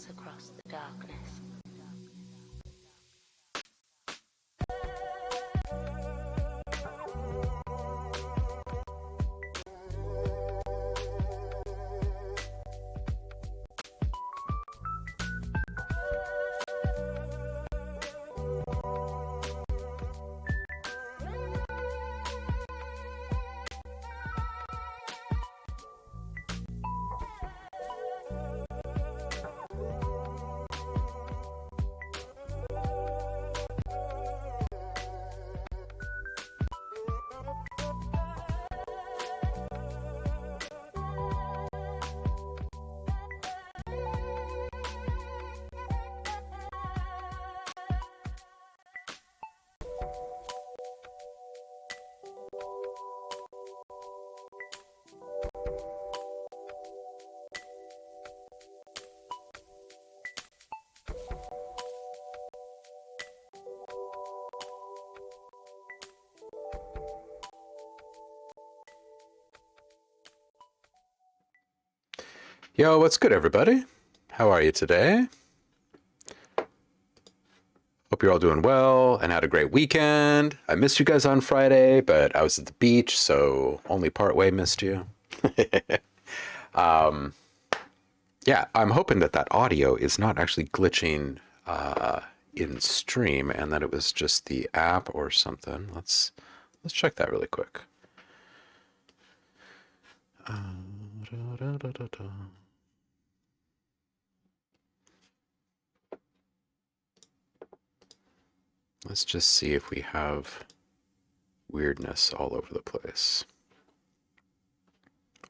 cuts across the darkness. Yo, what's good, everybody? How are you today? Hope you're all doing well and had a great weekend. I missed you guys on Friday, but I was at the beach, so only partway missed you. Yeah, I'm hoping that that audio is not actually glitching in stream and that it was just the app or something. Let's check that really quick. Let's just see if we have weirdness all over the place.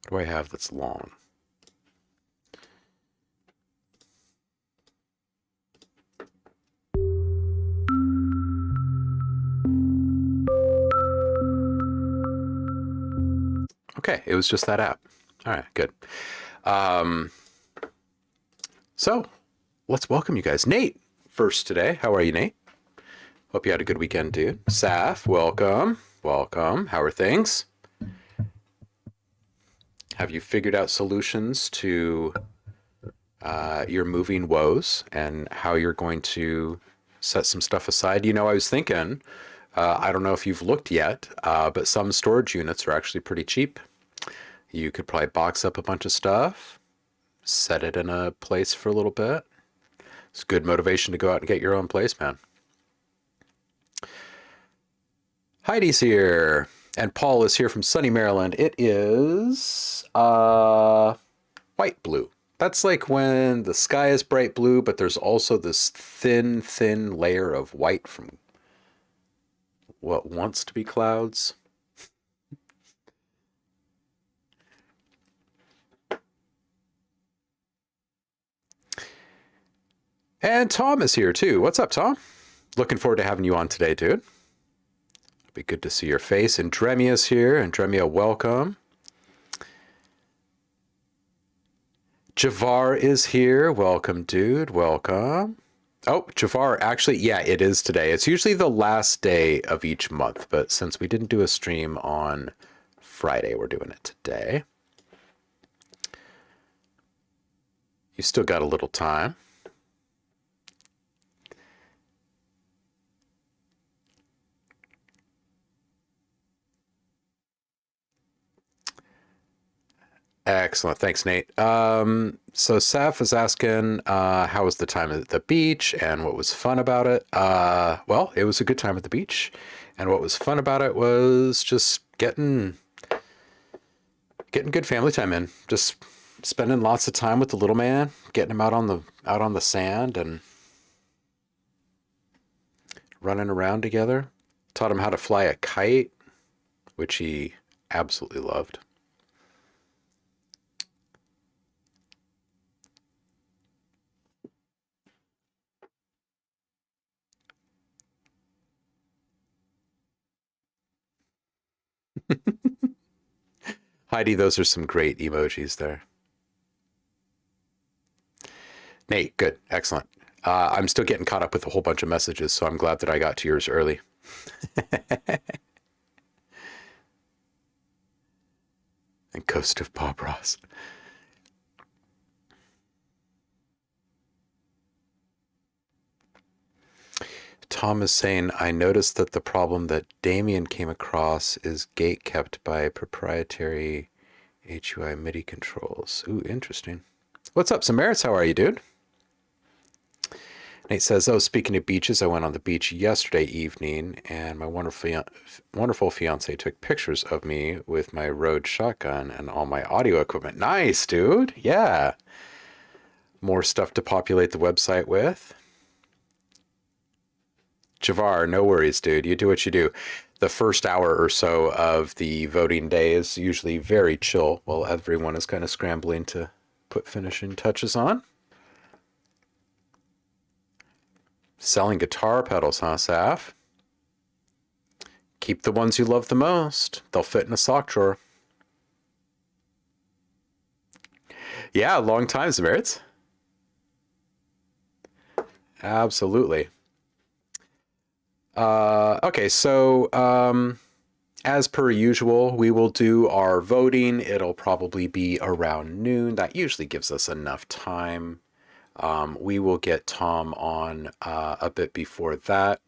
What do I have that's long? Okay, it was just that app. All right, good. So let's welcome you guys. Nate first today. How are you, Nate? Hope you had a good weekend, dude. Saf, welcome. Welcome. How are things? Have you figured out solutions to your moving woes and how you're going to set some stuff aside? You know, I was thinking, I don't know if you've looked yet, but some storage units are actually pretty cheap. You could probably box up a bunch of stuff, set it in a place for a little bit. It's good motivation to go out and get your own place, man. Heidi's here, and Paul is here from sunny Maryland. It is white blue. That's like when the sky is bright blue, but there's also this thin layer of white from what wants to be clouds. And Tom is here too. What's up, Tom? Looking forward to having you on today, dude. It'll be good to see your face. And Dremia's here. And Dremia, welcome. Javar is here. Welcome, dude. Welcome. Oh, Javar, actually, yeah, it is today. It's usually the last day of each month, but since we didn't do a stream on Friday, we're doing it today. You still got a little time. Excellent. Thanks, Nate. So Saf was asking, how was the time at the beach and what was fun about it? Well, it was a good time at the beach. And what was fun about it was just getting good family time in. Just spending lots of time with the little man, getting him out on the sand and running around together. Taught him how to fly a kite, which he absolutely loved. Heidi, those are some great emojis there. Nate, good. Excellent. I'm still getting caught up with a whole bunch of messages, so I'm glad that I got to yours early. And Ghost of Bob Ross. Tom is saying, I noticed that the problem that Damien came across is gate kept by proprietary HUI MIDI controls. Ooh, interesting. What's up, Samaritz? How are you, dude? Nate says, oh, speaking of beaches, I went on the beach yesterday evening, and my wonderful fiance took pictures of me with my Rode shotgun and all my audio equipment. Nice, dude. Yeah. More stuff to populate the website with. Javar, no worries, dude. You do what you do. The first hour or so of the voting day is usually very chill while everyone is kind of scrambling to put finishing touches on. Selling guitar pedals, huh, Saf? Keep the ones you love the most. They'll fit in a sock drawer. Yeah, long time, Samaritz. Absolutely. Okay, so as per usual, we will do our voting. It'll probably be around noon. That usually gives us enough time. We will get Tom on a bit before that.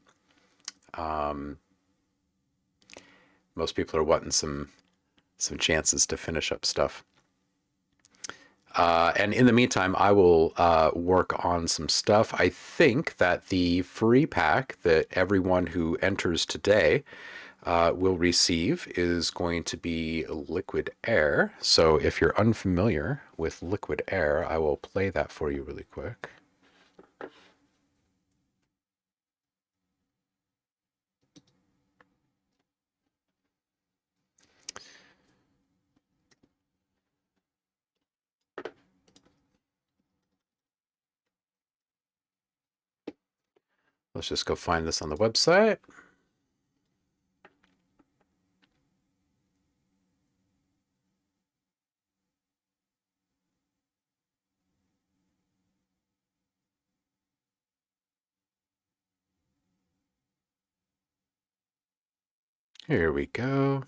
Most people are wanting some chances to finish up stuff. And in the meantime, I will work on some stuff. I think that the free pack that everyone who enters today will receive is going to be Liquid Air. So if you're unfamiliar with Liquid Air, I will play that for you really quick. Let's just go find this on the website. Here we go.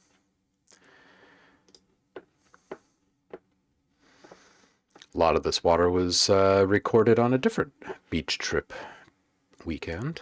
A lot of this water was recorded on a different beach trip weekend.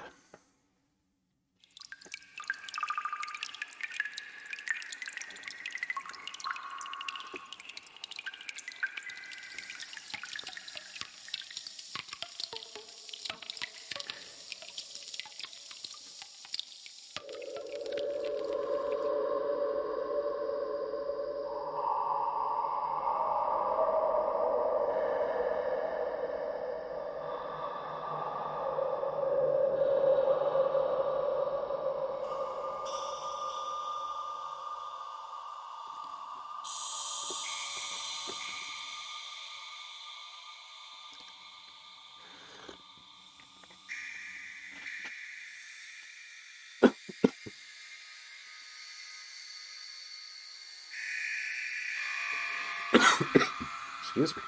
Excuse me.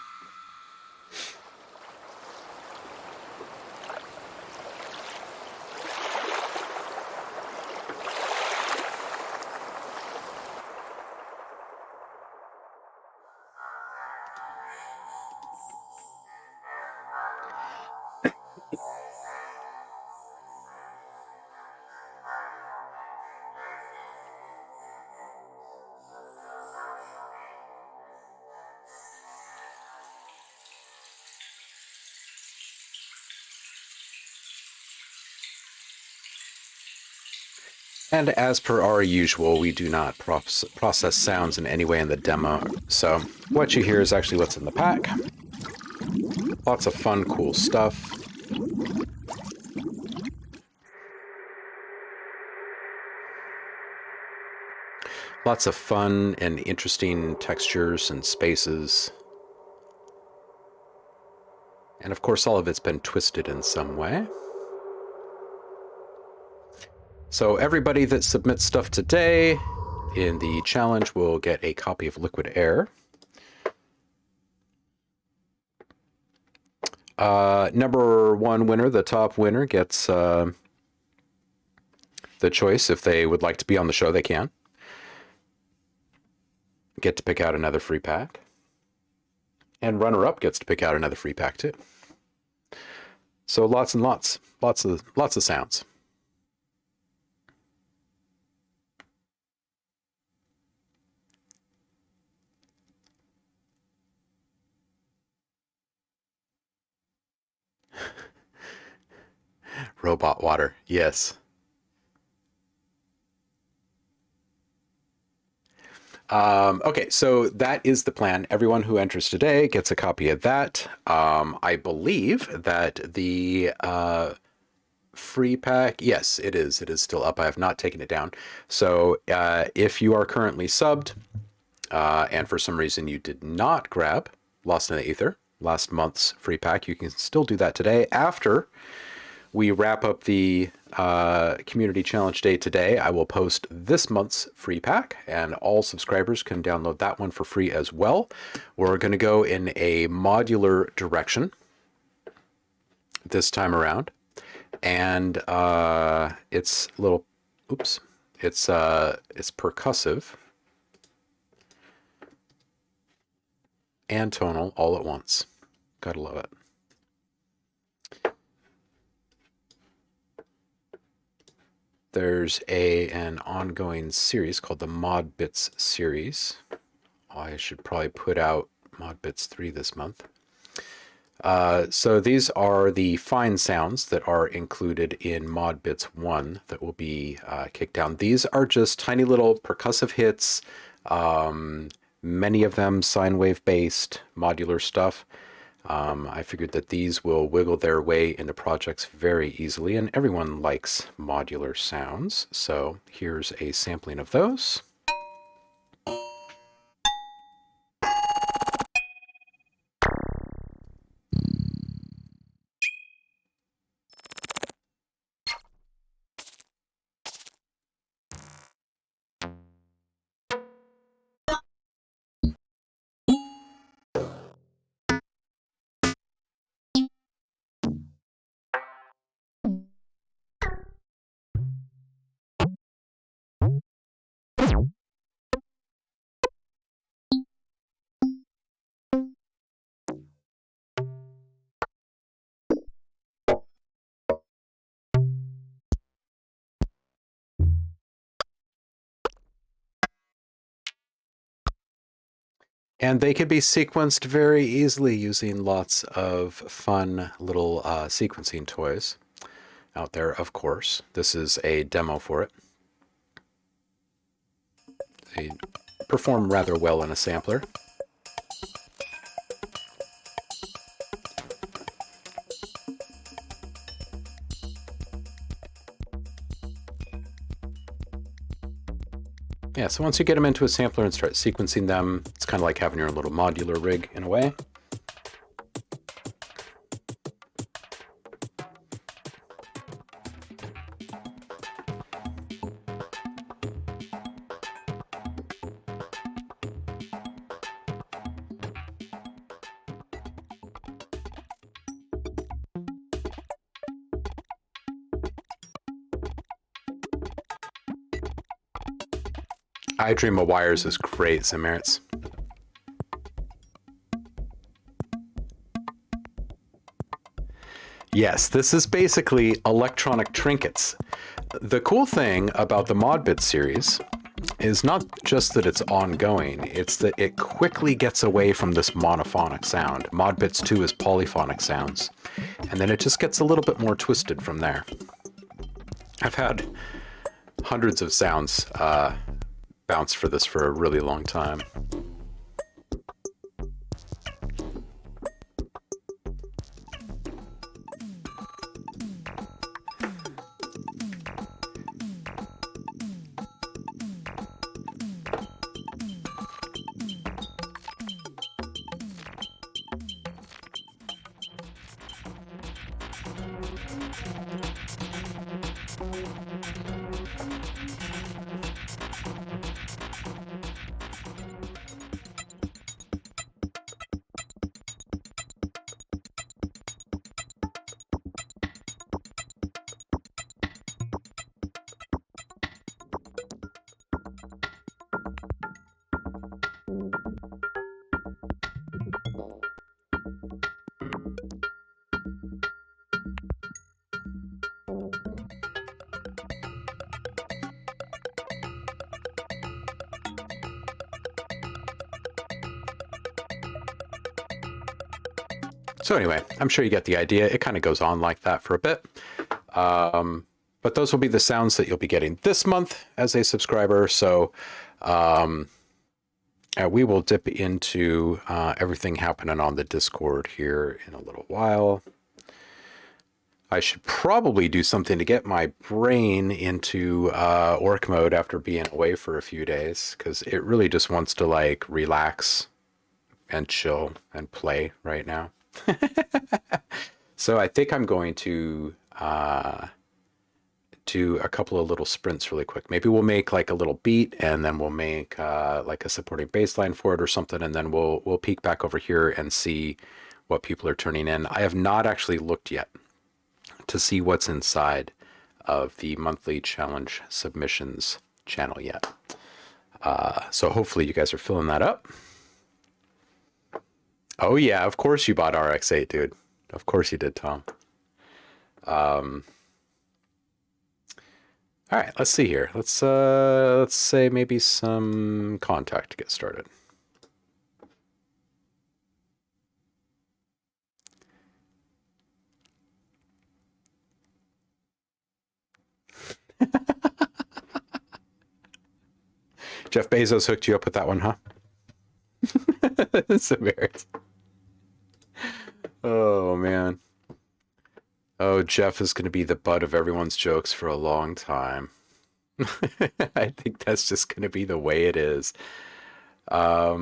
And as per our usual, we do not process sounds in any way in the demo. So what you hear is actually what's in the pack. Lots of fun, cool stuff. Lots of fun and interesting textures and spaces. And of course, all of it's been twisted in some way. So everybody that submits stuff today in the challenge will get a copy of Liquid Air. Number one winner, the top winner, gets the choice. If they would like to be on the show, they can. Get to pick out another free pack. And runner-up gets to pick out another free pack too. So lots and lots of sounds. Robot water. Yes. Okay, so that is the plan. Everyone who enters today gets a copy of that. I believe that the free pack, yes, it is. It is still up. I have not taken it down. So if you are currently subbed, and for some reason you did not grab Lost in the Ether, last month's free pack, you can still do that today after we wrap up the community challenge day today. I will post this month's free pack, and all subscribers can download that one for free as well. We're going to go in a modular direction this time around, and it's a little, oops, it's percussive and tonal all at once. Gotta love it. There's an ongoing series called the Mod Bits series. I should probably put out Mod Bits 3 this month. So these are the fine sounds that are included in Mod Bits 1 that will be kicked down. These are just tiny little percussive hits, many of them sine wave based modular stuff. I figured that these will wiggle their way into projects very easily, and everyone likes modular sounds. So here's a sampling of those. And they can be sequenced very easily using lots of fun little sequencing toys out there, of course. This is a demo for it. They perform rather well in a sampler. Yeah, so once you get them into a sampler and start sequencing them, it's kind of like having your little modular rig in a way. I Dream of Wires is great, Zamerits. Yes, this is basically electronic trinkets. The cool thing about the Modbit series is not just that it's ongoing, it's that it quickly gets away from this monophonic sound. Modbits 2 is polyphonic sounds, and then it just gets a little bit more twisted from there. I've had hundreds of sounds bounce for this for a really long time. So anyway, I'm sure you get the idea. It kind of goes on like that for a bit. But those will be the sounds that you'll be getting this month as a subscriber. So we will dip into everything happening on the Discord here in a little while. I should probably do something to get my brain into orc mode after being away for a few days, because it really just wants to like relax and chill and play right now. So I think I'm going to do a couple of little sprints really quick. Maybe we'll make like a little beat, and then we'll make like a supporting bass line for it or something, and then we'll peek back over here and see what people are turning in. I have not actually looked yet to see what's inside of the monthly challenge submissions channel yet. So hopefully you guys are filling that up. Oh yeah, of course you bought RX-8, dude. Of course you did, Tom. All right, let's see here. Let's say maybe some kontakt to get started. Jeff Bezos hooked you up with that one, huh? Samaritan. Oh man. Oh, Jeff is going to be the butt of everyone's jokes for a long time. I think that's just going to be the way it is. All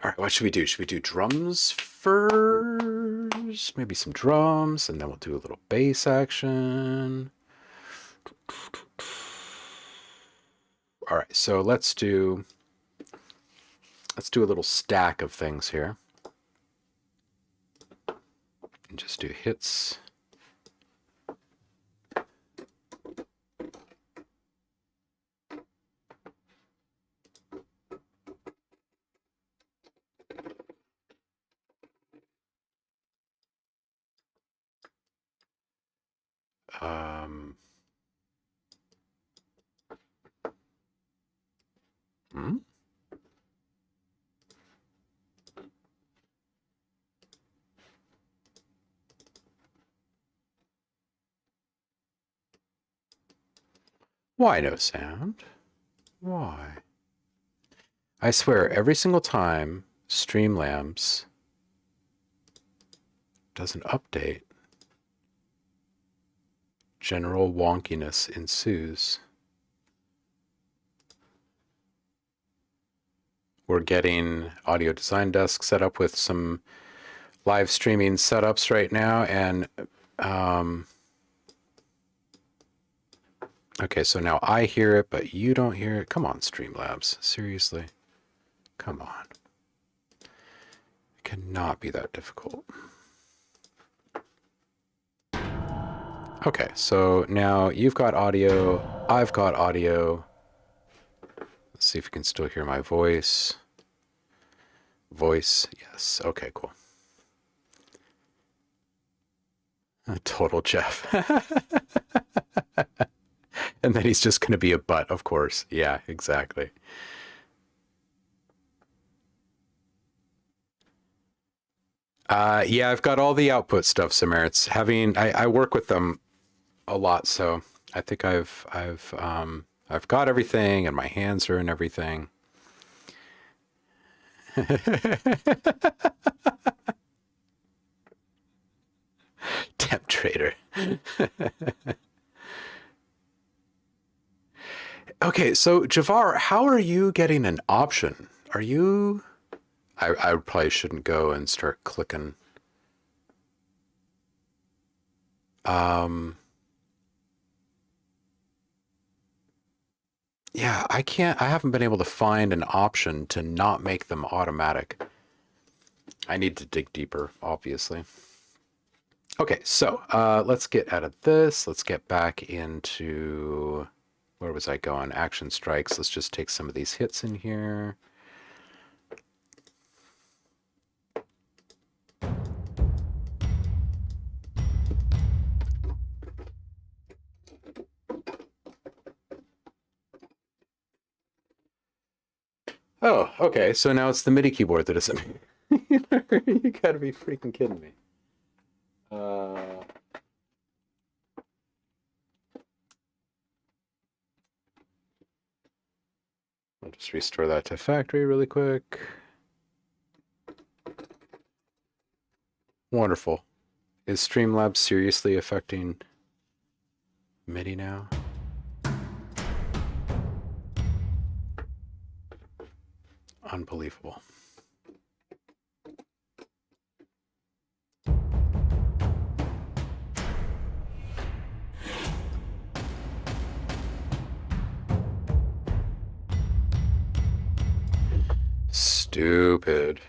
right, what should we do? Should we do drums first? Maybe some drums, and then we'll do a little bass action. All right, so let's do a little stack of things here. And just do hits. Hmm? Why no sound? Why? I swear, every single time Streamlabs does an update, general wonkiness ensues. We're getting Audio Design Desk set up with some live streaming setups right now, and okay, so now I hear it, but you don't hear it. Come on, Streamlabs. Seriously. Come on. It cannot be that difficult. Okay, so now you've got audio. I've got audio. Let's see if you can still hear my voice. Voice, yes. Okay, cool. Total Jeff. And then he's just going to be a butt, of course. Yeah, exactly. Yeah, I've got all the output stuff, Samaritan. I work with them a lot, so I think I've got everything, and my hands are in everything. Temp trader. Okay, so Javar, how are you getting an option? Are you... I probably shouldn't go and start clicking. Yeah, I haven't been able to find an option to not make them automatic. I need to dig deeper, obviously. Okay, so let's get out of this. Let's get back into, where was I going? Action strikes. Let's just take some of these hits in here. Oh, okay. So now it's the MIDI keyboard that isn't. You gotta be freaking kidding me. I'll just restore that to factory really quick. Wonderful. Is Streamlabs seriously affecting MIDI now? Unbelievable. Stupid.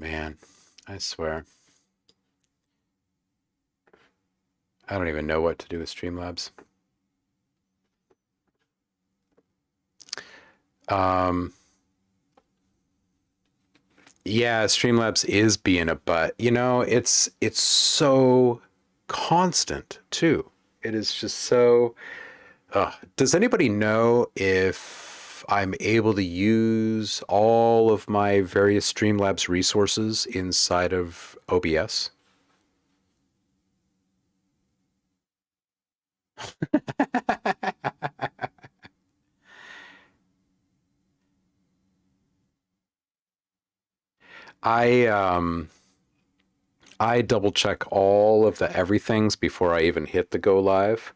Man, I swear. I don't even know what to do with Streamlabs. Yeah, Streamlabs is being a butt. You know, it's so constant too. It is just so. Does anybody know if I'm able to use all of my various Streamlabs resources inside of OBS? I I double check all of the everythings before I even hit the go live.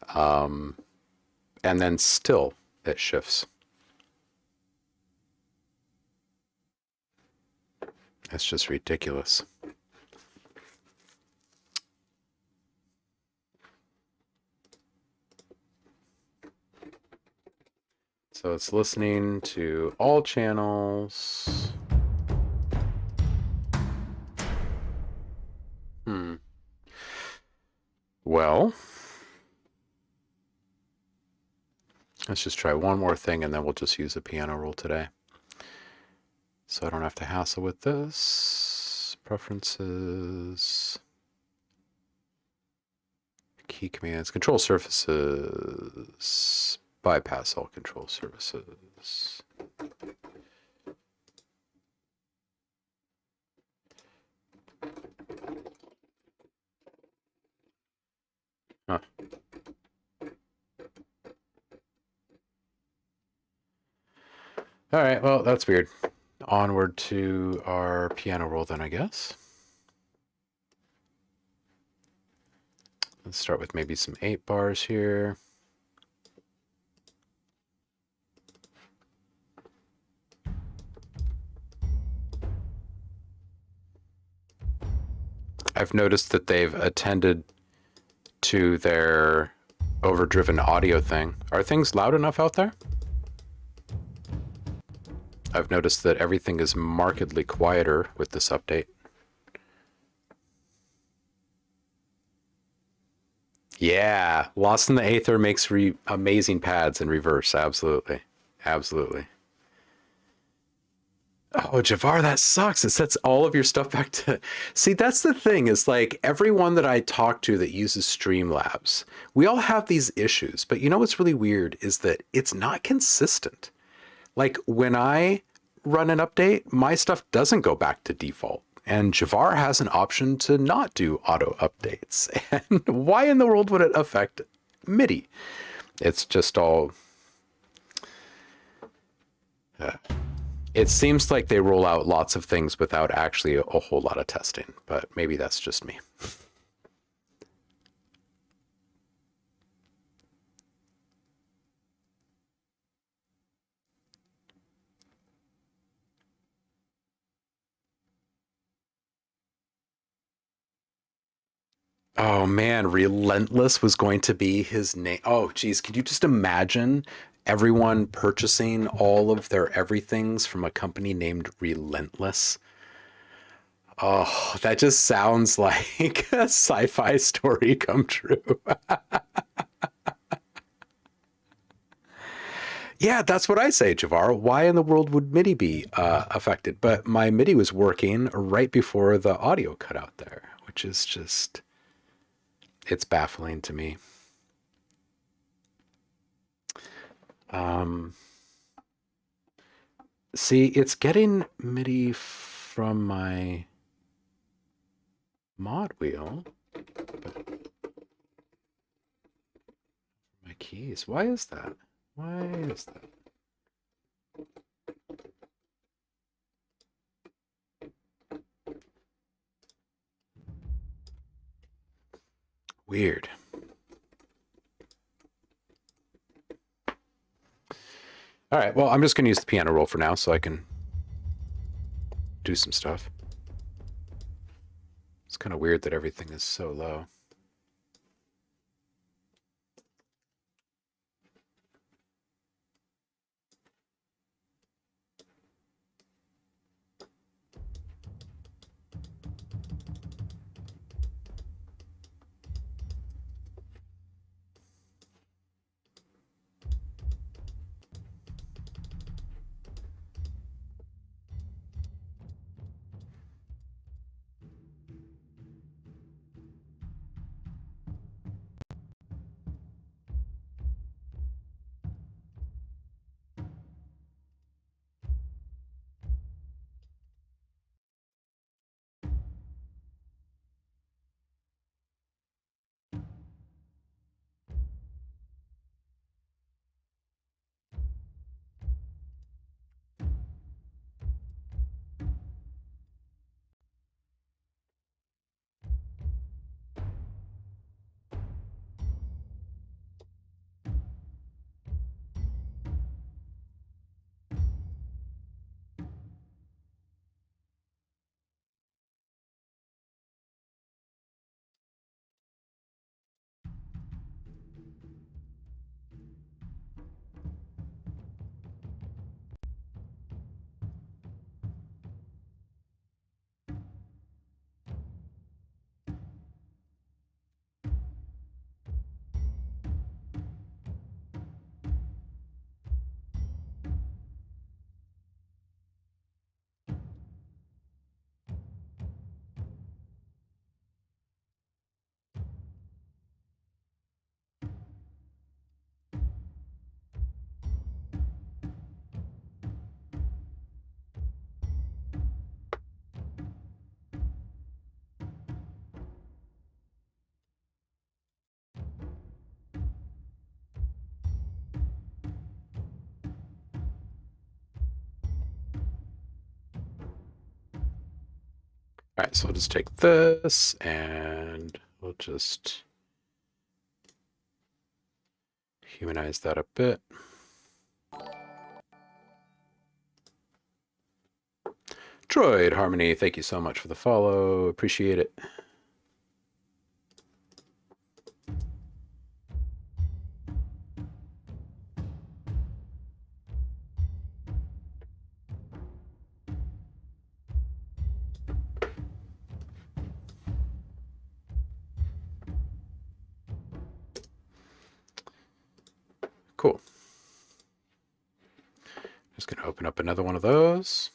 And then still it shifts. It's just ridiculous. So it's listening to all channels. Well, let's just try one more thing and then we'll just use the piano roll today. So I don't have to hassle with this. Preferences. Key commands. Control surfaces. Bypass all control surfaces. Huh. All right, well, that's weird. Onward to our piano roll then, I guess. Let's start with maybe some 8 bars here. I've noticed that they've attended to their overdriven audio thing. Are things loud enough out there? I've noticed that everything is markedly quieter with this update. Yeah, Lost in the Aether makes amazing pads in reverse. Absolutely. Absolutely. Oh, Javar, that sucks. It sets all of your stuff back to. See, that's the thing is like everyone that I talk to that uses Streamlabs, we all have these issues. But you know what's really weird is that it's not consistent. Like when I run an update, my stuff doesn't go back to default. And Javar has an option to not do auto updates. And why in the world would it affect MIDI? It's just all. It seems like they roll out lots of things without actually a whole lot of testing, but maybe that's just me. Oh man, Relentless was going to be his name. Oh geez, can you just imagine everyone purchasing all of their everythings from a company named Relentless? Oh, that just sounds like a sci-fi story come true. Yeah, that's what I say, Javar. Why in the world would MIDI be affected? But my MIDI was working right before the audio cut out there, which is just, it's baffling to me. See, it's getting MIDI from my mod wheel. But keys. Why is that? Why is that? Weird. All right, well, I'm just going to use the piano roll for now so I can do some stuff. It's kind of weird that everything is so low. All right, so we'll just take this and we'll just humanize that a bit. Droid Harmony, thank you so much for the follow. Appreciate it. Cool. Just going to open up another one of those.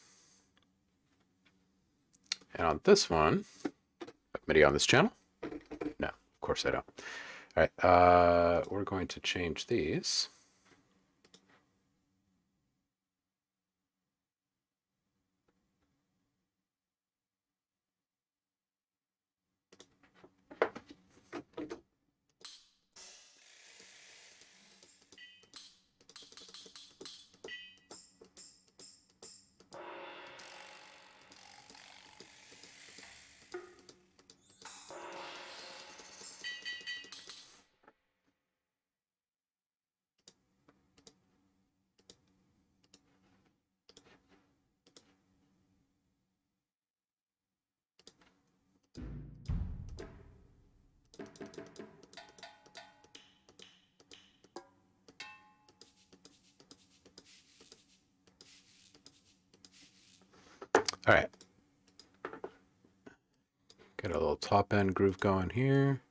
And on this one, MIDI on this channel? No, of course I don't. All right, we're going to change these. All right. Get a little top end groove going here.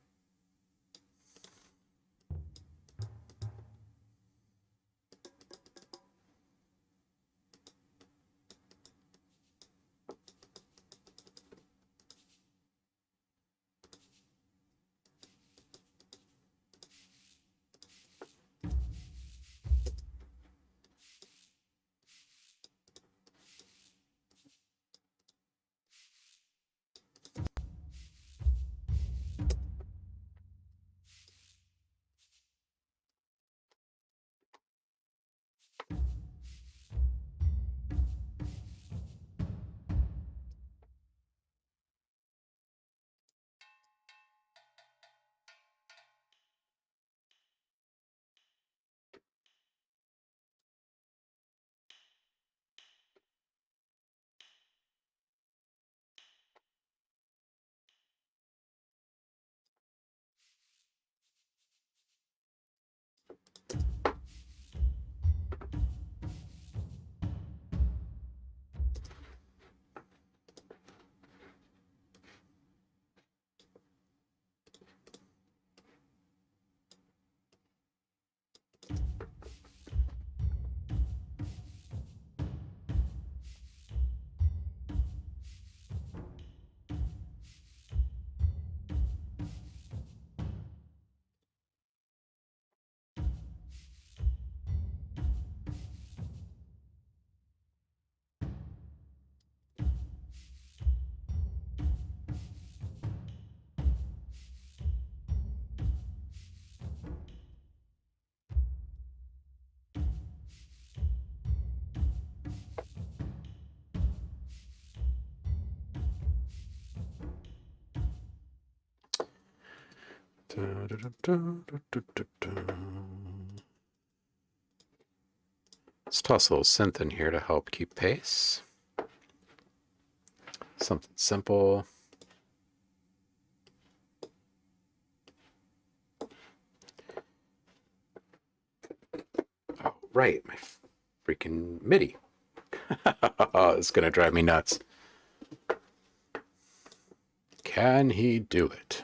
Let's toss a little synth in here to help keep pace. Something simple. Oh, right, my freaking MIDI. It's gonna drive me nuts. Can he do it?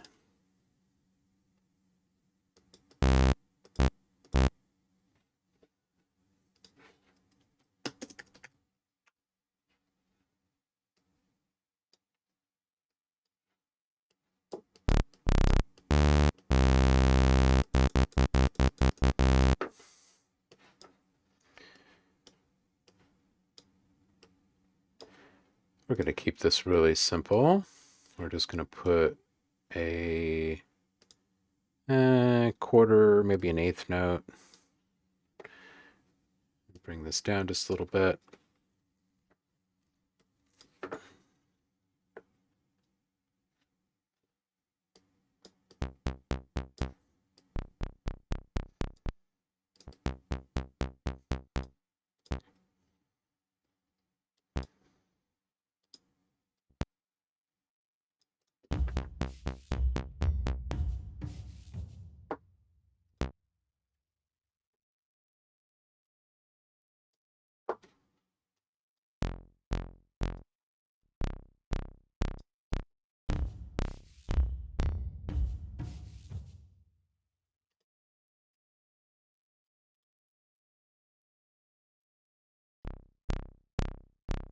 We're going to keep this really simple. We're just going to put a quarter, maybe an eighth note. Bring this down just a little bit.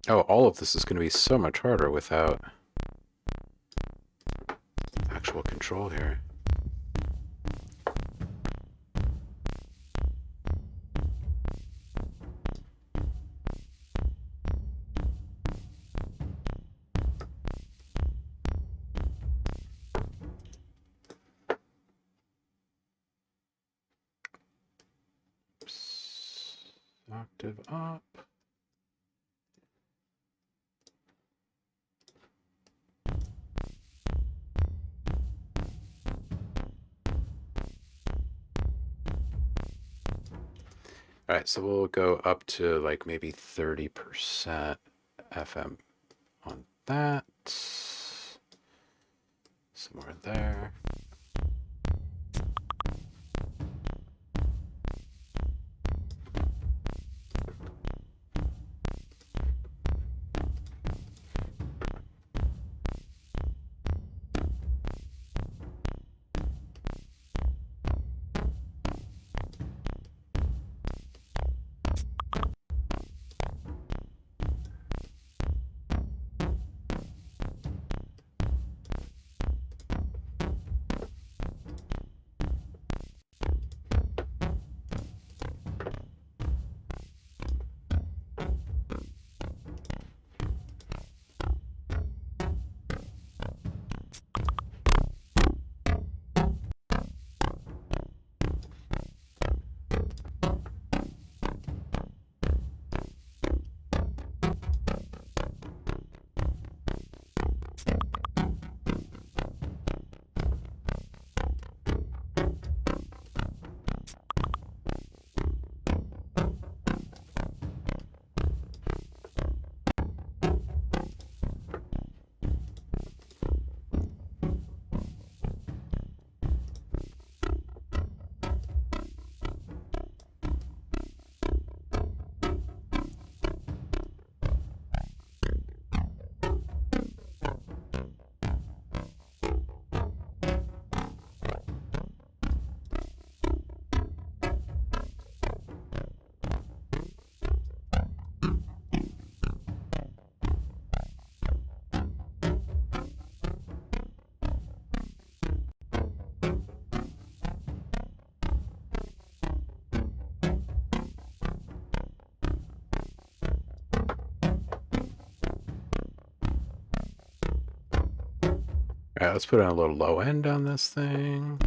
Oh, all of this is going to be so much harder without actual control here. Oops. Octave up. All right, so we'll go up to like maybe 30% FM on that. Somewhere there. All right, let's put on a little low end on this thing.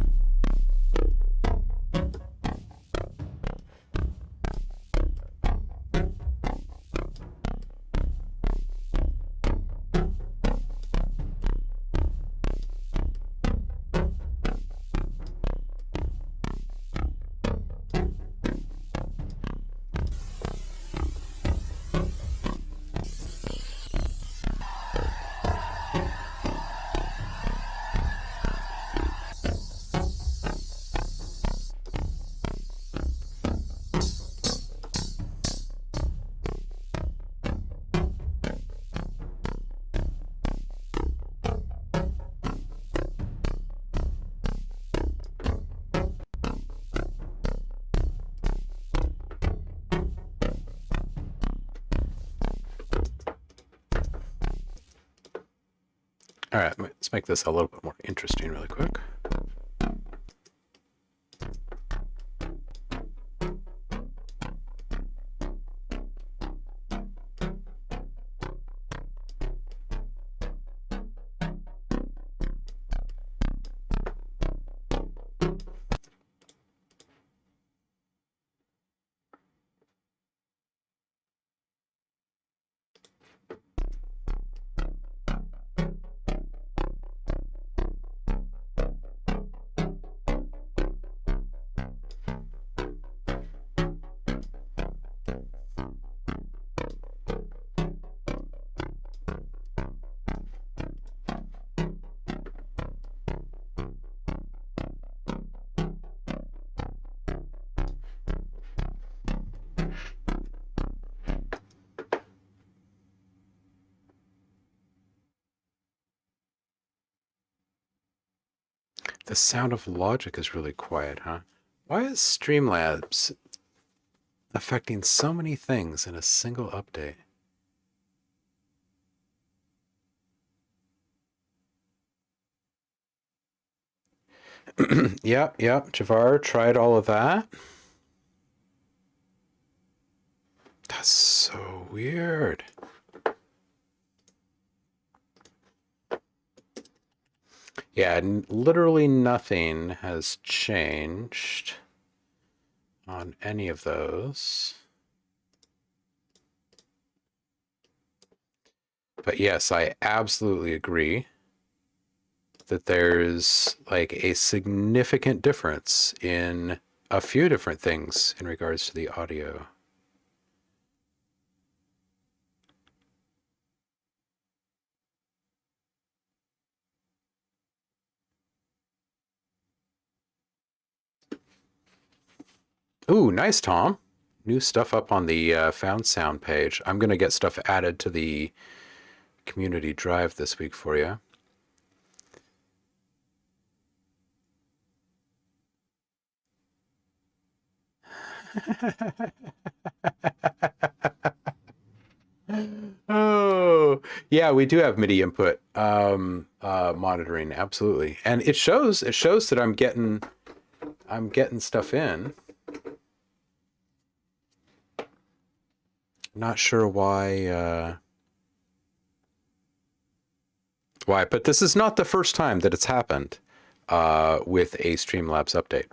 All right, let's make this a little bit more interesting really quick. The sound of logic is really quiet, huh? Why is Streamlabs affecting so many things in a single update? Yep, Javar tried all of that. That's so weird. Yeah, literally nothing has changed on any of those. But yes, I absolutely agree that there's like a significant difference in a few different things in regards to the audio. Ooh, nice, Tom. New stuff up on the Found Sound page. I'm going to get stuff added to the community drive this week for you. Oh, yeah, we do have MIDI input monitoring, absolutely. And it shows that I'm getting stuff in. Not sure why but this is not the first time that it's happened with a Streamlabs update.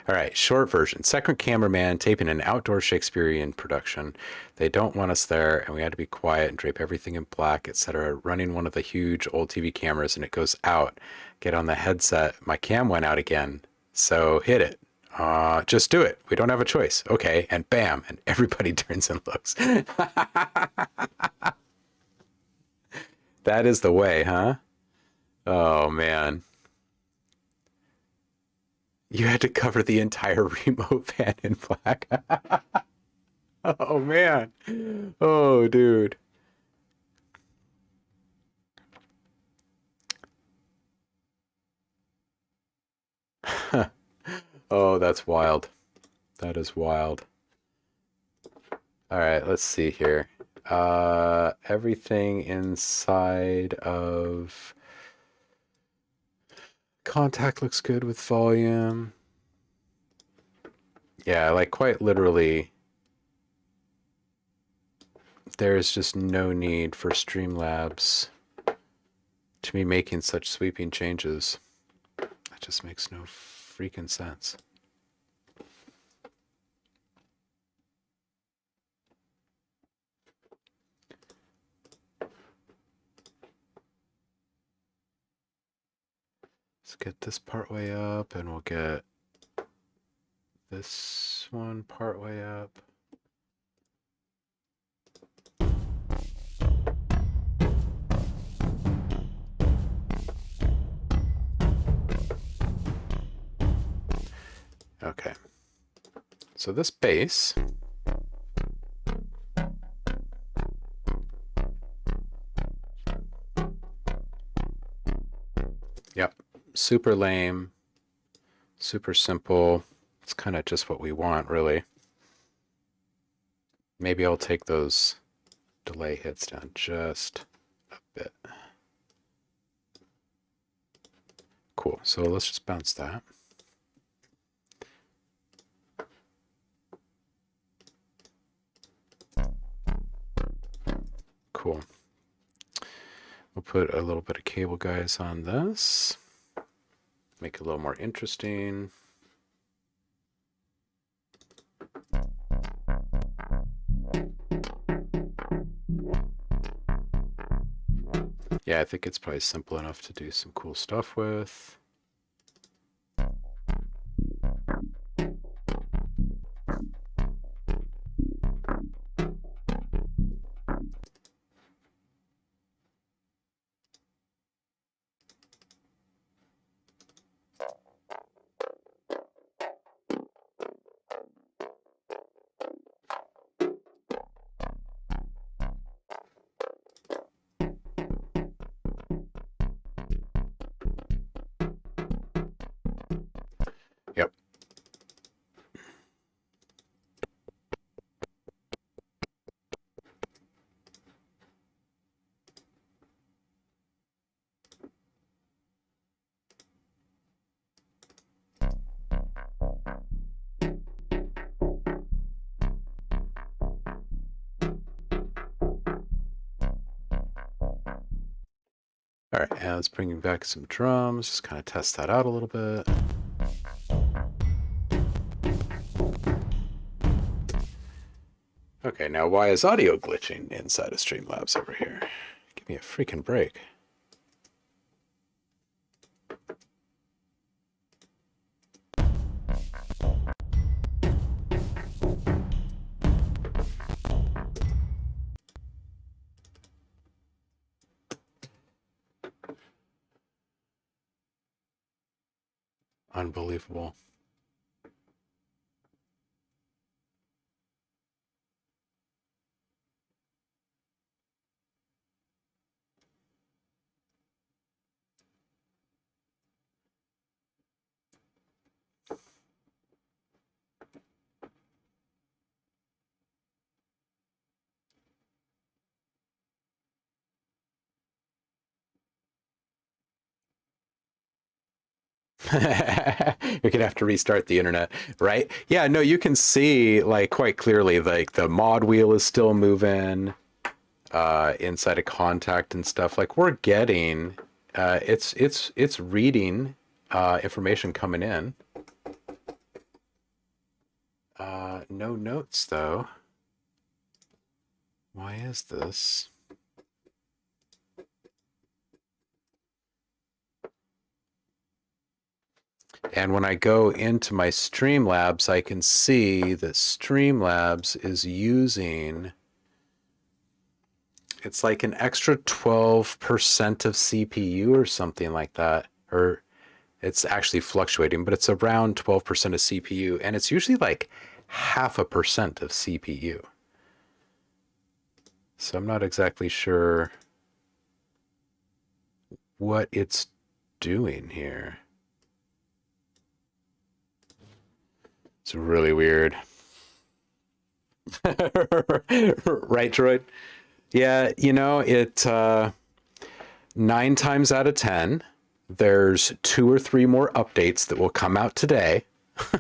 All right, short version. Second cameraman taping an outdoor Shakespearean production. They don't want us there, and we had to be quiet and drape everything in black, etc. Running one of the huge old TV cameras, and it goes out. Get on the headset. My cam went out again, so hit it. Just do it. We don't have a choice. Okay, and bam, and everybody turns and looks. That is the way, huh? Oh, man. You had to cover the entire remote van in black. Oh, man. Oh, dude. Oh, that's wild. That is wild. All right, let's see here. Everything inside of Kontakt looks good with volume. Yeah, like quite literally, there's just no need for Streamlabs to be making such sweeping changes. That just makes no freaking sense. Let's get this part way up, and we'll get this one part way up. Okay. So this bass yep, super lame, super simple. It's kind of just what we want, really. Maybe I'll take those delay hits down just a bit. Cool. So let's just bounce that. Cool. We'll put a little bit of cable guys on this. Make it a little more interesting. Yeah, I think it's probably simple enough to do some cool stuff with. Yep. All right, and let's bring back some drums, just kind of test that out a little bit. Okay, now why is audio glitching inside of Streamlabs over here? Give me a freaking break. Unbelievable. You're gonna have to restart the internet, right? Yeah, no, you can see like quite clearly, like the mod wheel is still moving inside of kontakt and stuff. Like we're getting, it's reading information coming in. No notes though. Why is this? And when I go into my Streamlabs, I can see that Streamlabs is using, it's like an extra 12% of CPU or something like that. Or it's actually fluctuating, but it's around 12% of CPU. And it's usually like 0.5% of CPU. So I'm not exactly sure what it's doing here. It's really weird. Right, Droid? Yeah, you know, 9 times out of 10, there's 2 or 3 more updates that will come out today.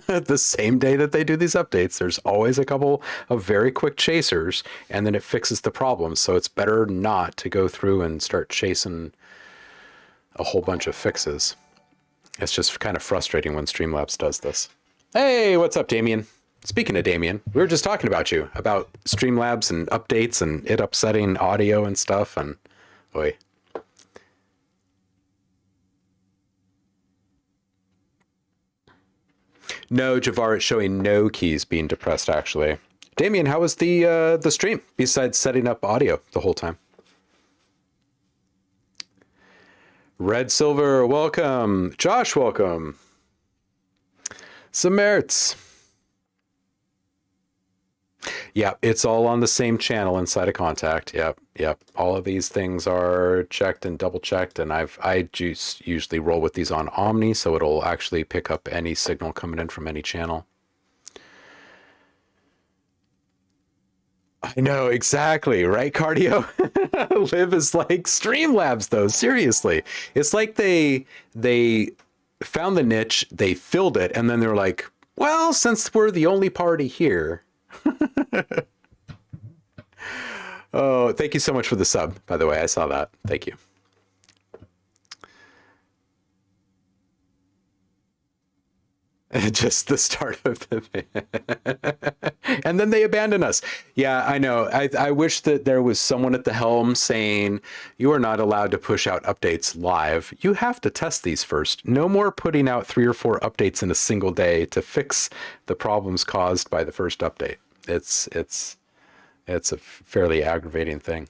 The same day that they do these updates, there's always a couple of very quick chasers, and then it fixes the problem. So it's better not to go through and start chasing a whole bunch of fixes. It's just kind of frustrating when Streamlabs does this. Hey, what's up, Damien? Speaking of Damien, we were just talking about you, about Streamlabs and updates and it upsetting audio and stuff, and boy. No, Javar is showing no keys being depressed, actually. Damien, how was the stream, besides setting up audio the whole time? Red Silver, welcome. Josh, welcome. Samertz. Yeah, it's all on the same channel inside of kontakt. Yep. All of these things are checked and double checked, and I just usually roll with these on Omni, so it'll actually pick up any signal coming in from any channel. I know, exactly, right, cardio? Live is like Streamlabs, though. Seriously, it's like they found the niche, they filled it, and then they're like, well, since we're the only party here. Oh, thank you so much for the sub, by the way. I saw that. Thank you. Just the start of the and then they abandon us. Yeah, I know. I wish that there was someone at the helm saying, you are not allowed to push out updates live. You have to test these first. No more putting out 3 or 4 updates in a single day to fix the problems caused by the first update. It's a fairly aggravating thing.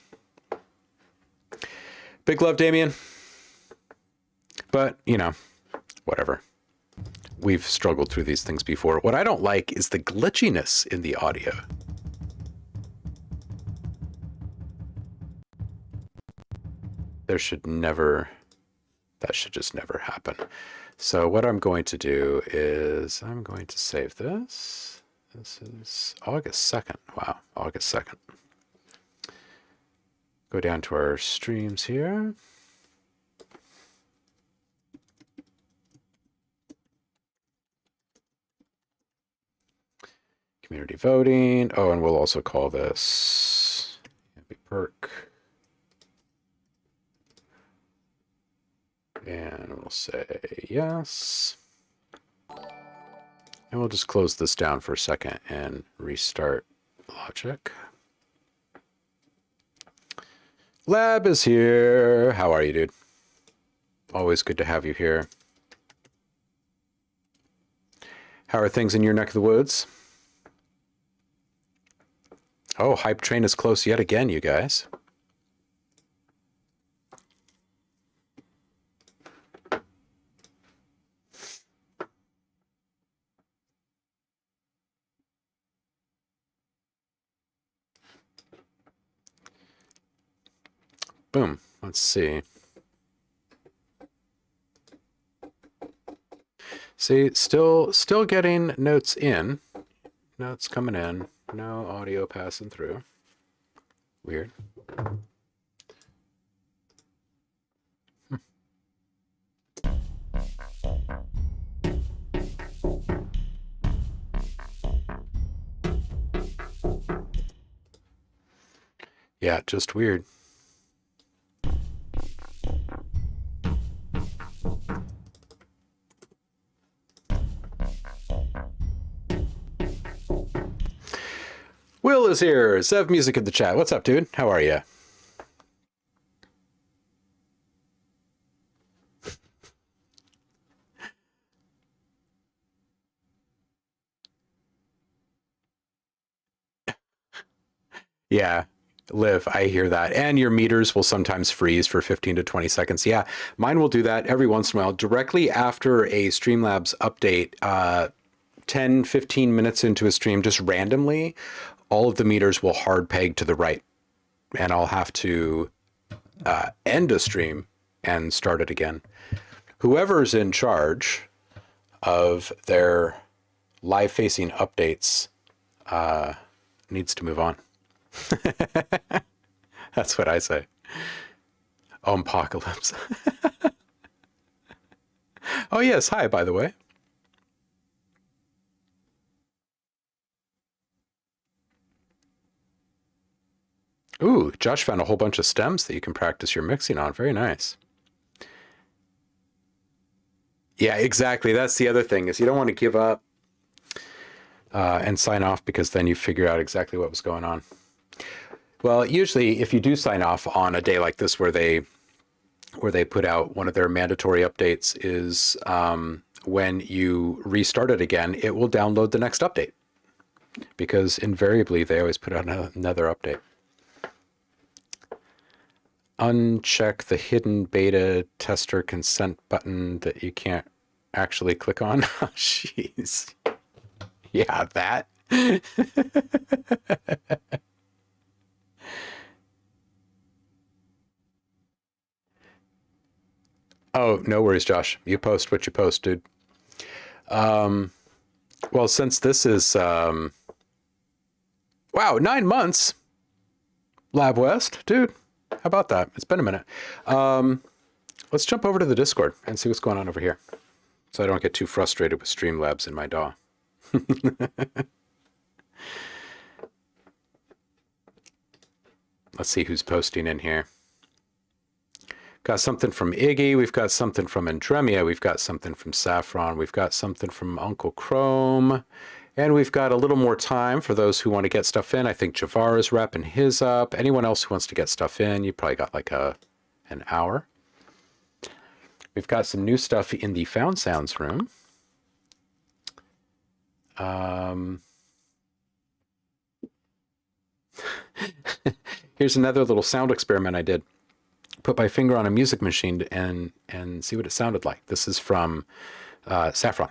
Big love, Damien. But, you know, whatever. We've struggled through these things before. What I don't like is the glitchiness in the audio. That should just never happen. So what I'm going to do is I'm going to save this. This is August 2nd. Wow, August 2nd. Go down to our streams here. Community voting. Oh, and we'll also call this perk. And we'll say yes. And we'll just close this down for a second and restart Logic. Lab is here. How are you, dude? Always good to have you here. How are things in your neck of the woods? Oh, Hype Train is close yet again, you guys. Boom. Let's see. See, still getting notes in. Notes coming in. No audio passing through. Weird. Yeah, just weird. Will is here. Zev Music in the chat. What's up, dude? How are you? Yeah, Liv, I hear that. And your meters will sometimes freeze for 15 to 20 seconds. Yeah, mine will do that every once in a while. Directly after a Streamlabs update, 10, 15 minutes into a stream, just randomly, all of the meters will hard peg to the right. And I'll have to end a stream and start it again. Whoever's in charge of their live-facing updates needs to move on. That's what I say. Apocalypse. Oh, yes. Hi, by the way. Ooh, Josh found a whole bunch of stems that you can practice your mixing on. Very nice. Yeah, exactly. That's the other thing, is you don't want to give up and sign off, because then you figure out exactly what was going on. Well, usually if you do sign off on a day like this where they put out one of their mandatory updates, is when you restart it again, it will download the next update, because invariably they always put out another update. Uncheck the hidden beta tester consent button that you can't actually click on. Oh, jeez. Yeah, that. Oh, no worries, Josh. You post what you post, dude. Well, since this is, wow, 9 months. Lab West, dude. How about that? It's been a minute. Let's jump over to the Discord and see what's going on over here, so I don't get too frustrated with Streamlabs in my DAW. Let's see who's posting in here. Got something from Iggy. We've got something from Andremia. We've got something from Saffron. We've got something from Uncle Chrome. And we've got a little more time for those who want to get stuff in. I think Javar is wrapping his up. Anyone else who wants to get stuff in, you probably got like an hour. We've got some new stuff in the Found Sounds room. Here's another little sound experiment I did. Put my finger on a music machine and see what it sounded like. This is from Saffron.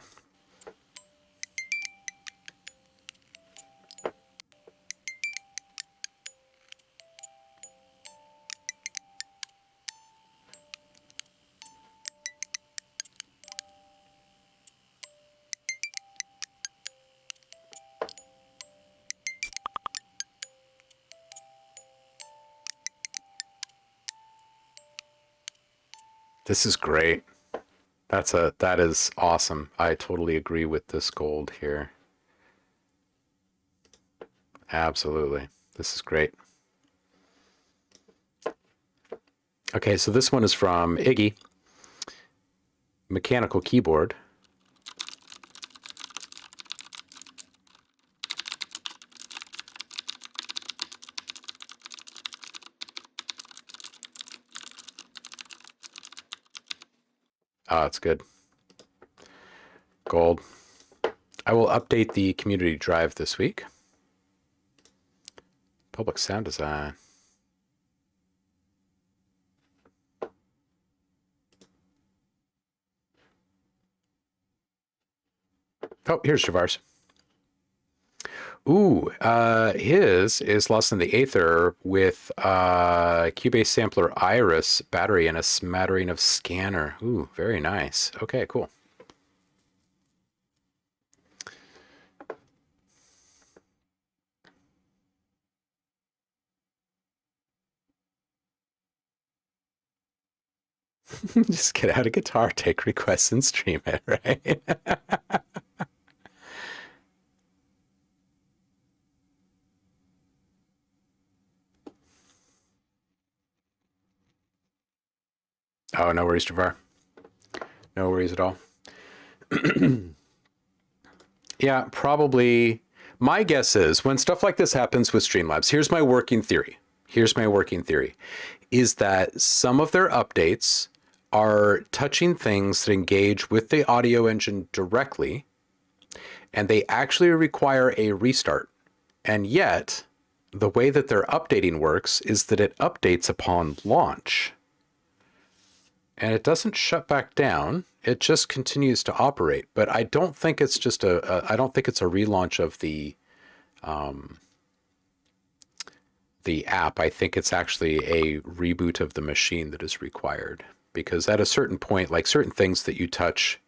This is great. That is awesome. I totally agree with this gold here. Absolutely. This is great. Okay, so this one is from Iggy. Mechanical keyboard. Ah, it's good. Gold. I will update the community drive this week. Public sound design. Oh, here's Javar's. Ooh, his is Lost in the Aether with Cubase Sampler Iris battery and a smattering of Scanner. Ooh, very nice. Okay, cool. Just get out a guitar, take requests, and stream it, right? Oh, no worries, Javar. No worries at all. Yeah, probably. My guess is when stuff like this happens with Streamlabs, here's my working theory. Here's my working theory is that some of their updates are touching things that engage with the audio engine directly, and they actually require a restart. And yet, the way that their updating works is that it updates upon launch. And it doesn't shut back down. It just continues to operate. But I don't think it's just I don't think it's a relaunch of the app. I think it's actually a reboot of the machine that is required, because at a certain point, like certain things that you touch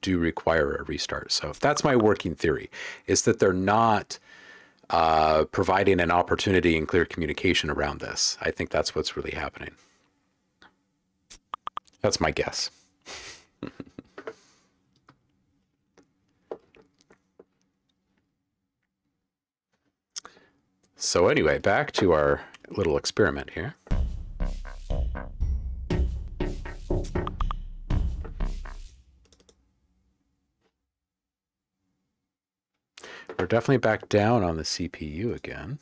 do require a restart. So that's my working theory, is that they're not providing an opportunity and clear communication around this. I think that's what's really happening. That's my guess. So anyway, back to our little experiment here. We're definitely back down on the CPU again.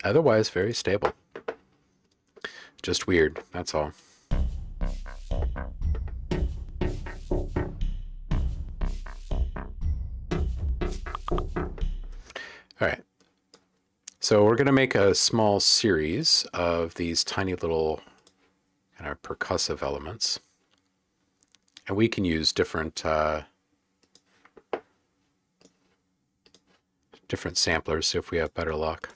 Otherwise, very stable. Just weird, that's all. All right. So we're going to make a small series of these tiny little kind of percussive elements. And we can use different different samplers, so if we have better luck.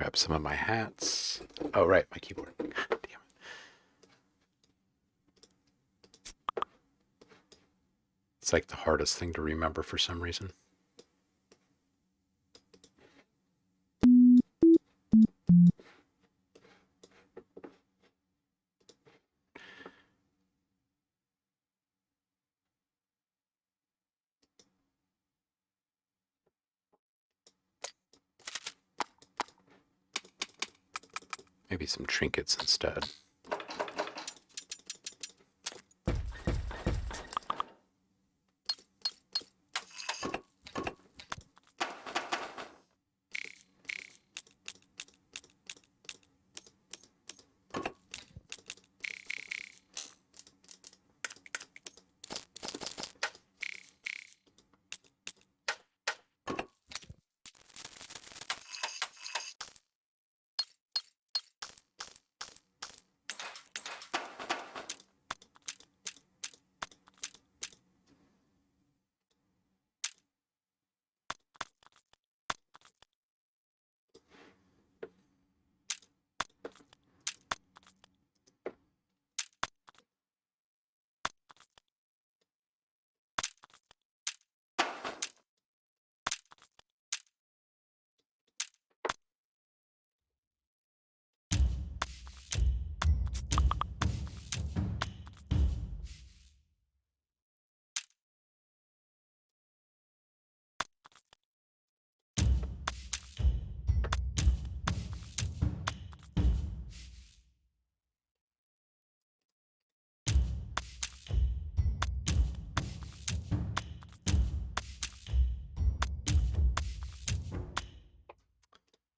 grab some of my hats. Oh, right, my keyboard. God damn it. It's like the hardest thing to remember for some reason. Maybe some trinkets instead.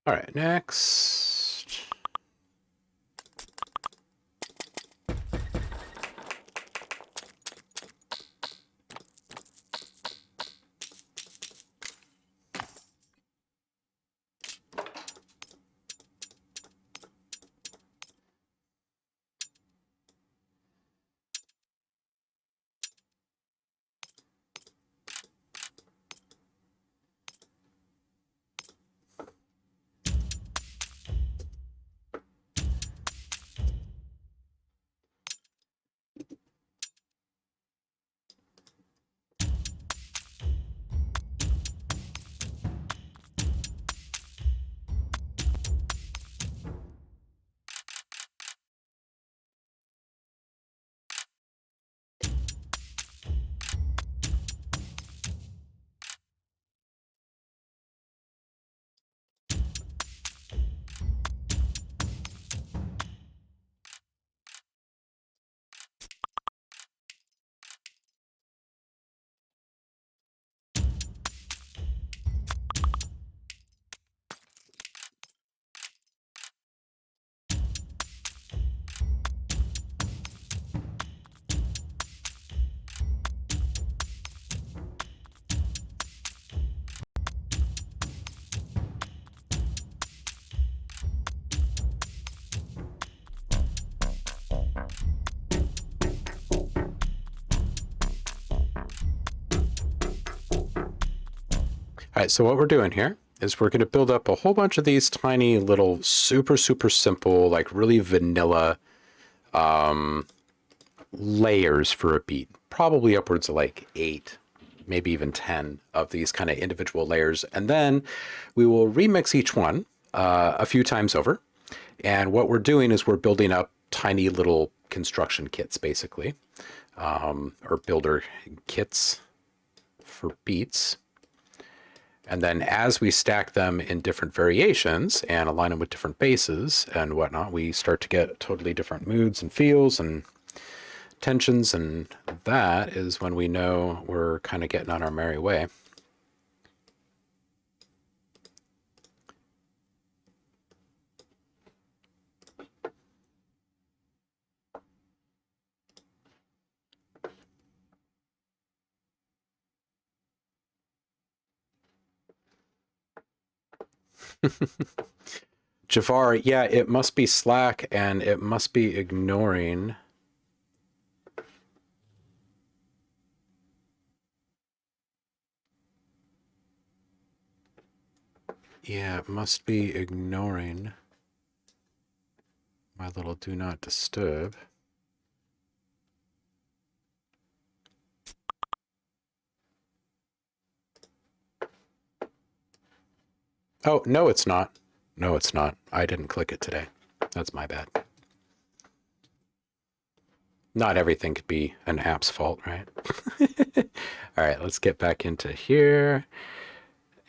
All right, next. All right, so what we're doing here is we're going to build up a whole bunch of these tiny little super, super simple, like really vanilla layers for a beat, probably upwards of like 8, maybe even 10 of these kind of individual layers. And then we will remix each one a few times over. And what we're doing is we're building up tiny little construction kits, basically, or builder kits for beats. And then as we stack them in different variations and align them with different basses and whatnot, we start to get totally different moods and feels and tensions. And that is when we know we're kind of getting on our merry way. Jafar, yeah, it must be Slack and it must be ignoring. Yeah, it must be ignoring my little do not disturb. Oh, no, it's not. No, it's not. I didn't click it today. That's my bad. Not everything could be an app's fault, right? All right, let's get back into here.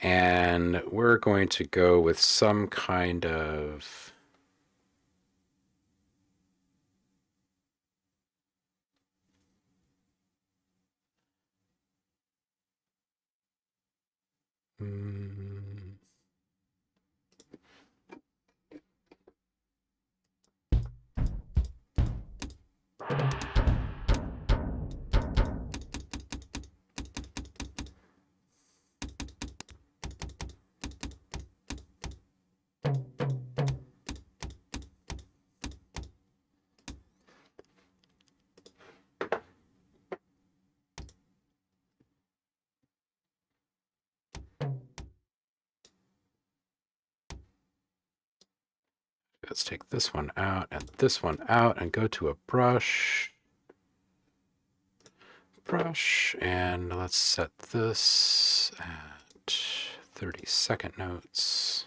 And we're going to go with some kind of... Let's take this one out and this one out and go to a brush. And let's set this at 30-second notes.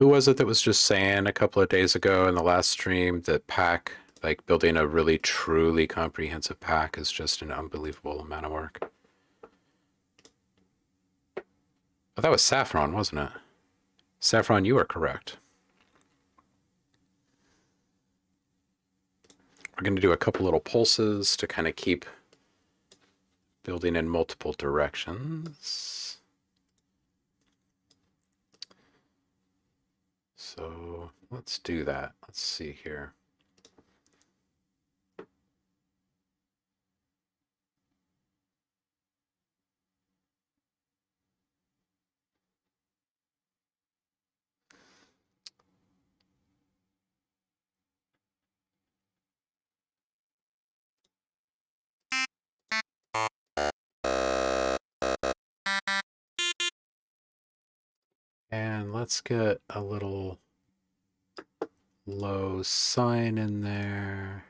Who was it that was just saying a couple of days ago in the last stream that pack, like building a really truly comprehensive pack, is just an unbelievable amount of work? Oh, that was Saffron, wasn't it? Saffron, you are correct. We're going to do a couple little pulses to kind of keep building in multiple directions. So let's do that. Let's see here. And let's get a little low sine in there.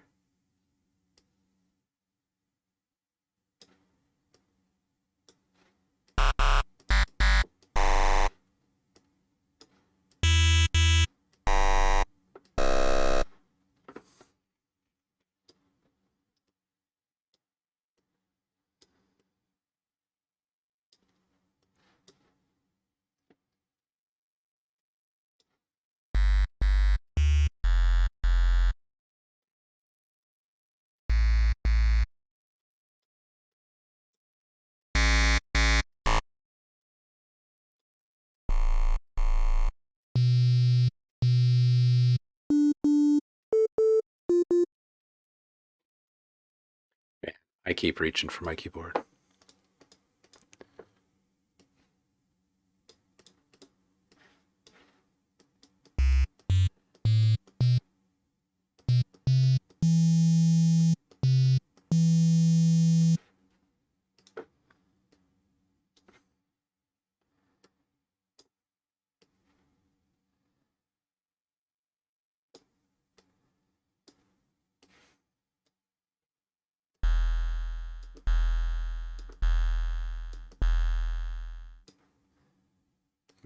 I keep reaching for my keyboard.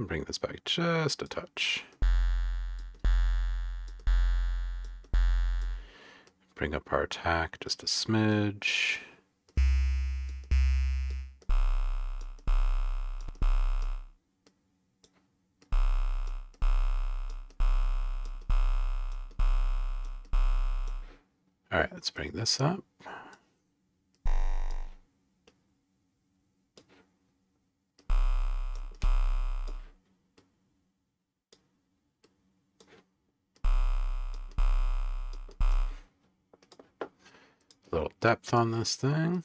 Bring this back just a touch. Bring up our attack just a smidge. All right, let's bring this up. A little depth on this thing.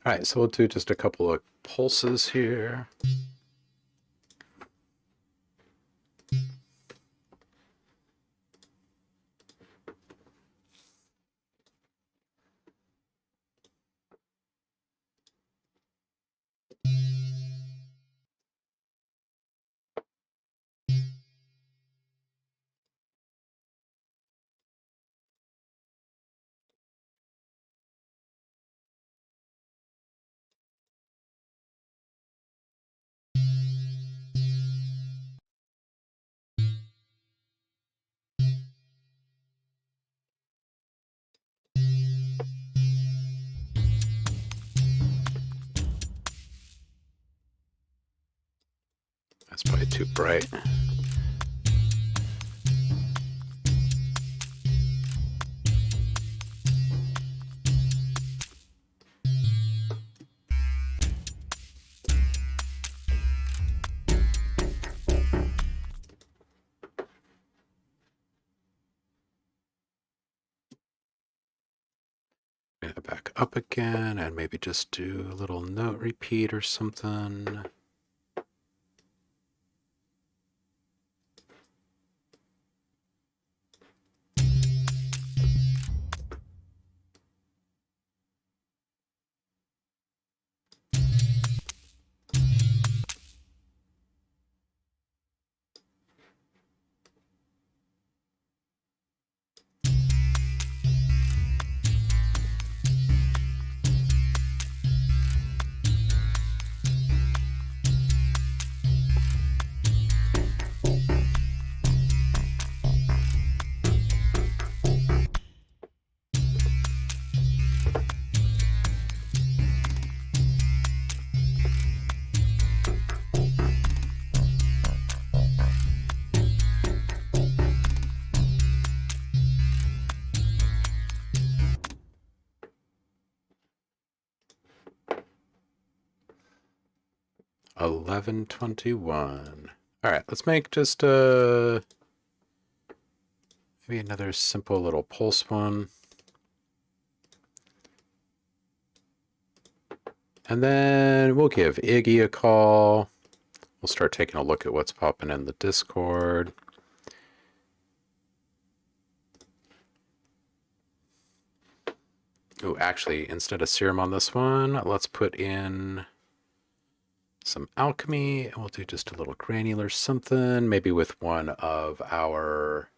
All right, so we'll do just a couple of pulses here. That's probably too bright. Back up again and maybe just do a little note repeat or something. $11.21. All right, let's make just maybe another simple little pulse one. And then we'll give Iggy a call. We'll start taking a look at what's popping in the Discord. Oh, actually, instead of serum on this one, let's put in some alchemy, and we'll do just a little granular something, maybe with one of our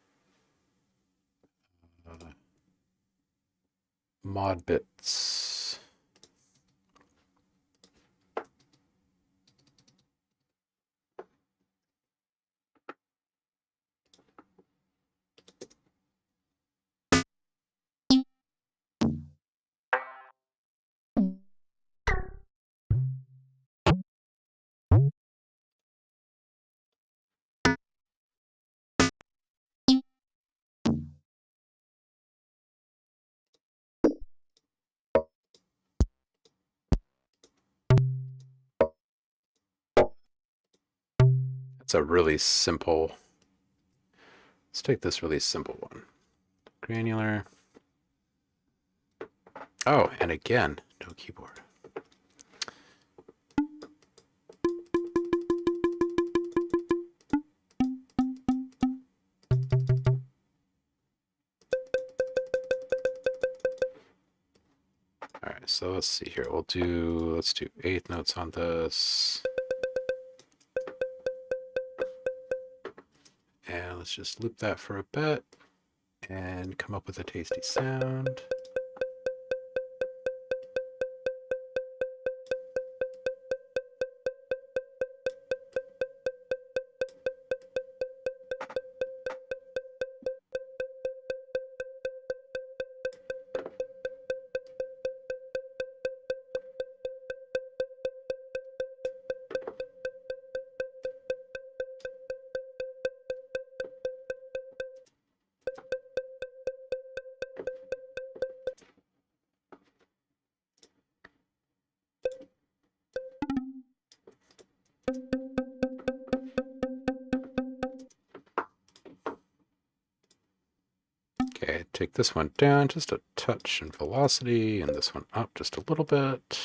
mod bits. It's a really simple. Let's take this really simple one. Granular. Oh, and again, no keyboard. All right, so let's see here. Let's do eighth notes on this. And let's just loop that for a bit and come up with a tasty sound. Okay, take this one down just a touch in velocity, and this one up just a little bit.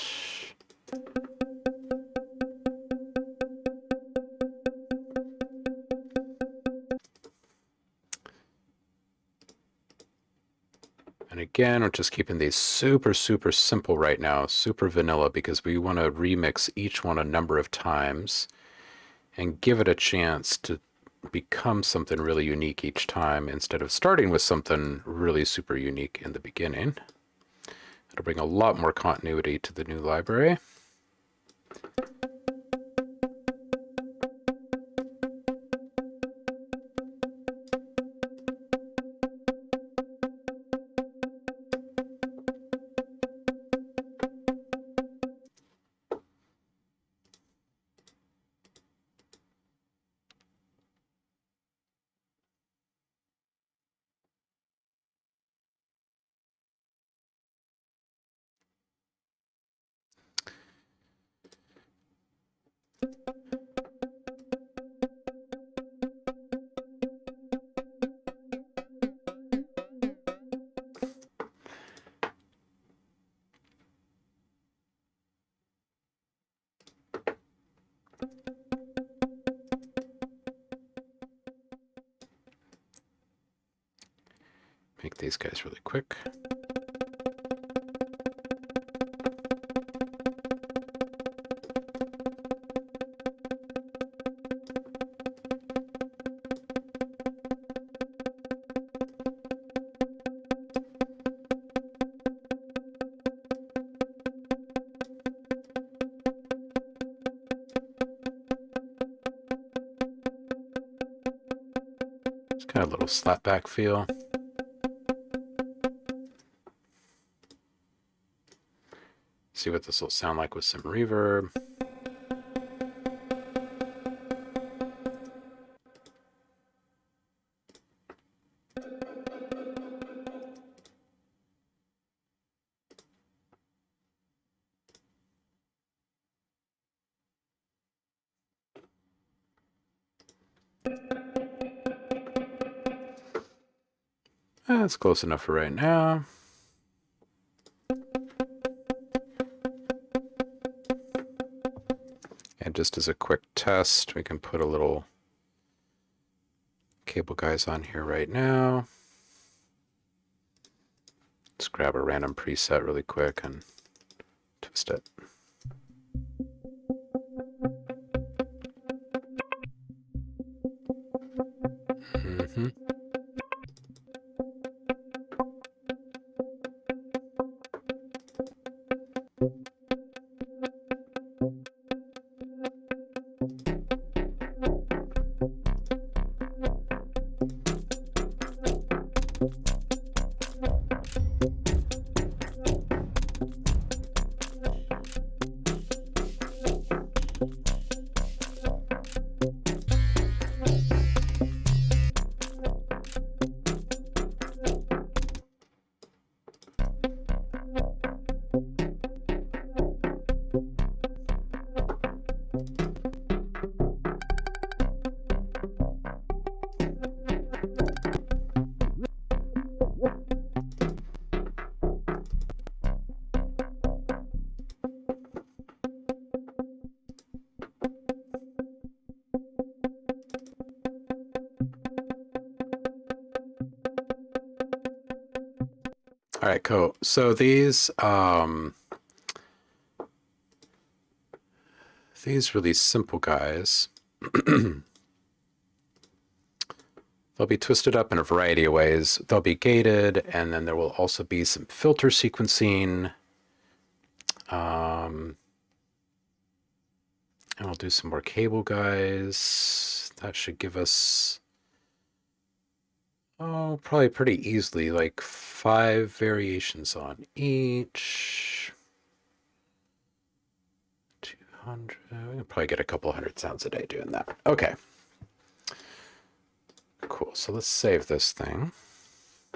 And again, we're just keeping these super, super simple right now, super vanilla, because we want to remix each one a number of times and give it a chance to become something really unique each time instead of starting with something really super unique in the beginning. It'll bring a lot more continuity to the new library. Make these guys really quick. It's kind of a little slapback feel. See what this will sound like with some reverb. That's close enough for right now. And just as a quick test, we can put a little cable guys on here right now. Let's grab a random preset really quick and twist it. right, cool. So these really simple guys, they'll be twisted up in a variety of ways. They'll be gated, and then there will also be some filter sequencing. And we'll do some more cable guys. That should give us, oh, probably pretty easily, like 5 variations on each. 200. We can probably get a couple hundred sounds a day doing that. Okay. Cool. So let's save this thing.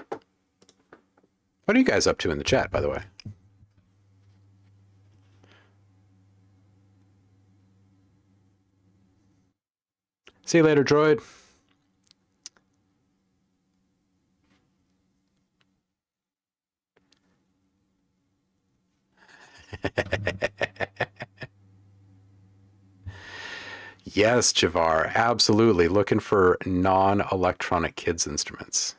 What are you guys up to in the chat, by the way? See you later, droid. Yes, Javar, absolutely. Looking for non-electronic kids instruments.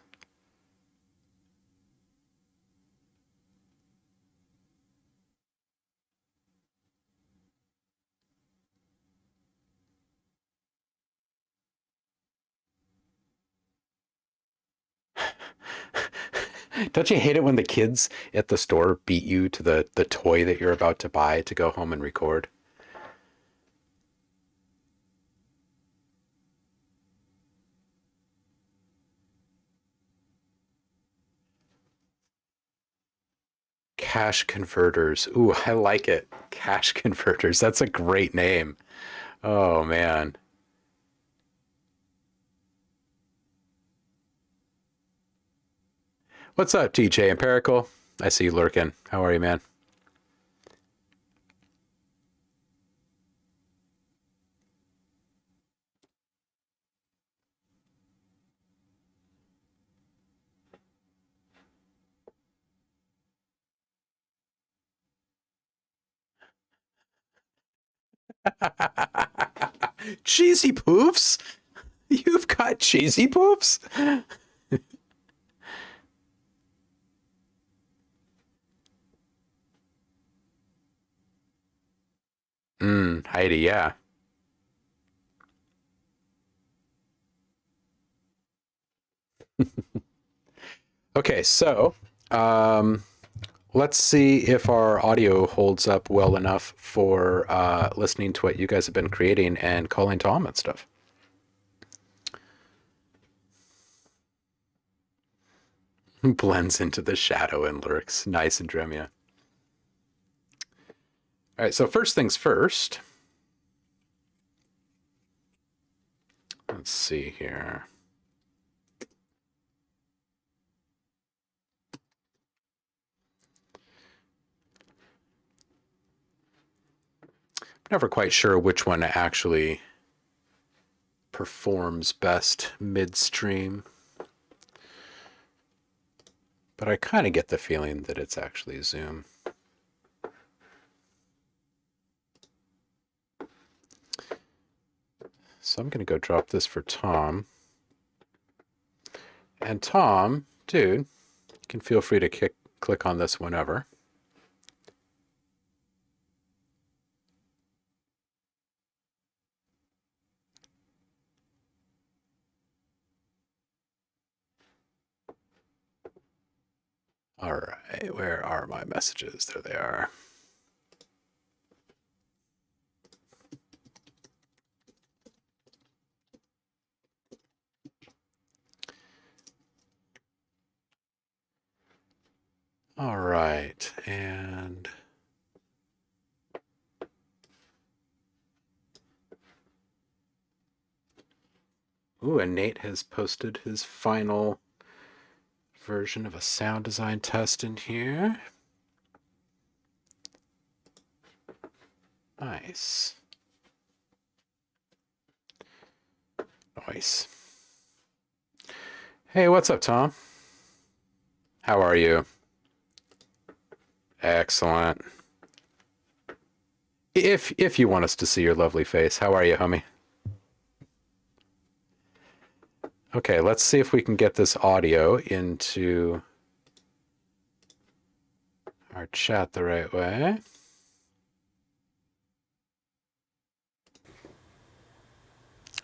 Don't you hate it when the kids at the store beat you to the toy that you're about to buy to go home and record? Cash converters. Ooh, I like it. Cash converters. That's a great name. Oh, man. What's up, TJ Empirical? I see you lurking. How are you, man? Cheesy poofs? You've got cheesy poofs? Heidi, yeah. Okay, so let's see if our audio holds up well enough for listening to what you guys have been creating and calling Tom and stuff. Blends into the shadow and lurks. Nice, Andremia. All right, so first things first. Let's see here. Never quite sure which one actually performs best midstream, but I kind of get the feeling that it's actually Zoom. So I'm going to go drop this for Tom. And Tom, dude, you can feel free to click on this whenever. All right, where are my messages? There they are. All right, and ooh, and Nate has posted his final version of a sound design test in here. Nice. Nice. Hey, what's up, Tom? How are you? Excellent. If you want us to see your lovely face, how are you, homie? Okay, let's see if we can get this audio into our chat the right way.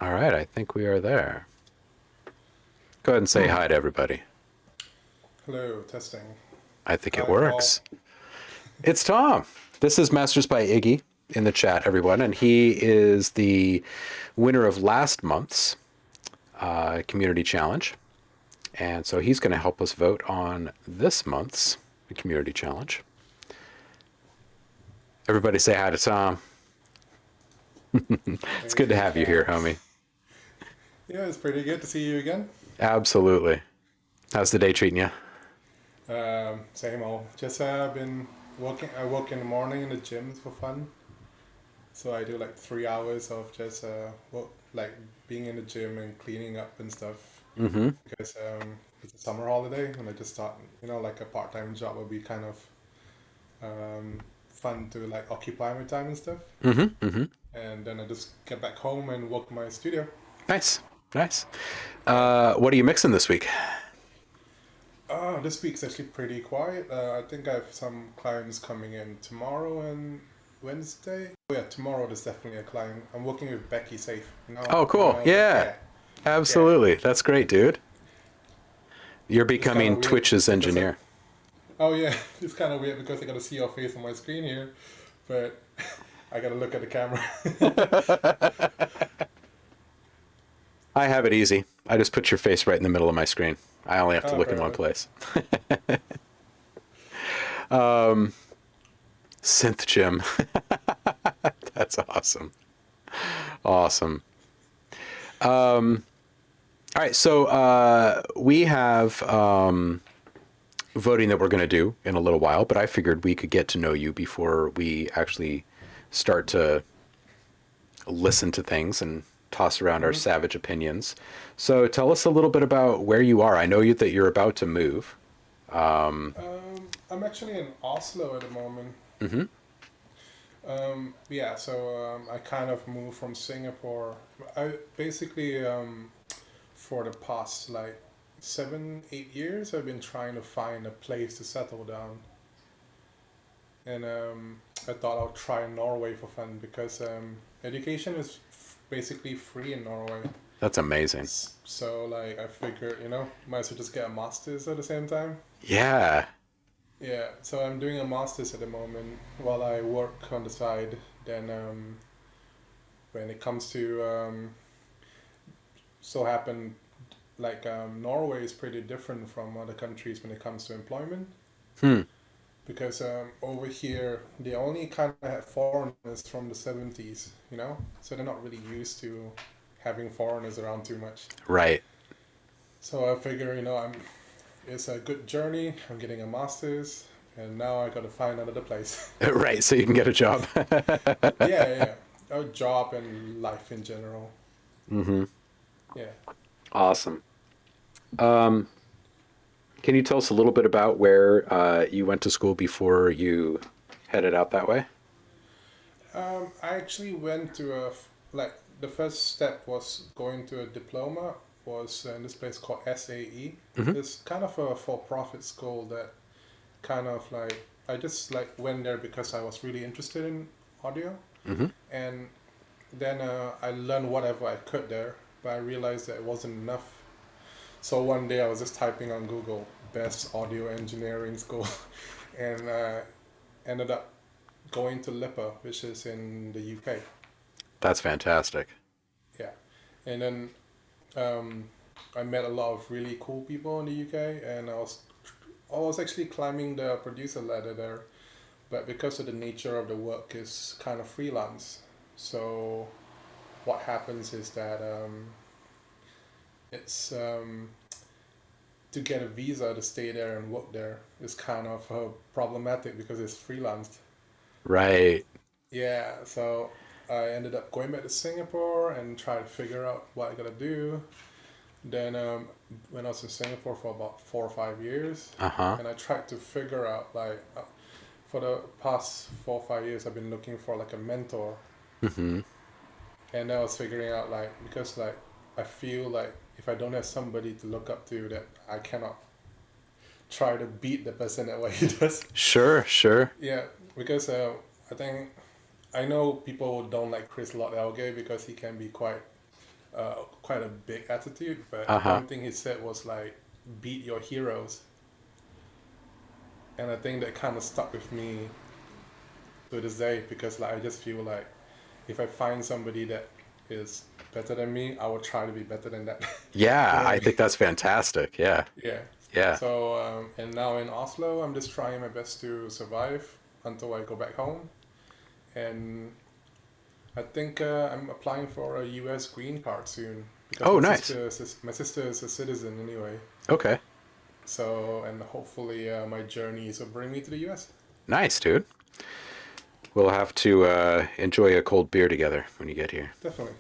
All right, I think we are there. Go ahead and say hi to everybody. Hello, testing. I think it Hi, Paul. works. It's Tom. This is Masters by Iggy in the chat, everyone, and he is the winner of last month's community challenge. And so he's going to help us vote on this month's community challenge. Everybody say hi to Tom. It's good to Hey, have you here, Tom. homie. Yeah, it's pretty good to see you again. Absolutely. How's the day treating you? Same old. Just been working. I work in the morning in the gym for fun. So I do like 3 hours of just work, like being in the gym and cleaning up and stuff. Mm-hmm. Because it's a summer holiday and I just thought, like a part-time job would be kind of fun to like occupy my time and stuff. Mm-hmm. Mm-hmm. And then I just get back home and work in my studio. Nice. Nice. Yeah. What are you mixing this week? This week's actually pretty quiet. I think I have some clients coming in tomorrow and Wednesday. Oh yeah, tomorrow there's definitely a client. I'm working with Becky Safe. Oh, cool. Yeah, Yeah, yeah. absolutely. That's great, dude. You're It's kind becoming of weird Twitch's because engineer. oh yeah, it's kind of weird because I gotta see your face on my screen here, but I gotta look at the camera. I have it easy. I just put your face right in the middle of my screen. I only have to Oh, look in one perfect. place. Synth Jim. That's awesome. Awesome. All right, so we have voting that we're going to do in a little while, but I figured we could get to know you before we actually start to listen to things and toss around our hmm savage opinions. So tell us a little bit about where you are. I know that you're about to move. I'm actually in Oslo at the moment. Mm-hmm. Yeah, so I kind of moved from Singapore. I basically for the past like 7, 8 years, I've been trying to find a place to settle down, and I thought I'll try Norway for fun because education is basically free in Norway. That's amazing. So like I figured, might as well just get a master's at the same time. Yeah, Yeah, so I'm doing a master's at the moment while I work on the side. Then when it comes to so happen like Norway is pretty different from other countries when it comes to employment hmm. because over here they only kind of have foreigners from the 70s, so they're not really used to having foreigners around too much. Right. So I figure, it's a good journey. I'm getting a master's, and now I got to find another place. Right, so you can get a job. Yeah, yeah, yeah. A job and life in general. Mm-hmm. Yeah. Awesome. Can you tell us a little bit about where you went to school before you headed out that way? I actually went to like the first step was going to a diploma was in this place called SAE. Mm-hmm. It's kind of a for-profit school that kind of like I just like went there because I was really interested in audio, Mm-hmm. and then I learned whatever I could there, but I realized that it wasn't enough. So one day I was just typing on Google best audio engineering school, and ended up going to LIPA, which is in the UK. That's fantastic. Yeah, and then um, I met a lot of really cool people in the UK, and I was actually climbing the producer ladder there, but because of the nature of the work is kind of freelance, so what happens is that it's to get a visa to stay there and work there is kind of problematic because it's freelance. Right. Yeah, so I ended up going back to Singapore and try to figure out what I gotta do. Then when I was in Singapore for about 4 or 5 years, Uh-huh. and I tried to figure out like for the past 4 or 5 years, I've been looking for like a mentor, Mm-hmm. and I was figuring out like because like I feel like if I don't have somebody to look up to, that I cannot try to beat the person at what he does. Sure, sure. Yeah, because I think I know people don't like Chris Lot-Elgay because he can be quite a big attitude. But Uh-huh. one thing he said was like, beat your heroes, and I think that kind of stuck with me to this day because like I just feel like if I find somebody that is better than me, I will try to be better than that. You Yeah, know what I I mean? think that's fantastic. Yeah. Yeah. Yeah. So and now in Oslo, I'm just trying my best to survive until I go back home, and I think I'm applying for a U.S. green card soon because Oh, nice. my sister is a citizen anyway. Okay. So and hopefully my journeys will bring me to the U.S. Nice, dude. We'll have to enjoy a cold beer together when you get here. Definitely.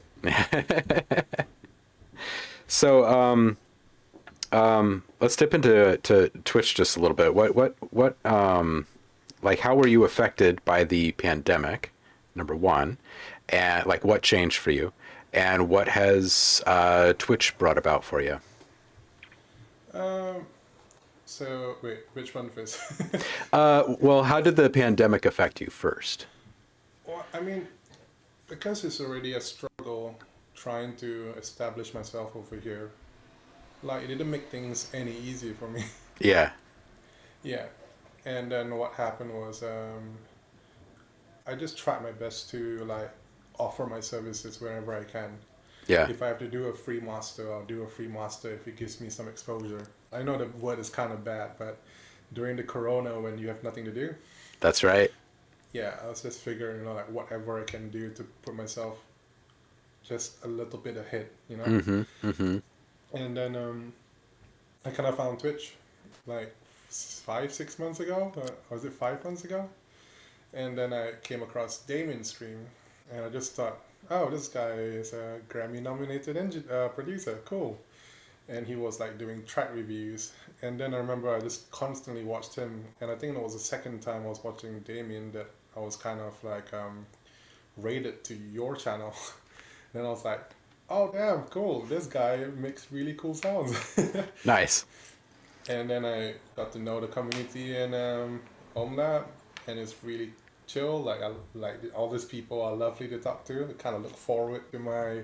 So, let's dip into Twitch just a little bit. Like, how were you affected by the pandemic? Number one, and like, what changed for you, and what has Twitch brought about for you? Um, so wait, which one first? Well, how did the pandemic affect you first? Well, I mean, because it's already a struggle trying to establish myself over here. Like it didn't make things any easier for me. Yeah, Yeah, and then what happened was I just tried my best to like offer my services wherever I can. yeah, If I have to do a free master, I'll do a free master if it gives me some exposure. I know the word is kind of bad, but during the corona when you have nothing to do, that's right. yeah, I was just figuring, like whatever I can do to put myself just a little bit ahead, Mm-hmm. Mm-hmm. And then I kind of found Twitch like 5, 6 months ago, or was it 5 months ago? And then I came across Damien's stream, and I just thought, oh, this guy is a Grammy-nominated producer, cool. And he was like doing track reviews. And then I remember I just constantly watched him, and I think it was the second time I was watching Damien that I was kind of like rated to your channel. Then I was like, oh damn, cool, this guy makes really cool sounds. Nice. And then I got to know the community in OhmLab, and it's really chill. Like all these people are lovely to talk to. I kind of look forward to my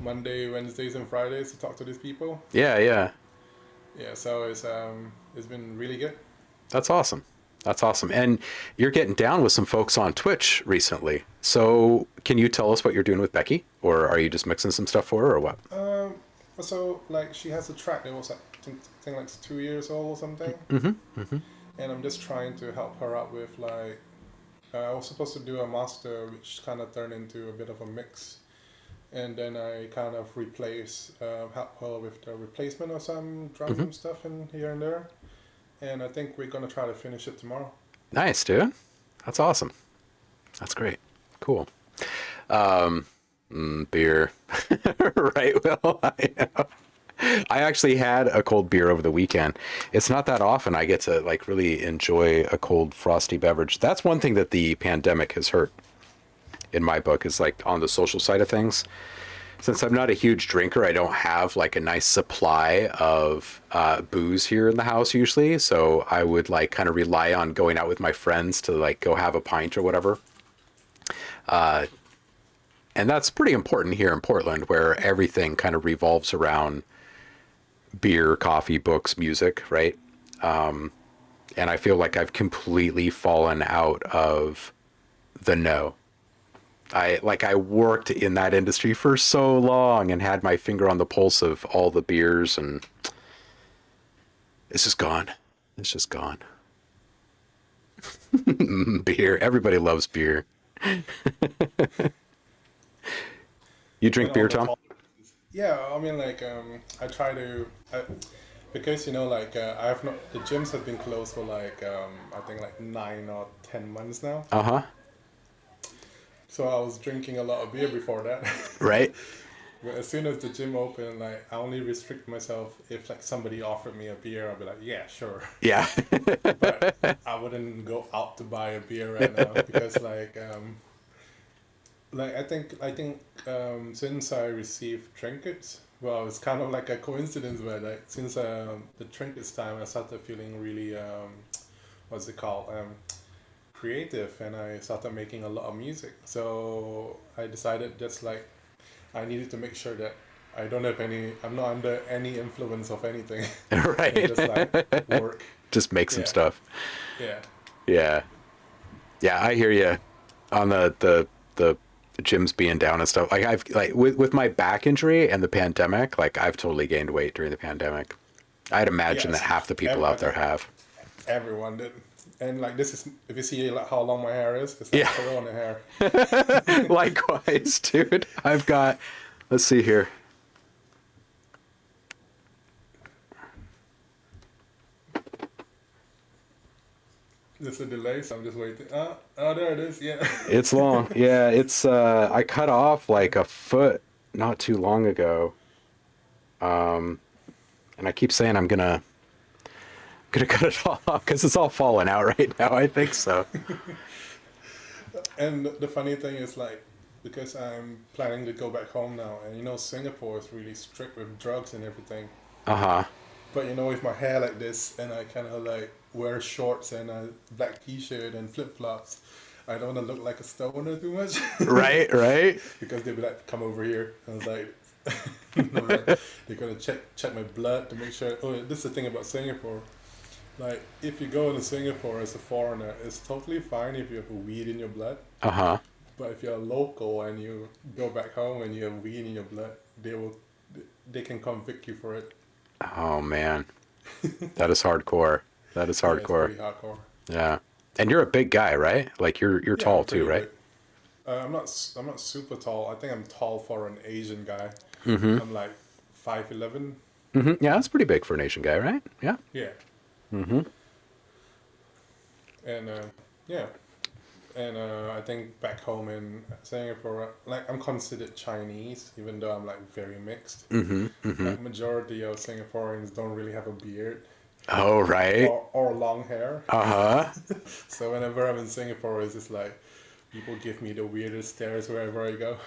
Monday, Wednesdays, and Fridays to talk to these people. Yeah, yeah. Yeah, so it's been really good. That's awesome. That's awesome. And you're getting down with some folks on Twitch recently. So can you tell us what you're doing with Becky? Or are you just mixing some stuff for her or what? Um, so like she has a track that was like I think like 2 years old or something, Mm-hmm. Mm-hmm. and I'm just trying to help her out with like I was supposed to do a master, which kind of turned into a bit of a mix, and then I kind of help her with the replacement of some Mm-hmm. drum stuff in here and there, and I think we're gonna try to finish it tomorrow. Nice, dude. That's awesome. That's great. Cool. Beer. Right, Will? I actually had a cold beer over the weekend. It's not that often I get to like really enjoy a cold frosty beverage. That's one thing that the pandemic has hurt in my book is like on the social side of things. Since I'm not a huge drinker, I don't have like a nice supply of booze here in the house usually. So I would like kind of rely on going out with my friends to like go have a pint or whatever. And that's pretty important here in Portland where everything kind of revolves around beer, coffee, books, music, right? And I feel like I've completely fallen out of the know. I worked in that industry for so long and had my finger on the pulse of all the beers and it's just gone. It's just gone. Beer. Everybody loves beer. You And drink all beer, the Tom? yeah, I mean like I try to because like I have not the gyms have been closed for like I think like 9 or 10 months now. Uh-huh. So I was drinking a lot of beer before that. Right? But as soon as the gym opened, like I only restrict myself if like somebody offered me a beer, I'll be like, yeah, sure. Yeah. But I wouldn't go out to buy a beer right now because like I think since I received trinkets, Well, it's kind of like a coincidence where, like, since the trinkets time, I started feeling really, what's it called, creative, and I started making a lot of music. So I decided just like I needed to make sure that I don't have any, I'm not under any influence of anything, and just like Right. work. Just make some Yeah, stuff. yeah, Yeah. Yeah, I hear you on the gyms being down and stuff. Like I've like with my back injury and the pandemic, like I've totally gained weight during the pandemic. I'd imagine that yes. half the people I out there think have. everyone did. And like this is, if you see like how long my hair is, it's like Yeah. Corona hair. Likewise, dude. I've got, let's see here. There's a delay, so I'm just waiting. Oh, there it is. Yeah. It's long. Yeah, it's I cut off like a foot not too long ago. And I keep saying I'm gonna cut it off because it's all falling out right now. I think so. And the funny thing is like, because I'm planning to go back home now, and you know Singapore is really strict with drugs and everything. Uh-huh. But you know, with my hair like this, and I kind of like wear shorts and a black T-shirt and flip flops, I don't want to look like a stoner too much. Right, right. Because they'd be like, "Come over here." I was like, I was like, they're gonna check my blood to make sure. Oh, this is the thing about Singapore. Like, if you go into Singapore as a foreigner, it's totally fine if you have weed in your blood. Uh-huh. But if you're a local and you go back home and you have weed in your blood, they can convict you for it. Oh man. That is hardcore. That is Yeah, it's hardcore. pretty hardcore. Yeah. And you're a big guy, right? Like you're Yeah, tall I'm too, pretty right? big. I'm not super tall. I think I'm tall for an Asian guy. Mm-hmm. I'm like 5'11". Mm-hmm. Yeah, that's pretty big for an Asian guy, right? Yeah. Yeah, Mm-hmm. and yeah, and I think back home in Singapore, like I'm considered Chinese, even though I'm like very mixed. Mm-hmm. Mm-hmm. Like majority of Singaporeans don't really have a beard Oh, right. or long hair. Uh-huh. So whenever I'm in Singapore, it's just like people give me the weirdest stares wherever I go.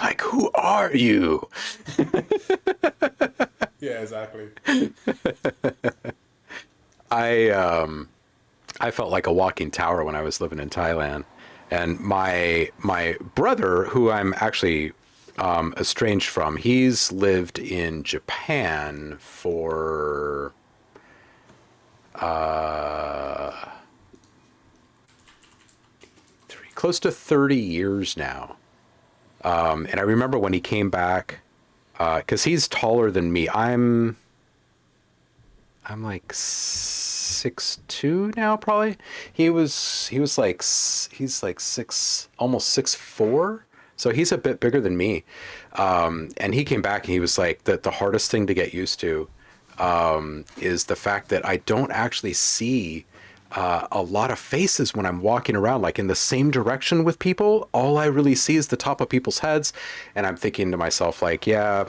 Like, who are you? Yeah, exactly. I felt like a walking tower when I was living in Thailand. And my brother, who I'm actually estranged from, he's lived in Japan for close to 30 years now. And I remember when he came back, because he's taller than me. I'm like 6'2" now, probably. He's like six, almost 6'4". So he's a bit bigger than me. And he came back and he was like, the hardest thing to get used to is the fact that I don't actually see a lot of faces when I'm walking around, like in the same direction with people. All I really see is the top of people's heads. And I'm thinking to myself, like, yeah,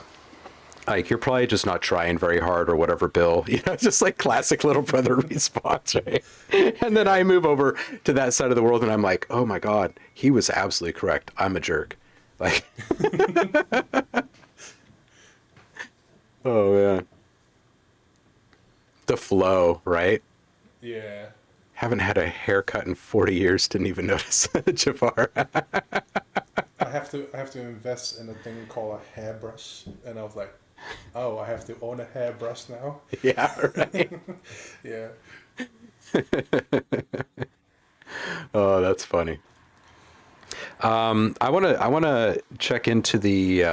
like you're probably just not trying very hard or whatever, Bill. You know, just like classic little brother response, right? And then I move over to that side of the world and I'm like, oh my God, he was absolutely correct. I'm a jerk. Like, oh man. The flow, right? Yeah. Haven't had a haircut in 40 years, didn't even notice. Jafar. I have to invest in a thing called a hairbrush, and I was like, oh, I have to own a hairbrush now. Yeah, right. Yeah. Oh, that's funny. I wanna check into the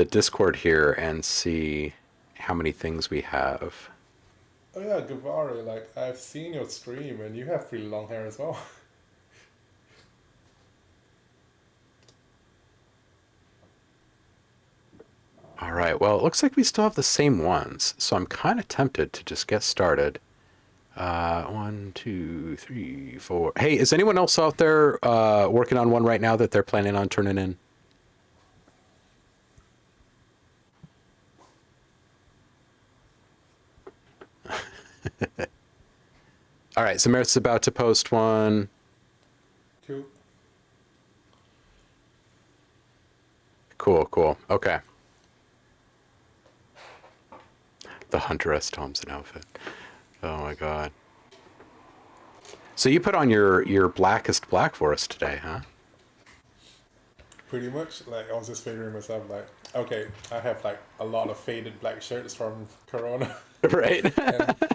Discord here and see how many things we have. Oh yeah, Gavari, like I've seen your stream and you have pretty long hair as well. All right. Well, it looks like we still have the same ones, so I'm kind of tempted to just get started. 1, 2, 3, 4. Hey, is anyone else out there working on one right now that they're planning on turning in? All right. Samira's about to post one. Cool. Cool, cool. Okay. The Hunter S. Thompson outfit. Oh my God. So you put on your blackest black for us today, huh? Pretty much, like I was just figuring myself like, okay, I have like a lot of faded black shirts from Corona, Right.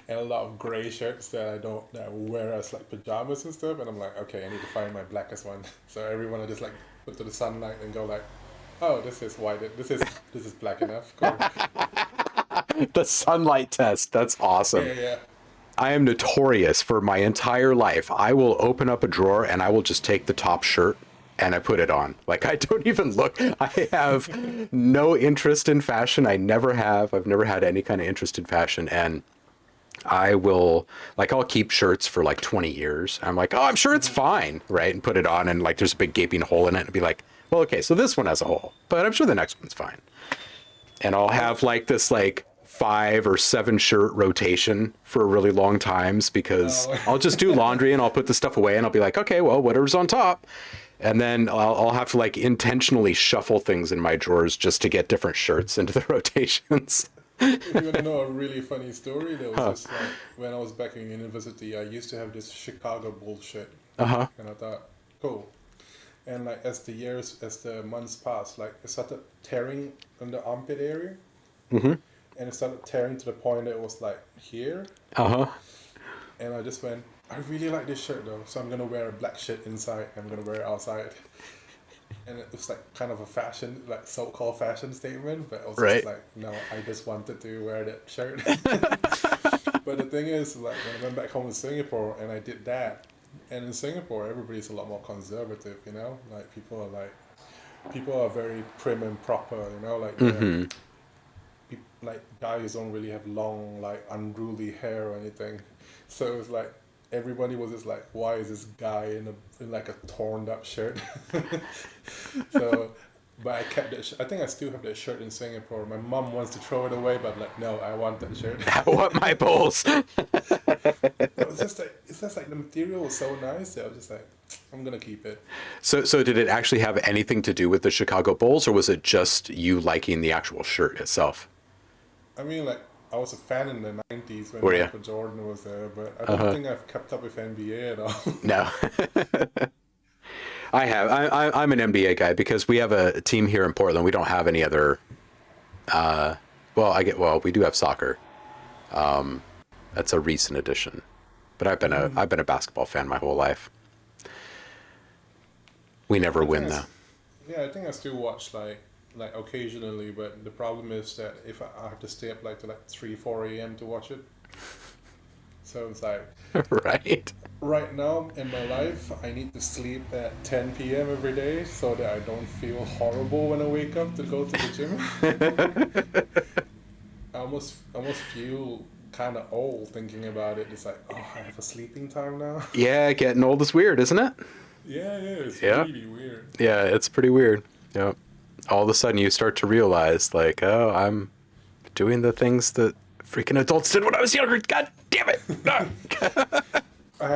and a lot of gray shirts that I wear as like pajamas and stuff, and I'm like, okay, I need to find my blackest one. So everyone I just like put to the sunlight and go like, oh, this is white, this is black enough. Cool. The sunlight test. That's awesome. Yeah, yeah. I am notorious for my entire life. I will open up a drawer and I will just take the top shirt and I put it on. Like, I don't even look. I have no interest in fashion. I never have. I've never had any kind of interest in fashion. And I will, like, I'll keep shirts for like 20 years. I'm like, oh, I'm sure it's fine, right? And put it on and like there's a big gaping hole in it and be like, well, okay, so this one has a hole, but I'm sure the next one's fine. And I'll have like this like 5 or 7 shirt rotation for really long times because Oh. I'll just do laundry and I'll put the stuff away and I'll be like, okay, well, whatever's on top. And then I'll have to like intentionally shuffle things in my drawers just to get different shirts into the rotations. If you want to know a really funny story, there was just like when I was back in university, I used to have this Chicago bullshit, Uh-huh. and I thought, cool. And like as the months passed, like it started tearing in the armpit area, and it started tearing to the point that it was like here, Uh-huh. and I just went, I really like this shirt though, so I'm gonna wear a black shirt inside. I'm gonna wear it outside. And it was like kind of a fashion, like so-called fashion statement, but I was Right. just like, no, I just wanted to wear that shirt. But the thing is, like when I went back home to Singapore and I did that, and in Singapore everybody's a lot more conservative, you know, like people are very prim and proper, you know, like like guys don't really have long like unruly hair or anything, so it was like everybody was just like, why is this guy in like a torn up shirt? So, but I kept that. I think I still have that shirt in Singapore. My mom wants to throw it away, but like, no, I want that shirt. I want my bowls. It's just like the material was so nice that I was just like, I'm gonna keep it. So did it actually have anything to do with the Chicago Bulls or was it just you liking the actual shirt itself? I mean, like I was a fan in the '90s when Were ya? Michael Jordan was there, but I don't think I've kept up with NBA at all. No. I have. I'm an NBA guy because we have a team here in Portland. We don't have any other. Well, we do have soccer. That's a recent addition, but I've been a basketball fan my whole life. We never win though. Yeah, I think I still watch like occasionally, but the problem is that if I have to stay up like to like 3-4 a.m. to watch it. So it's like Right. right now in my life, I need to sleep at 10 p.m. every day so that I don't feel horrible when I wake up to go to the gym. I almost feel kind of old thinking about it. It's like, oh, I have a sleeping time now. Yeah, getting old is weird, isn't it? Yeah, it's Yeah. really weird. Yeah, it's pretty weird. Yeah. All of a sudden you start to realize like, oh, I'm doing the things that freaking adults did when I was younger. God damn it. No. I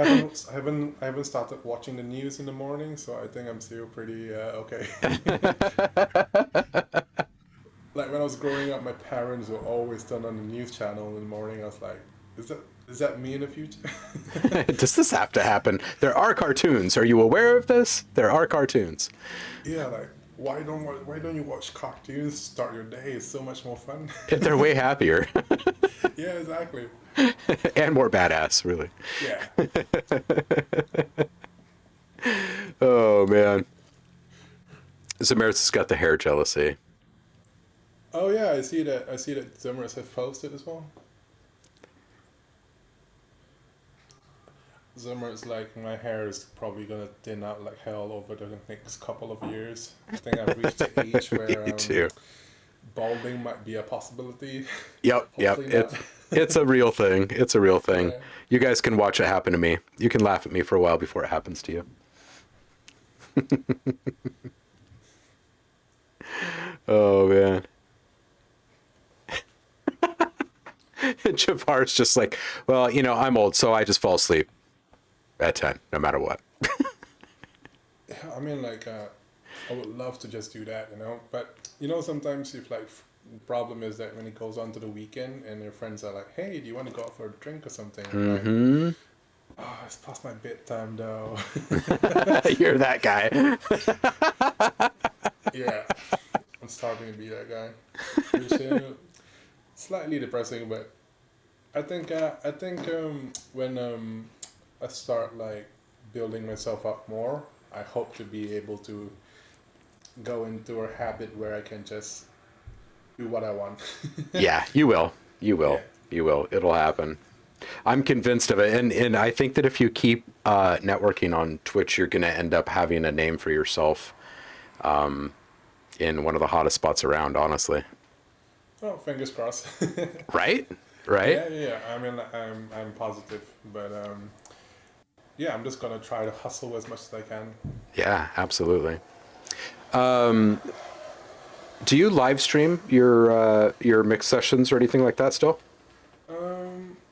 haven't started watching the news in the morning, so I think I'm still pretty okay. Like when I was growing up, my parents were always done on the news channel in the morning. I was like, is that me in the future? Does this have to happen? There are cartoons. Are you aware of this? There are cartoons. Yeah, like why don't you watch cartoons to start your day? It's so much more fun. They're way happier Yeah, exactly. and more badass, really. Yeah. Oh man. Zamaris has got the hair jealousy. Oh yeah, I see that. Zimmer's have posted as well. Zimmer's like, my hair is probably gonna thin out like hell over the next couple of years. I think I've reached the age where Me too. balding might be a possibility. Yep. Hopefully not. It's a real thing. It's a real thing. Yeah. You guys can watch it happen to me. You can laugh at me for a while before it happens to you. Oh man. Javar's just like, well, I'm old, so I just fall asleep at 10, no matter what. I mean, like, I would love to just do that, you know, but You know, sometimes if like problem is that when it goes on to the weekend and your friends are like, "Hey, do you want to go out for a drink or something?" I'm like, Mm-hmm. "Oh, it's past my bedtime though." You're that guy. Yeah, I'm starting to be that guy. Which slightly depressing, but I think when I start like building myself up more, I hope to be able to go into a habit where I can just do what I want. Yeah, you will. You Yeah. will. You will. It'll happen. I'm convinced of it, and I think that if you keep networking on Twitch, you're going to end up having a name for yourself in one of the hottest spots around. Honestly, Oh, fingers crossed. right? Right? Yeah. I mean, I'm positive, but yeah, I'm just gonna try to hustle as much as I can. Yeah, absolutely. Do you live stream your mix sessions or anything like that still?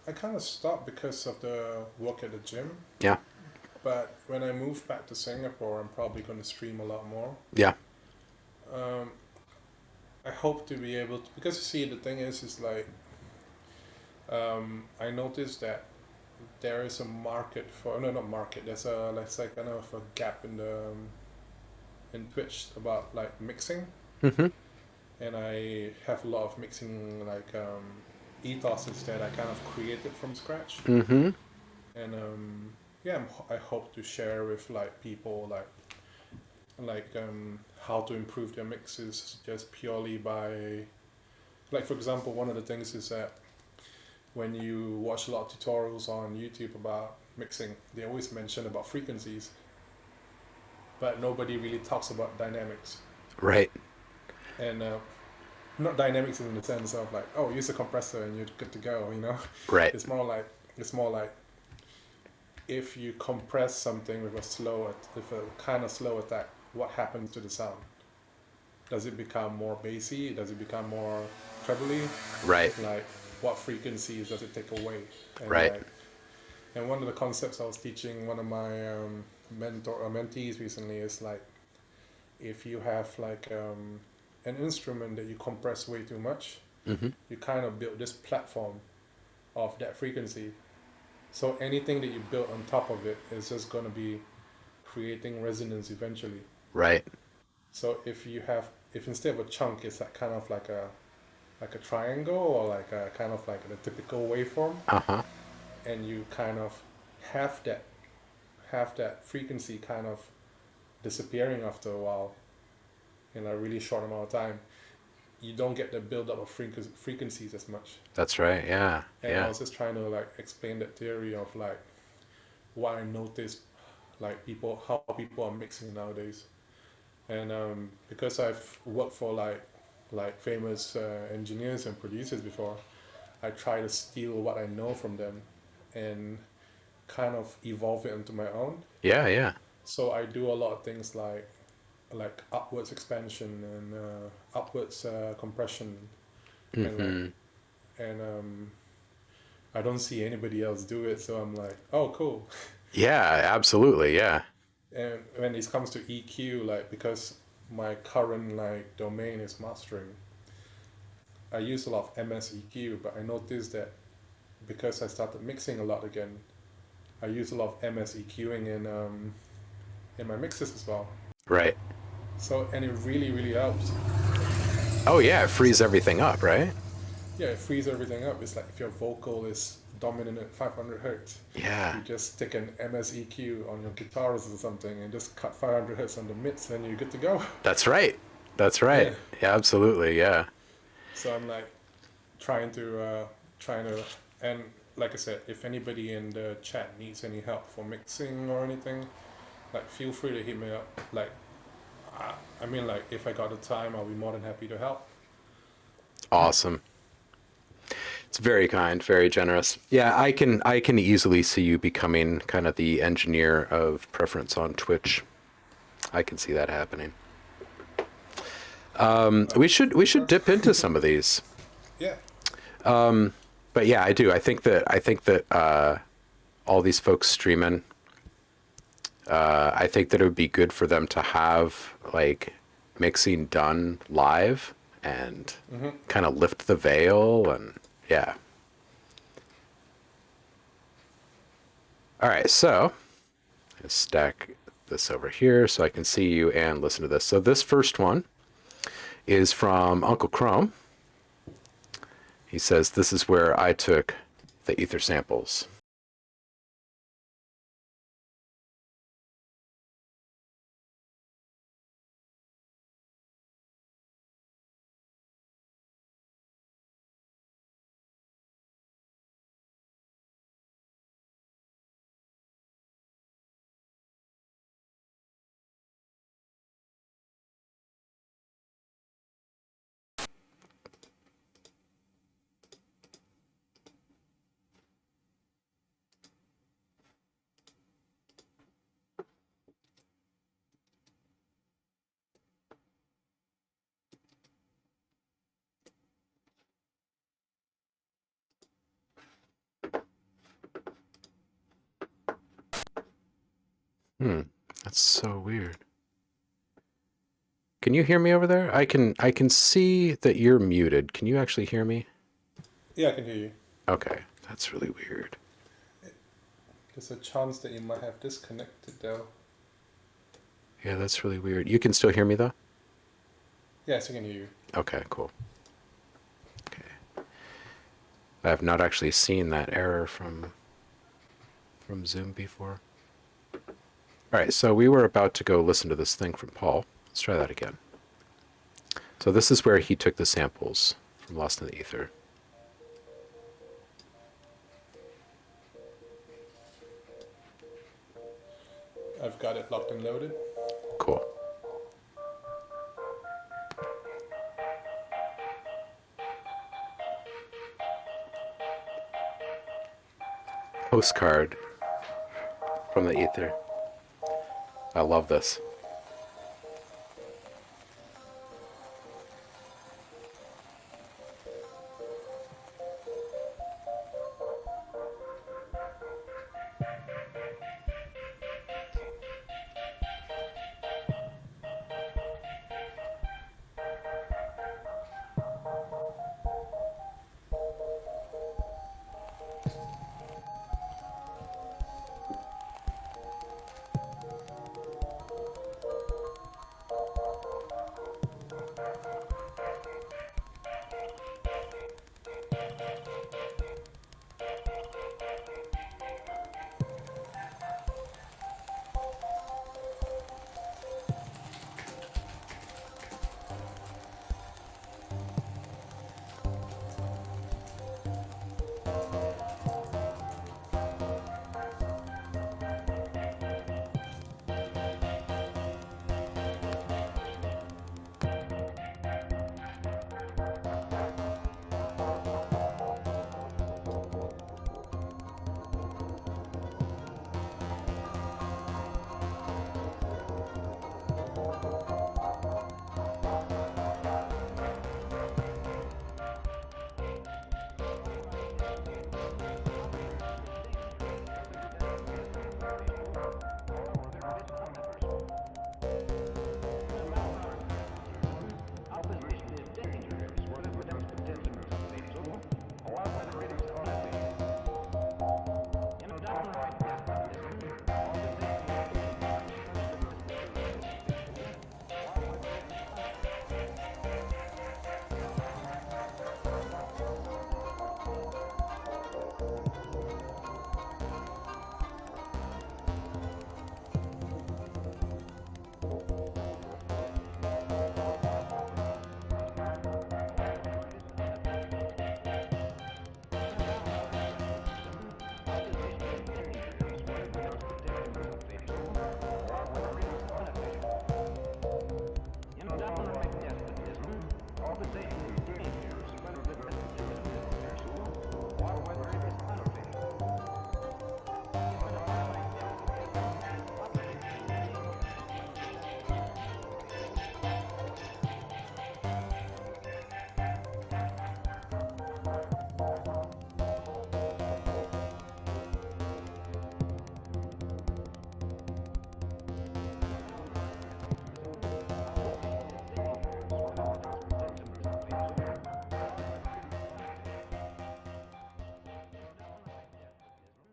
I kind of stopped because of the work at the gym, Yeah. but when I move back to Singapore, I'm probably gonna stream a lot more. Yeah. Um, I hope to be able to, because you see, the thing is like, I noticed that there is a market for, no, not market, there's a, let's say, kind of a gap in the, in Twitch about like mixing, Mm-hmm. and I have a lot of mixing like ethoses that I kind of created from scratch, Mm-hmm. and yeah, I hope to share with like people like how to improve their mixes just purely by, like, for example, one of the things is that when you watch a lot of tutorials on YouTube about mixing, they always mention about frequencies, but nobody really talks about dynamics. Right. And not dynamics in the sense of like, oh, use a compressor and you're good to go, you know. Right. It's more like if you compress something with with a kind of slow attack, what happens to the sound? Does it become more bassy? Does it become more trebly? Right. Like, what frequencies does it take away? And Right. like, and one of the concepts I was teaching one of my mentees recently is like, if you have like an instrument that you compress way too much, Mm-hmm. you kind of build this platform of that frequency. So anything that you build on top of it is just going to be creating resonance eventually. Right. So if instead of a chunk, it's like kind of like a triangle or like a kind of like a typical waveform, Uh-huh. and you kind of have that have that frequency kind of disappearing after a while in a really short amount of time, you don't get the build up of frequencies as much. That's right. Yeah. And I Yeah. was just trying to like explain that theory of like what I noticed, like how people are mixing nowadays. And because I've worked for like famous engineers and producers before, I try to steal what I know from them and kind of evolve it into my own. Yeah. Yeah. So I do a lot of things like upwards expansion and upwards compression, and like Mm-hmm. and I don't see anybody else do it, so I'm like, oh, cool. Yeah. Absolutely. Yeah. And when it comes to EQ, like, because my current like domain is mastering, I use a lot of MS EQ, but I noticed that because I started mixing a lot again, I use a lot of MS EQing in my mixes as well. Right. So, and it really helps. Oh yeah. It frees everything up. Right. Yeah, it frees everything up. It's like if your vocal is dominant at 500 hertz, Yeah. you just stick an MS EQ on your guitars or something and just cut 500 hertz on the mids, and you're good to go. That's right. That's Yeah. right. Yeah. Absolutely. Yeah. So I'm like trying to, and like I said, if anybody in the chat needs any help for mixing or anything, like, feel free to hit me up. Like, I mean, like, if I got the time, I'll be more than happy to help. Awesome. It's very kind, very generous. Yeah, I can easily see you becoming kind of the engineer of preference on Twitch. I can see that happening. We should dip into some of these. Yeah. But yeah, I do. I think that all these folks streaming, I think that it would be good for them to have like mixing done live and Mm-hmm. kind of lift the veil and yeah. All right, so let's stack this over here so I can see you and listen to this. So this first one is from Uncle Chrome. He says, this is where I took the ether samples. That's so weird. Can you hear me over there? I can see that you're muted. Can you actually hear me? Yeah, I can hear you. Okay, that's really weird. There's a chance that you might have disconnected though. Yeah, that's really weird. You can still hear me though? Yes, I can hear you. Okay, cool. Okay. I have not actually seen that error from Zoom before. All right, so we were about to go listen to this thing from Paul. Let's try that again. So this is where he took the samples from Lost in the Ether. I've got it locked and loaded. Cool. Postcard from the ether. I love this.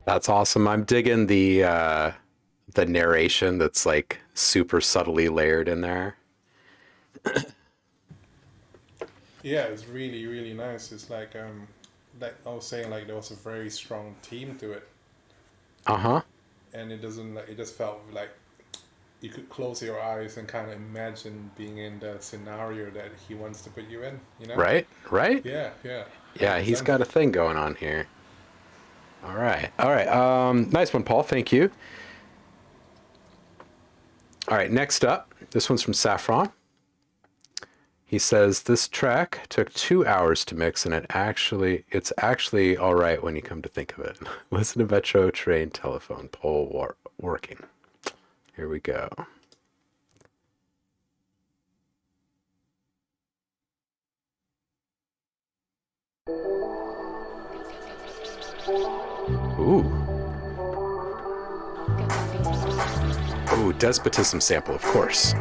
That's awesome. I'm digging the narration that's like super subtly layered in there. Yeah, it's really really nice. It's like I was saying, like there was a very strong theme to it, Uh-huh. and it doesn't like it just felt like you could close your eyes and kind of imagine being in the scenario that he wants to put you in. You know? Right? Right? Yeah, yeah, Yeah, hundred he's percent. got a thing going on here. All right. All right. Nice one, Paul. Thank you. All right, next up, this one's from Saffron. He says this track took 2 hours to mix, and it's actually all right when you come to think of it. Listen to Metro Train Telephone Pole working. Here we go. Ooh. Ooh, despotism sample, of course.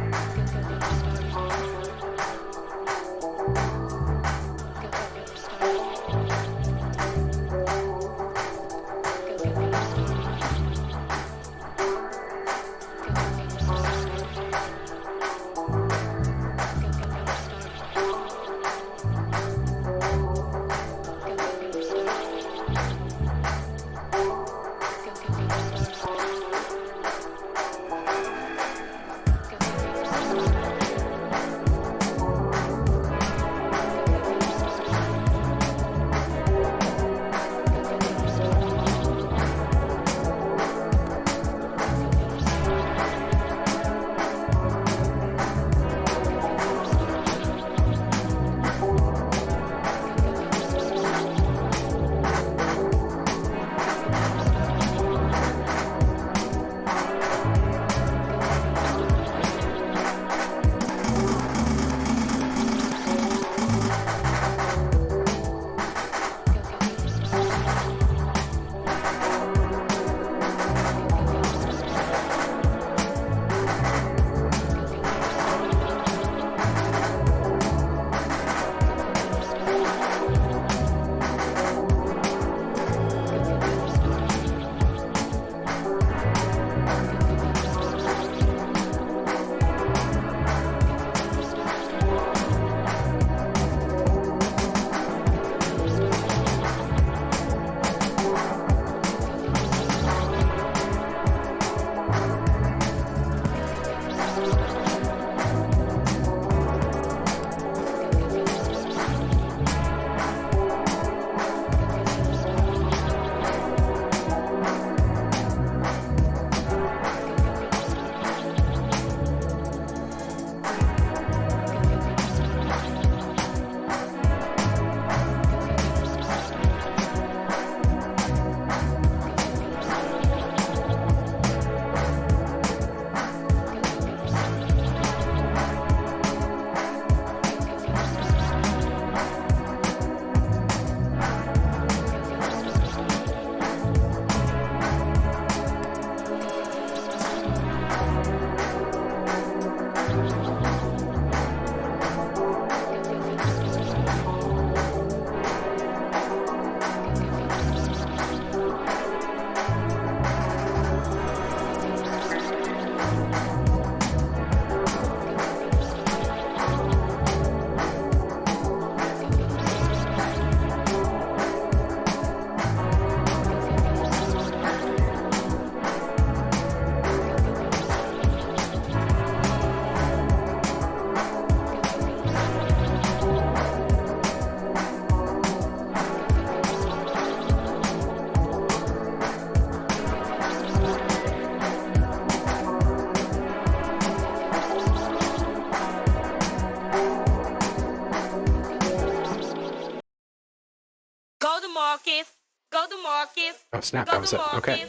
Oh, snap. That was it. Okay.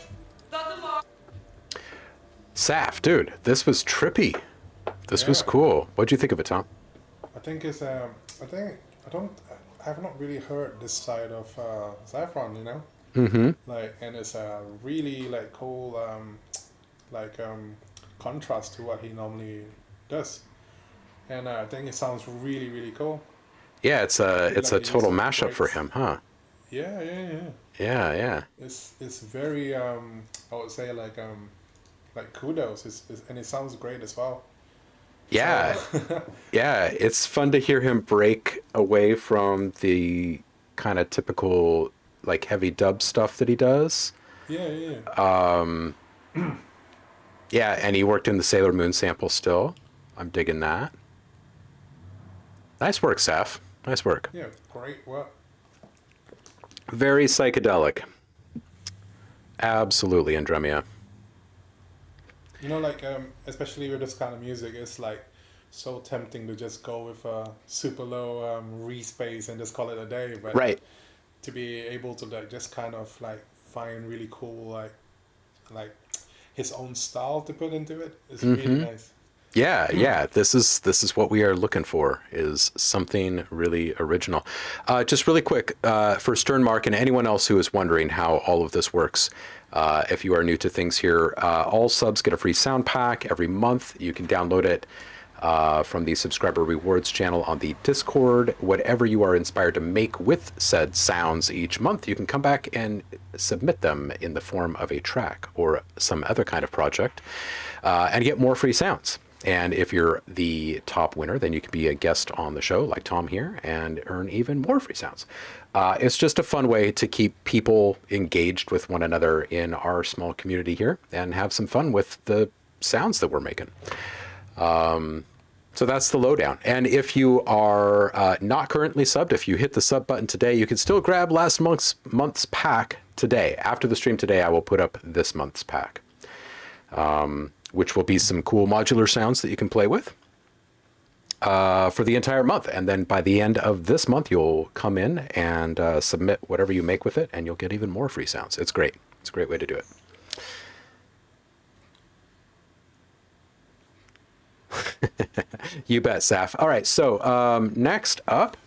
Saf, dude, this was trippy. This was Yeah, cool. What'd you think of it, Tom? I think it's I think I don't I have not really heard this side of Saffron, you know, Mm-hmm. like, and it's a really like cool like contrast to what he normally does, and I think it sounds really really cool. Yeah, it's I a really it's a like the use total of the mashup for breaks. him, huh? Yeah, yeah, yeah. Yeah, yeah. It's very I would say like kudos. And it sounds great as well. So Yeah. Yeah, it's fun to hear him break away from the kind of typical like heavy dub stuff that he does. yeah, yeah, Yeah, and he worked in the Sailor Moon sample still. I'm digging that. Nice work, Saf. Nice work. yeah. Great work. Very psychedelic. Absolutely, Andromeda. Like especially with this kind of music, it's like so tempting to just go with a super low respace and just call it a day. But Right. to be able to like just kind of like find really cool like his own style to put into it is really nice. Yeah, yeah. This is what we are looking for is something really original. Just really quick for Sternmark and anyone else who is wondering how all of this works. If you are new to things here, all subs get a free sound pack every month. You can download it from the subscriber rewards channel on the Discord. Whatever you are inspired to make with said sounds each month, you can come back and submit them in the form of a track or some other kind of project and get more free sounds. And if you're the top winner, then you can be a guest on the show, like Tom here, and earn even more free sounds. It's just a fun way to keep people engaged with one another in our small community here and have some fun with the sounds that we're making. So that's the lowdown. And if you are not currently subbed, if you hit the sub button today, you can still grab last month's pack today. After the stream today, I will put up this month's pack, which will be some cool modular sounds that you can play with for the entire month. And then by the end of this month, you'll come in and submit whatever you make with it, and you'll get even more free sounds. It's great. It's a great way to do it. You bet, Saf. All right, so next up,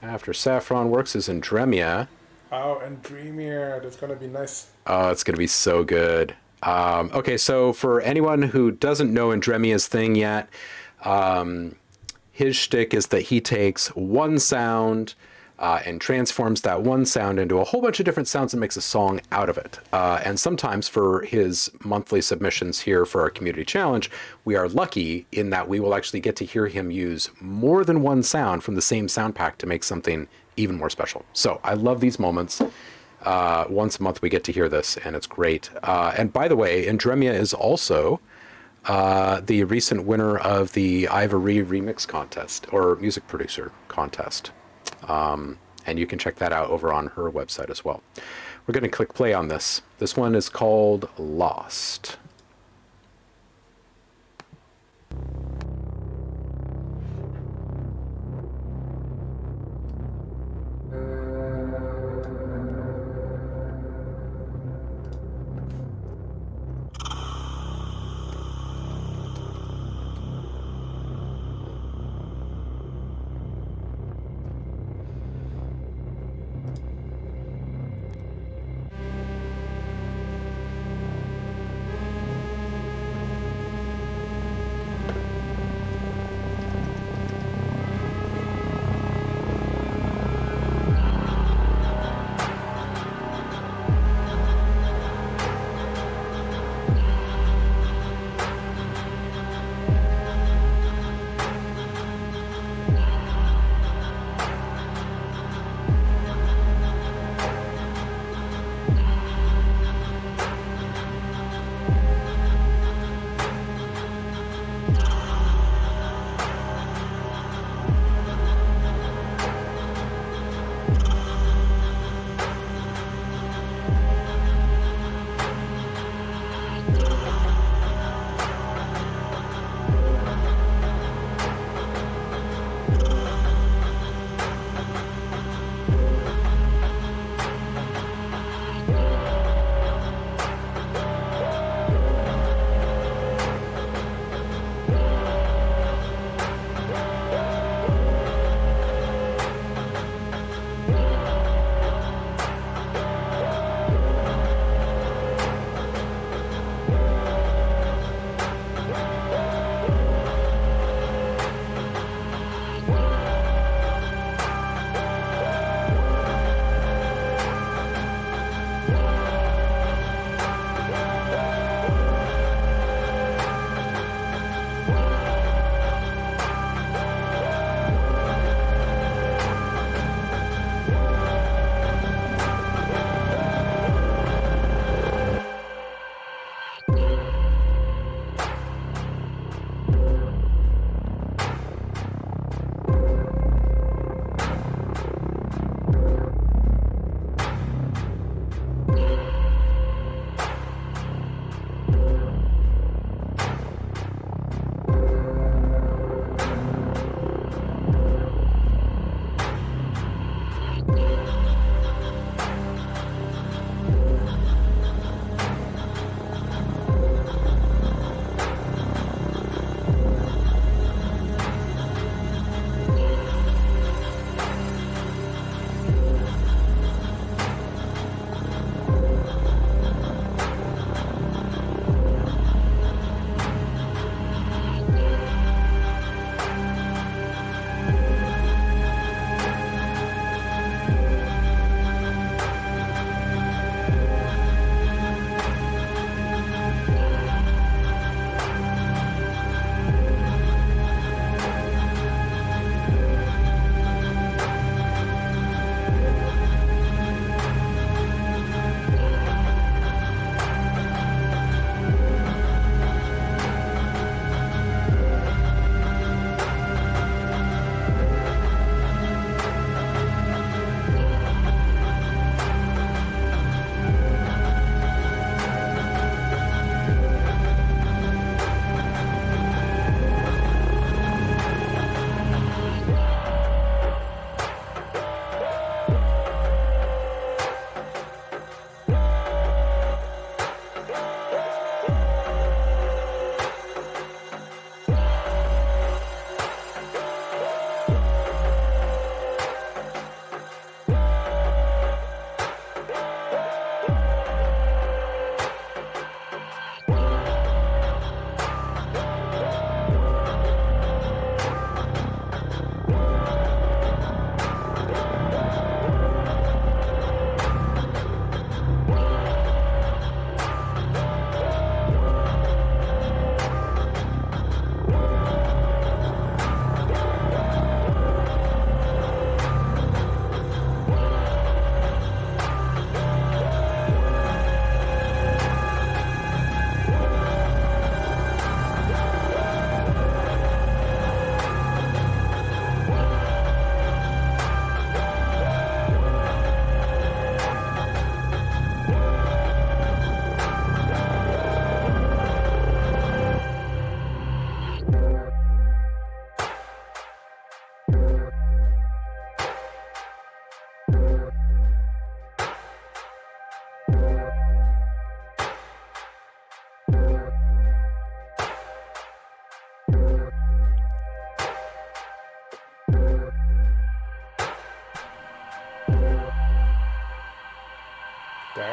after Saffron works, is Andremia. Oh, and Dreamier, that's gonna be nice. Oh, it's going to be so good. Okay, so for anyone who doesn't know Andremia's thing yet, his shtick is that he takes one sound and transforms that one sound into a whole bunch of different sounds and makes a song out of it. And sometimes for his monthly submissions here for our community challenge, we are lucky in that we will actually get to hear him use more than one sound from the same sound pack to make something even more special. So I love these moments. Once a month we get to hear this, and it's great. And by the way, Andremia is also the recent winner of the Ivory Remix Contest, or Music Producer Contest. And you can check that out over on her website as well. We're going to click play on this. This one is called Lost.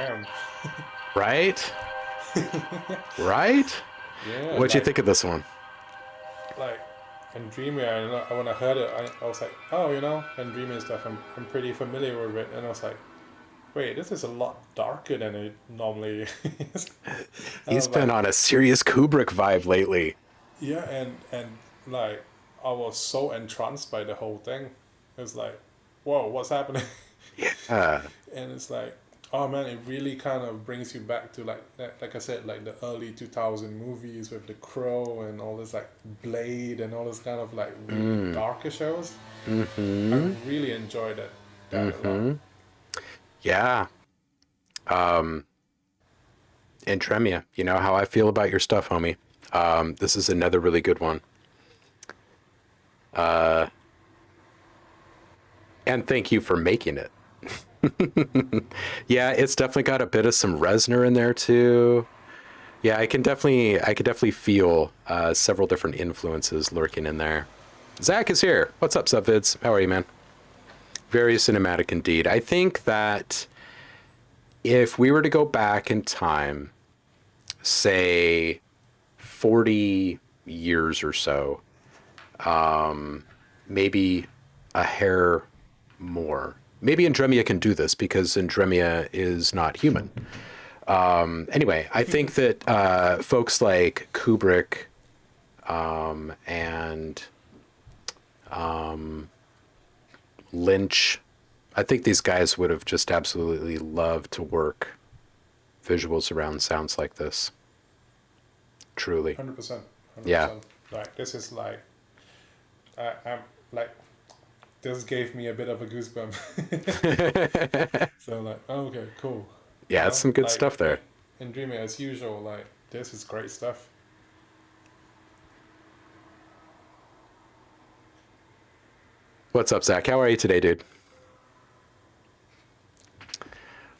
damn. Right? Right? Yeah, What'd you think of this one? like and Dreamy, when I heard it, I was like, oh, and Dreamy and stuff, I'm pretty familiar with it, and I was like, wait, this is a lot darker than it normally is. And I He's was been like, on a serious Kubrick vibe lately. yeah, and like I was so entranced by the whole thing. It was like, whoa, what's happening? Yeah. And it's like, oh man, it really kind of brings you back to like I said, like the early 2000 movies with The Crow and all this like Blade and all this kind of like really Mm. darker shows. I Mm-hmm. really enjoyed that a lot. Mm-hmm. Yeah. Um, and Tremia, you know how I feel about your stuff, homie. This is another really good one. And thank you for making it. Yeah, it's definitely got a bit of some Resner in there too. Yeah, I could definitely feel several different influences lurking in there. Zach is here. What's up, Subvids? How are you, man? Very cinematic indeed. I think that if we were to go back in time, say 40 years or so, maybe a hair more. Maybe Andremia can do this because Andremia is not human. Anyway, I think that folks like Kubrick and Lynch, I think these guys would have just absolutely loved to work visuals around sounds like this. Truly. 100%, Yeah. 100%. Like this is like I'm like this gave me a bit of a goosebump. So like, oh, okay, cool. Yeah, it's some good stuff there. In Dreaming as usual, like this is great stuff. What's up, Zach? How are you today, dude?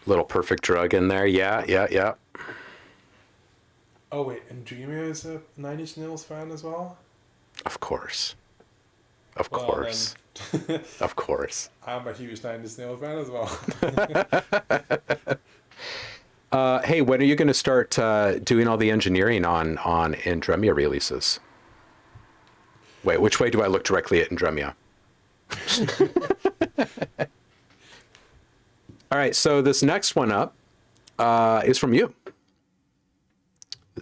Little perfect drug in there. Yeah, yeah, yeah. Oh wait, and Dreamer is a Nine Inch Nails fan as well. Of course. Of Well then, course. Of course. I'm a huge Nine Inch Nails fan as well. Hey, when are you going to start doing all the engineering on Andremia releases? Wait, which way do I look directly at Andremia? All right, so this next one up is from you.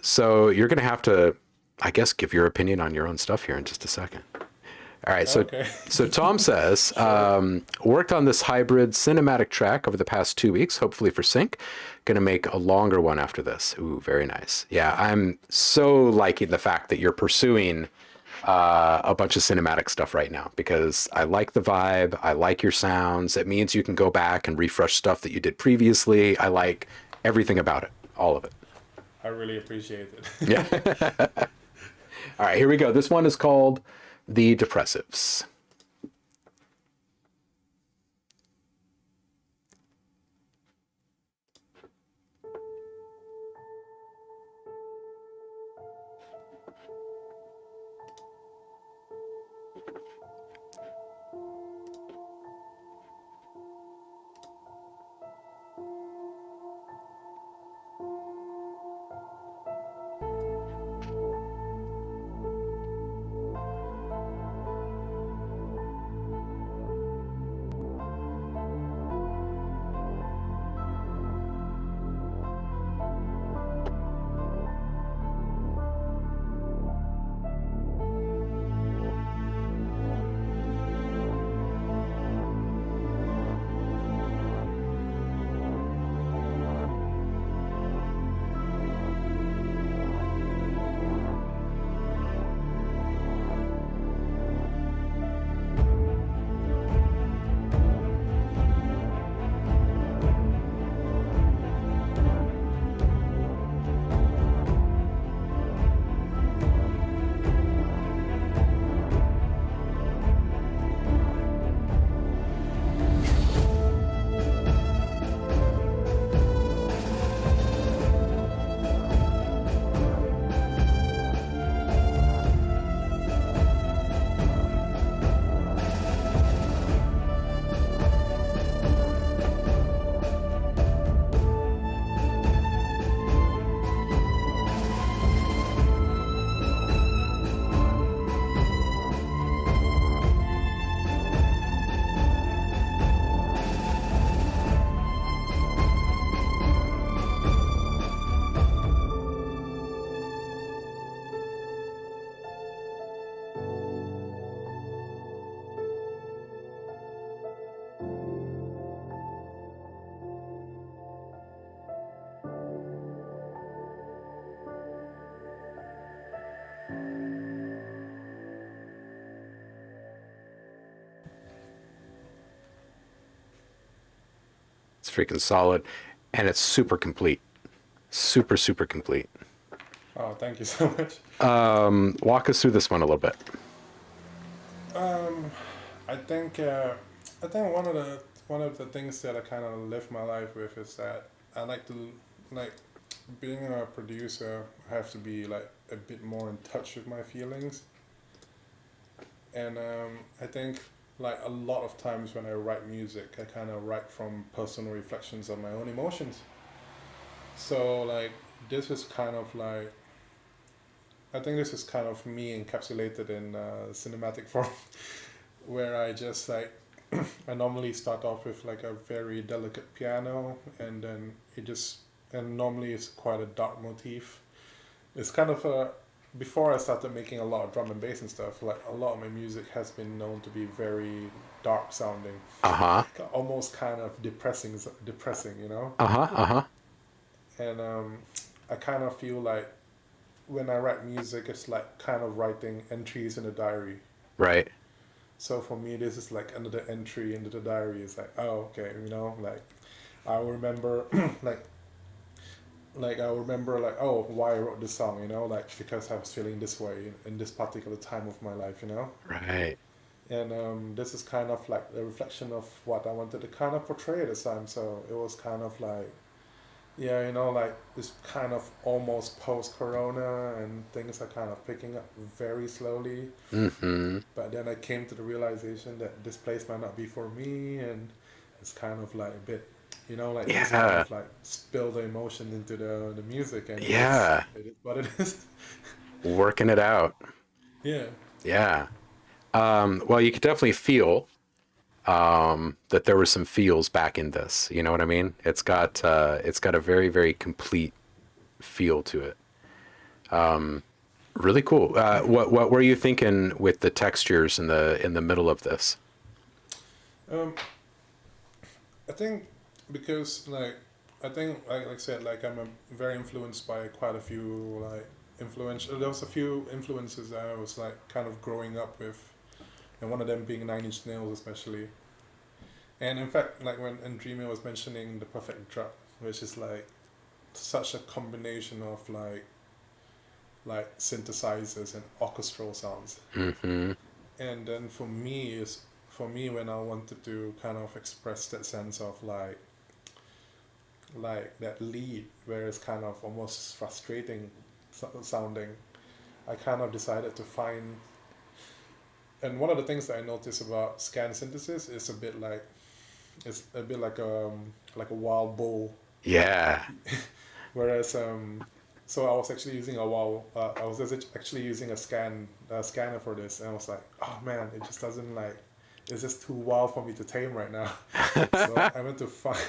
So you're going to have to, I guess, give your opinion on your own stuff here in just a second. All right, so Okay. so Tom says, Sure. worked on this hybrid cinematic track over the past 2 weeks, hopefully for sync. Gonna make a longer one after this. Ooh, very nice. Yeah, I'm so liking the fact that you're pursuing a bunch of cinematic stuff right now because I like the vibe. I like your sounds. It means you can go back and refresh stuff that you did previously. I like everything about it, all of it. I really appreciate Yeah. it. All right, here we go. This one is called The Depressives. freaking solid, and it's super complete. Super, super complete. Oh, thank you so much. Walk us through this one a little bit. I think one of the things that I kind of live my life with is that I like to like being a producer. I have to be like a bit more in touch with my feelings, and I think like a lot of times when I write music, I kind of write from personal reflections of my own emotions. So like this is kind of like I think this is kind of me encapsulated in cinematic form, where I just like I normally start off with like a very delicate piano, and then it just and normally it's quite a dark motif. It's kind of a before I started making a lot of drum and bass and stuff. Like a lot of my music has been known to be very dark sounding, Uh-huh. almost kind of depressing, you know. Uh-huh. Uh-huh. And I kind of feel like when I write music, it's like kind of writing entries in a diary. Right. So for me, this is like another entry into the diary. It's like, oh, okay, you know, like I remember, like, like I remember, like, oh, why I wrote this song, you know, like because I was feeling this way in this particular time of my life, you know. Right. And this is kind of like a reflection of what I wanted to kind of portray at the time. So it was kind of like, yeah, you know, like it's kind of almost post-corona and things are kind of picking up very slowly. Mm-hmm. But then I came to the realization that this place might not be for me, and it's kind of like a bit, you know, like just kind Yeah. of like spill the emotion into the music, and Yeah. it is what it is. Working it out. Yeah. Yeah. Well, you could definitely feel that there were some feels back in this. You know what I mean? It's got a very, very complete feel to it. Really cool. What were you thinking with the textures in the middle of this? Um, I think because like I think like I said like I'm very influenced by quite a few like influential. There was a few influences that I was like kind of growing up with, and one of them being Nine Inch Nails especially. And in fact, like when Andrea was mentioning the perfect drop, which is like such a combination of like synthesizers and orchestral sounds. Mm-hmm. And then for me when I wanted to kind of express that sense of like that lead where it's kind of almost frustrating sounding, I kind of decided to find. And one of the things that I noticed about scan synthesis is a bit like it's a bit like a wild bull. Yeah. Whereas so I was actually using a wild I was actually using a scanner for this, and I was like, oh man, it just doesn't like it's just too wild for me to tame right now. So I went to find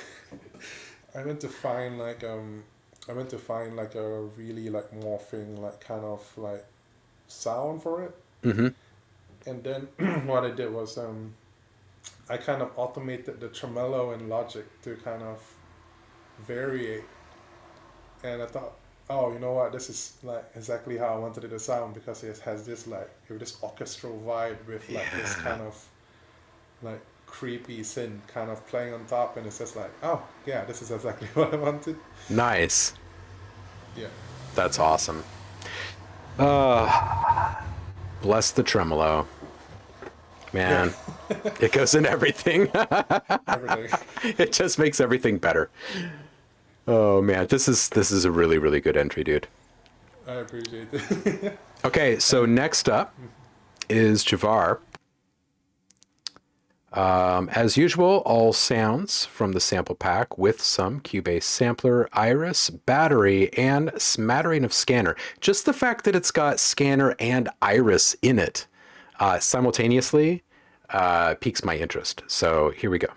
I went to find like I went to find like a really like morphing like kind of like sound for it. Mm-hmm. And then what I did was I kind of automated the tremolo and Logic to kind of vary, and I thought, oh, you know what, this is like exactly how I wanted it to sound, because it has this like this orchestral vibe with like this Yeah. kind of like creepy synth kind of playing on top, and it's just like, oh yeah, this is exactly what I wanted. Nice. Yeah. That's awesome. Uh, bless the tremolo, Yeah. man. It goes in everything. Everything. It just makes everything better. Oh man, this is a really really good entry, dude. I appreciate it. Okay, so And next up is Javar. As usual, all sounds from the sample pack with some Cubase sampler, iris, battery, and smattering of scanner. Just the fact that it's got scanner and iris in it simultaneously piques my interest. So here we go.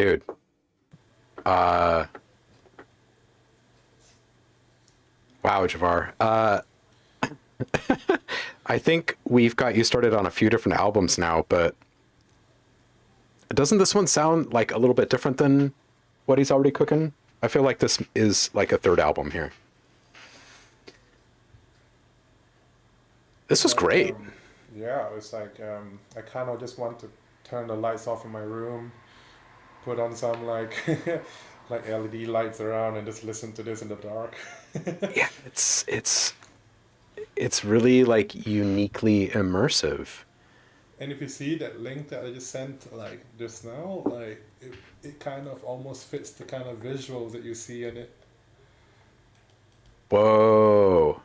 Dude. Wow, Javar. I think we've got you started on a few different albums now, but doesn't this one sound like a little bit different than what he's already cooking? I feel like this is like a third album here. This was great. Yeah, it's like I kind of just want to turn the lights off in my room, put on some like like LED lights around, and just listen to this in the dark. Yeah, it's really like uniquely immersive. And if you see that link that I just sent like just now, like it kind of almost fits the kind of visuals that you see in it. Whoa.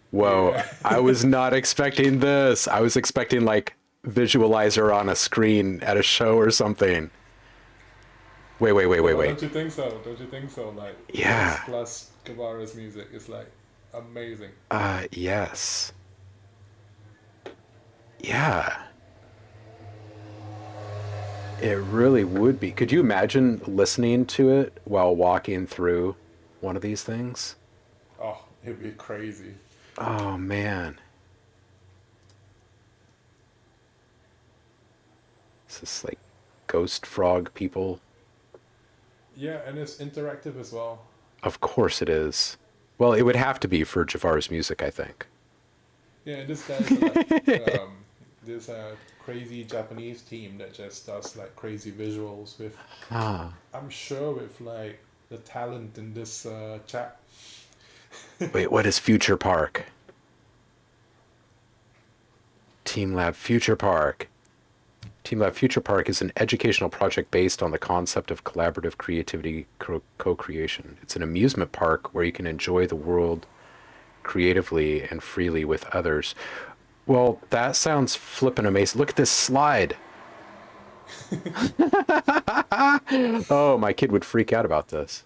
Whoa. Yeah. I was not expecting this. I was expecting like visualizer on a screen at a show or something. Wait. Don't you think so? Don't you think so? Like Yeah. plus Guevara's music is like amazing. Yes. Yeah. It really would be. Could you imagine listening to it while walking through one of these things? Oh, it'd be crazy. Oh man. This is like ghost frog people. Yeah, and it's interactive as well. Of course it is. Well, it would have to be for Jafar's music, I think. Yeah, this guy's like this crazy Japanese team that just does like crazy visuals with Ah. I'm sure with like the talent in this chat. Wait, what is Future Park? Team Lab Future Park. Team Lab Future Park is an educational project based on the concept of collaborative creativity co-creation. It's an amusement park where you can enjoy the world creatively and freely with others. Well, that sounds flippin' amazing. Look at this slide. Oh, my kid would freak out about this.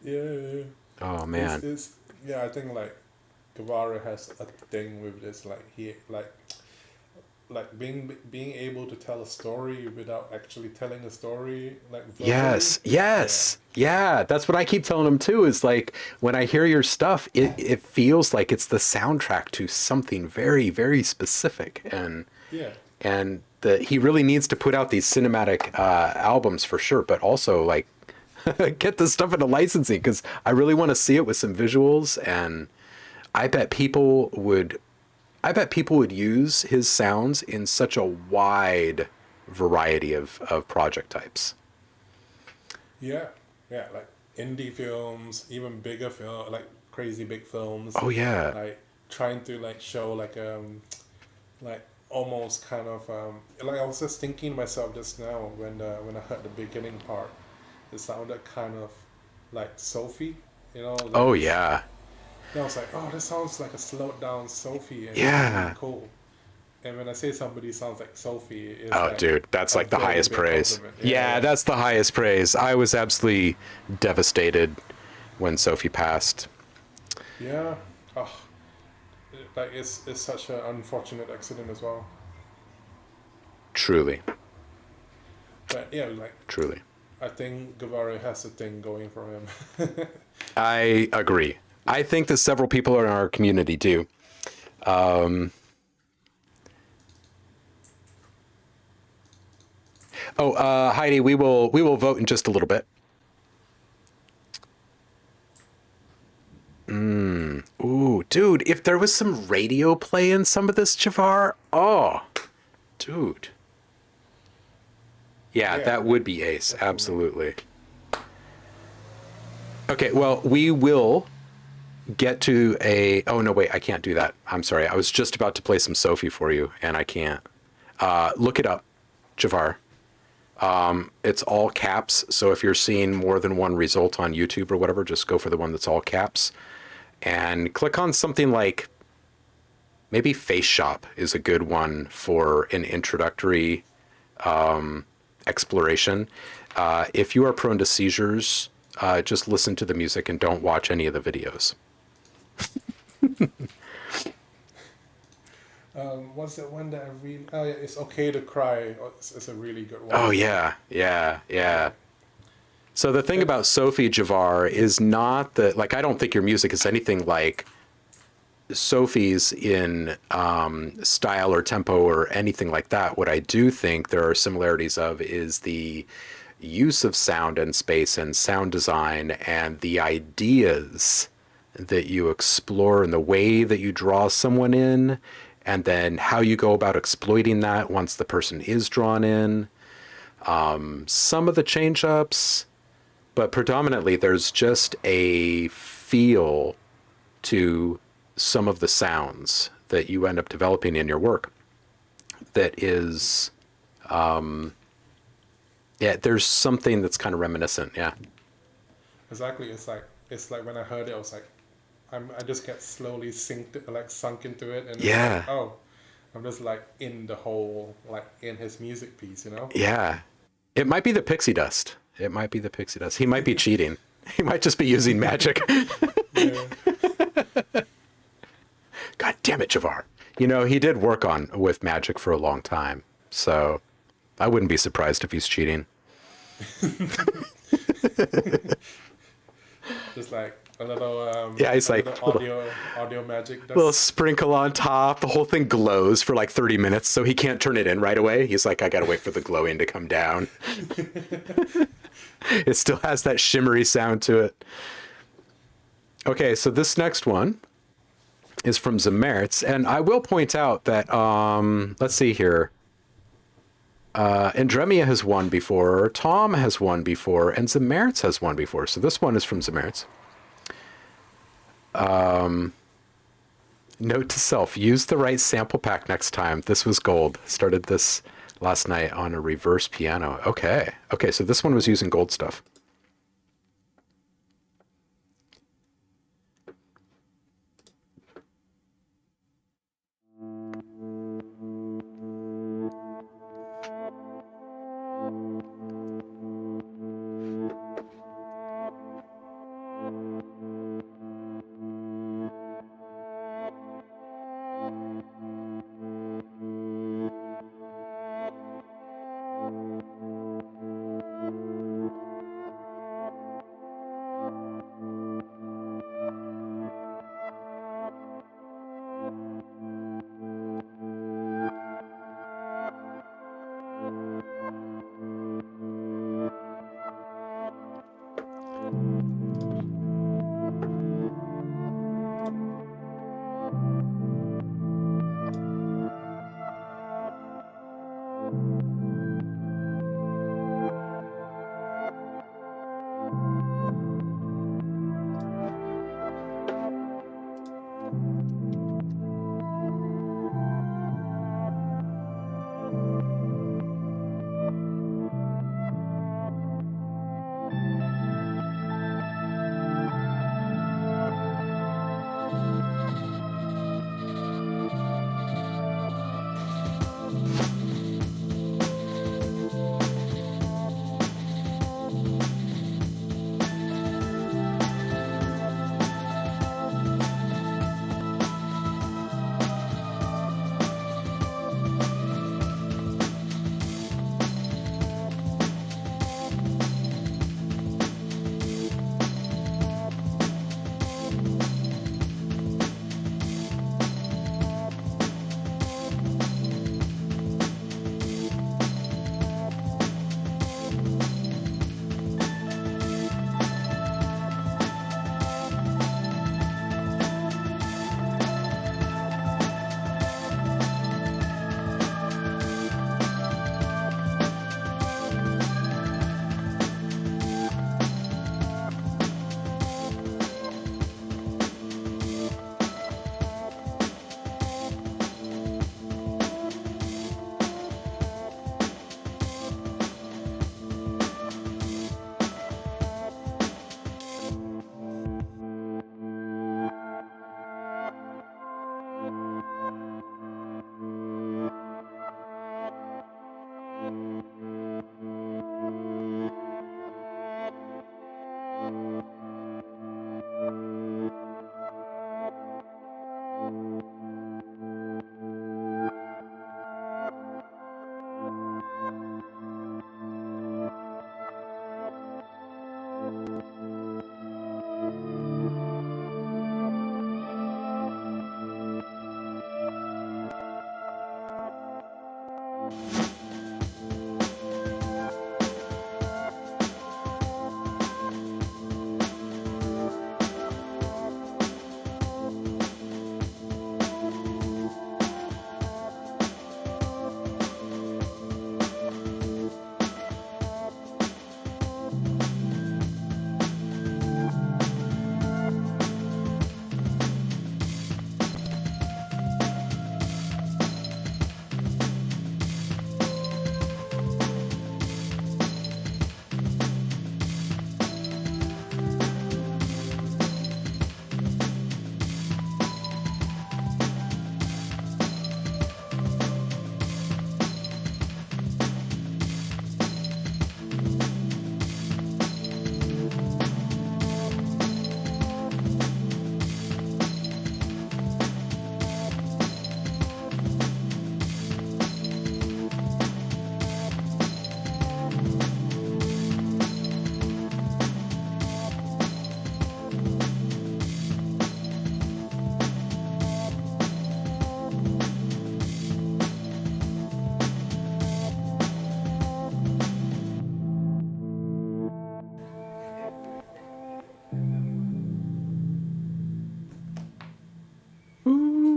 Yeah. Oh man. Yeah, I think like Guevara has a thing with this like he like being able to tell a story without actually telling a story like verbally. Yes. Yeah, that's what I keep telling him too, is like when I hear your stuff, it feels like it's the soundtrack to something very, very specific. Yeah. And he really needs to put out these cinematic albums for sure, but also like get this stuff into licensing because I really want to see it with some visuals, and I bet people would use his sounds in such a wide variety of project types. Yeah. Yeah, like indie films, even bigger film like crazy big films. Oh yeah. Like trying to like show like almost kind of like I was just thinking to myself just now when I heard the beginning part. It sounded kind of like Sophie, you know. Like Oh yeah. I was like, oh, this sounds like a slowed down Sophie, and it's Yeah. really cool. And when I say somebody sounds like Sophie, it's Oh, like dude, that's a like the very highest big praise. compliment. Yeah, that's the highest praise. I was absolutely devastated when Sophie passed. Yeah. Oh, like it's such an unfortunate accident as well. Truly. But yeah, like Truly. I think Guevara has a thing going for him. I agree. I think that several people in our community do. Heidi, we will vote in just a little bit. Ooh, dude, if there was some radio play in some of this, Javar, oh, dude. Yeah, Yeah, that would be ace. definitely. Absolutely. Okay, well, we will get to a... Oh, no, wait, I can't do that. I'm sorry. I was just about to play some Sophie for you, and I can't. Look it up, Javar. It's all caps, so if you're seeing more than one result on YouTube or whatever, just go for the one that's all caps. And click on something like... Maybe Face Shop is a good one for an introductory exploration. If you are prone to seizures, just listen to the music and don't watch any of the videos. What's that one that I really? Oh yeah, it's okay to cry. Oh, it's a really good Oh one. yeah, yeah, Yeah. yeah. So the thing It, about Sophie Javar is not that, like, I don't think your music is anything like Sophie's in style or tempo or anything like that. What I do think there are similarities of is the use of sound and space and sound design and the ideas that you explore and the way that you draw someone in, and then how you go about exploiting that once the person is drawn in. Some of the change ups, but predominantly there's just a feel to some of the sounds that you end up developing in your work that is, yeah, there's something that's kind of reminiscent. Yeah. exactly. It's like when I heard it, I was like, I just get slowly sunk into it, and it's like, Yeah. oh, I'm just like in the whole, like in his music piece, you know? Yeah. It might be the pixie dust. It might be the pixie dust. He might be cheating. He might just be using magic. Yeah. God damn it, Javar. You know, he did work on with magic for a long time. So I wouldn't be surprised if he's cheating. Just like Yeah, he's a like little little audio magic. little That's sprinkle on top. The whole thing glows for like 30 minutes, so he can't turn it in right away. He's like, I gotta wait for the glowing to come down. It still has that shimmery sound to it. Okay, so this next one is from Zemertz, and I will point out that let's see here. Andremia has won before, Tom has won before, and Zemertz has won before. So this one is from Zemertz. Note to self, use the right sample pack next time. This was gold. Started this last night on a reverse piano. Okay. Okay, so this one was using gold stuff.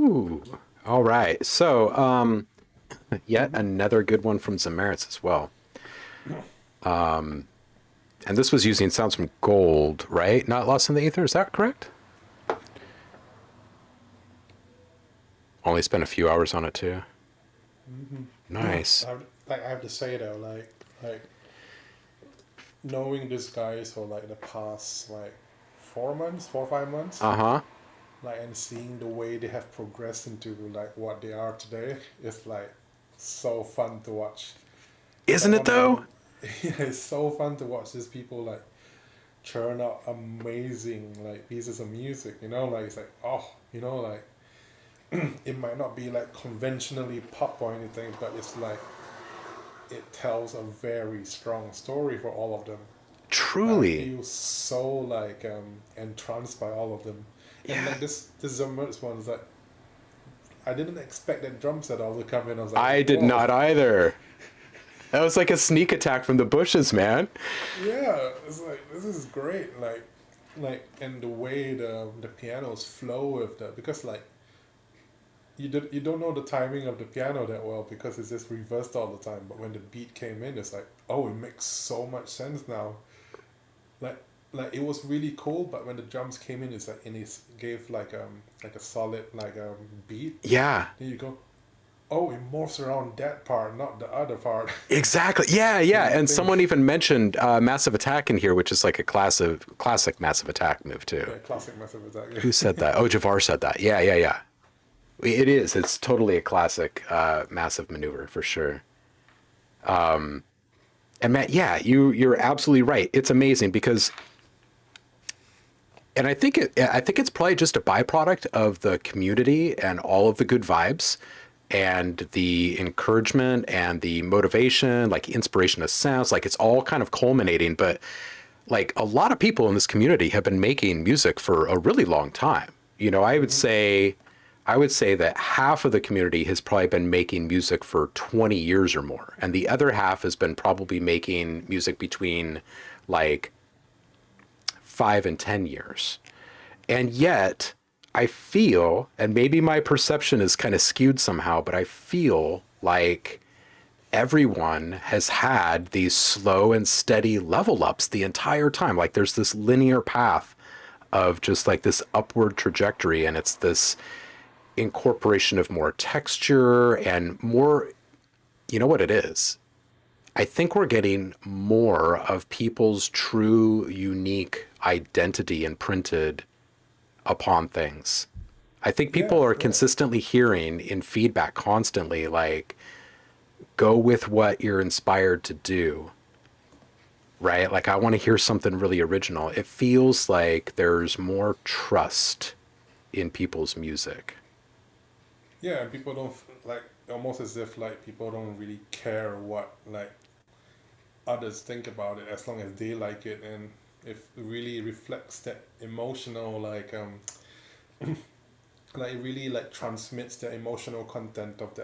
Ooh. All right. So, yet another good one from Zamaritz as well. And this was using sounds from Gold, right? Not Lost in the Ether. Is that correct? Only spent a few hours on it too. Nice. I have to say though, like knowing these guys for like the past like 4 months, 4 or 5 months, Uh-huh. like and seeing the way they have progressed into like what they are today is like so fun to watch. Isn't Like it though? yeah, it's so fun to watch these people like churn out amazing like pieces of music. You know, like it's like like it might not be like conventionally pop or anything, but it's like it tells a very strong story for all of them. I Truly. feel so like entranced by all of them, and Yeah. like this Zomers one's like I didn't expect that drum set all to come in. I was like, I did whoa, not either. That was like a sneak attack from the bushes, man. yeah, it's like this is great. And the way the pianos flow with the because like you don't know the timing of the piano that well because it's just reversed all the time. But when the beat came in, it's like oh, it makes so much sense now. Like it was really cool, but when the drums came in, it's like and it gave like a solid beat. Yeah. Then you go, oh, it morphs around that part, not the other part. Exactly. Yeah, yeah. And I And think someone even mentioned Massive Attack in here, which is like a classic Massive Attack move too. yeah, classic Massive Attack. Who said that? Oh, Javar said that. Yeah, yeah, yeah. It is. It's totally a classic massive maneuver for sure. And Matt, yeah, you're absolutely right. It's amazing because, and I think it's probably just a byproduct of the community and all of the good vibes and the encouragement and the motivation, like inspiration of sounds, like it's all kind of culminating. But like a lot of people in this community have been making music for a really long time. You know, I would say that half of the community has probably been making music for 20 years or more, and the other half has been probably making music between like 5 and 10 years. And yet, I feel, and maybe my perception is kind of skewed somehow, but I feel like everyone has had these slow and steady level ups the entire time. Like there's this linear path of just like this upward trajectory, and it's this incorporation of more texture and more, you know what it is? I think we're getting more of people's true unique identity imprinted upon things. I think Yeah, people are yeah, consistently hearing in feedback constantly like go with what you're inspired to do, right? Like I want to hear something really original. It feels like there's more trust in people's music. yeah. And people don't like almost as if like people don't really care what like others think about it as long as they like it and if it really reflects that emotional like it really like transmits the emotional content of